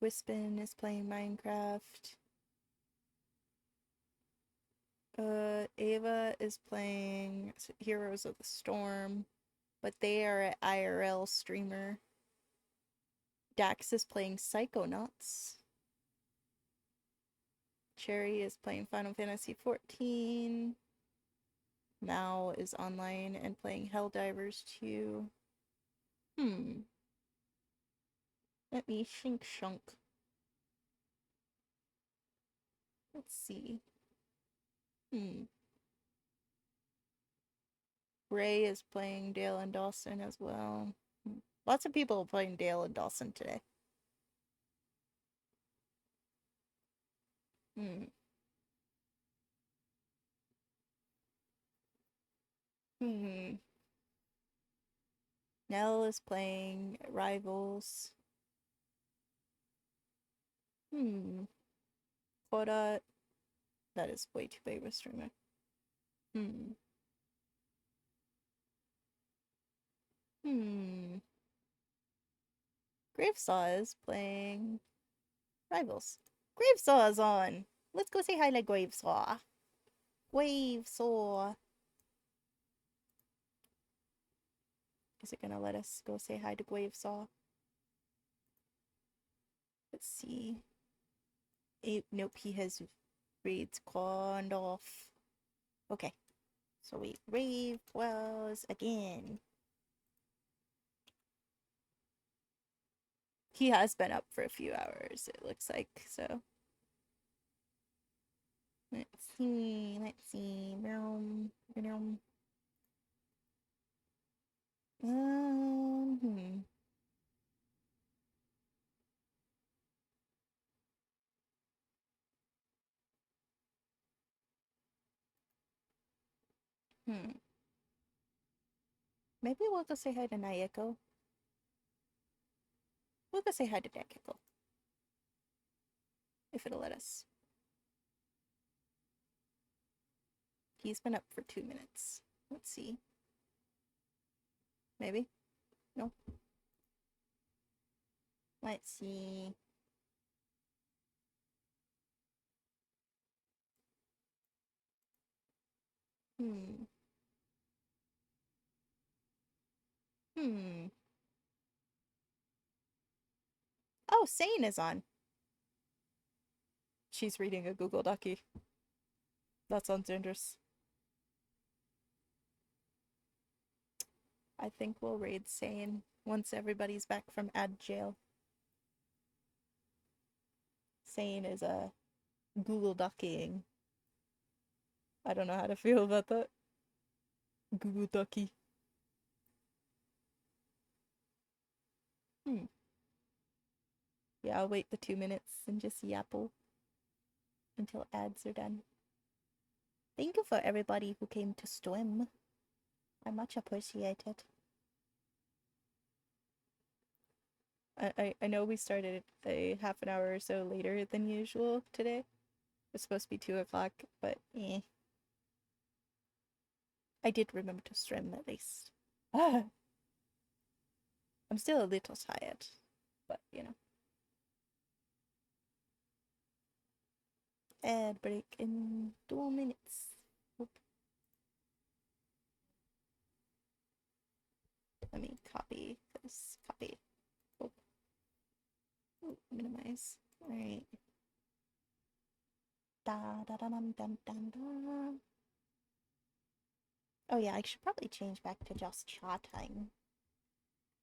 Speaker 1: Wispin is playing Minecraft. Ava is playing Heroes of the Storm, but they are an IRL streamer. Dax is playing Psychonauts. Cherry is playing Final Fantasy XIV. Mao is online and playing Helldivers 2. Let me shink shunk. Let's see. Ray is playing Dale and Dawson as well. Lots of people playing Dale and Dawson today. Nell is playing Rivals. Koda. That is way too big of a streamer. Gravesaw is playing Rivals. Gravesaw is on. Let's go say hi to Gravesaw. Gravesaw. Is it gonna let us go say hi to Gravesaw? Let's see. Nope, he has raids conned off. Okay. So we rave wells again. He has been up for a few hours, it looks like, so. Let's see. Maybe we'll go say hi to Nayeko. We'll go say hi to Nakeko. If it'll let us. He's been up for 2 minutes. Let's see. Maybe? No? Let's see. Oh, Sane is on. She's reading a Google Ducky. That sounds dangerous. I think we'll raid Sane once everybody's back from ad jail. Sane is a Google Duckying. I don't know how to feel about that. Google Ducky. Yeah, I'll wait the 2 minutes and just yapple until ads are done. Thank you for everybody who came to swim. I much appreciate it. I know we started a half an hour or so later than usual today. It's supposed to be 2 o'clock, but eh. I did remember to stream at least. Ah, I'm still a little tired, but you know. Ad break in 2 minutes. Oop. Let me copy this. Copy. Oop. Ooh, minimize. Alright. Da da da dum dum dum da. Oh yeah, I should probably change back to just chatting.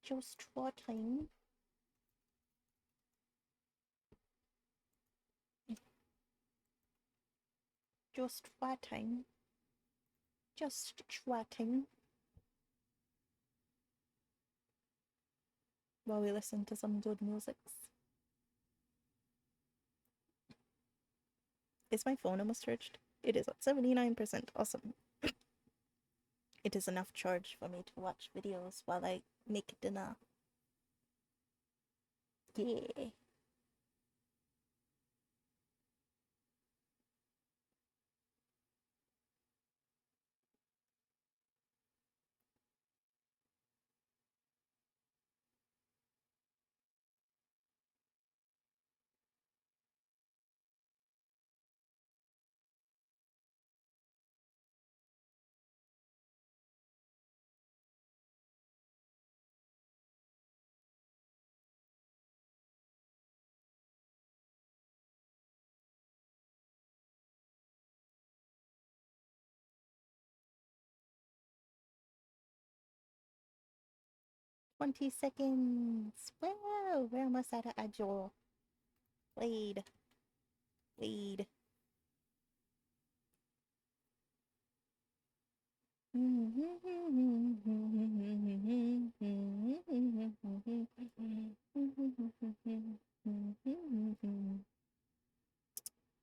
Speaker 1: Just chatting. Just chatting. Just chatting. While we listen to some good music. Is my phone almost charged? It is at 79%. Awesome. It is enough charge for me to watch videos while I make dinner. Yeah. $20. Wow, we're almost out of Agile. Wade. Wade.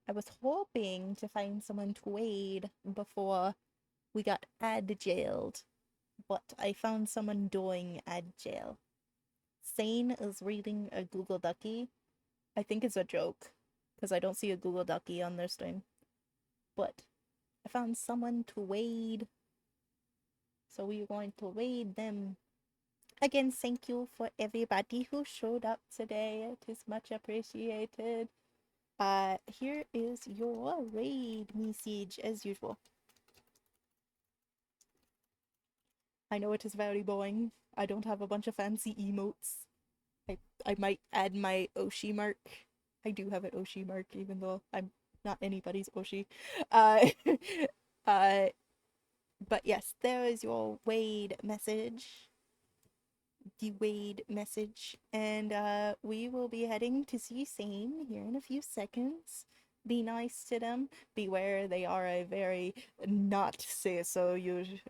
Speaker 1: I was hoping to find someone to wade before we got ad jailed, but I found someone doing ad jail. Sane is reading a Google Ducky. I think it's a joke, because I don't see a Google Ducky on their stream. But I found someone to wade, so we're going to wade them. Again, thank you for everybody who showed up today. It is much appreciated. Here is your raid message as usual. I know it is very boring. I don't have a bunch of fancy emotes. I might add my Oshi mark. I do have an Oshi mark, even though I'm not anybody's Oshi. Uh, but yes, there is your Wade message. The Wade message. And we will be heading to see Sane here in a few seconds. Be nice to them. Beware, they are a very not say so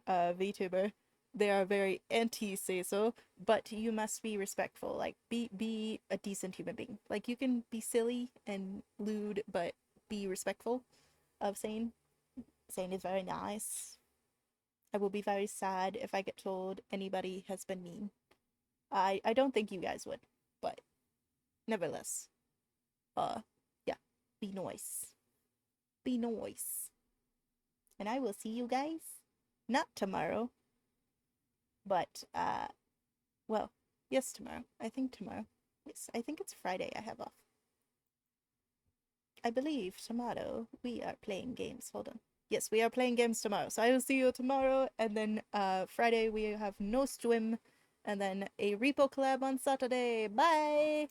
Speaker 1: VTuber. They are very anti say so, but you must be respectful. Like be a decent human being. Like you can be silly and lewd, but be respectful of Sane. Sane is very nice. I will be very sad if I get told anybody has been mean. I don't think you guys would, but nevertheless, yeah, be nice. Be nice. And I will see you guys, not tomorrow, but, well, yes, tomorrow. I think tomorrow. Yes, I think it's Friday I have off. I believe tomorrow we are playing games. Hold on. Yes, we are playing games tomorrow. So I will see you tomorrow, and then, Friday we have no stream, and then a repo collab on Saturday. Bye!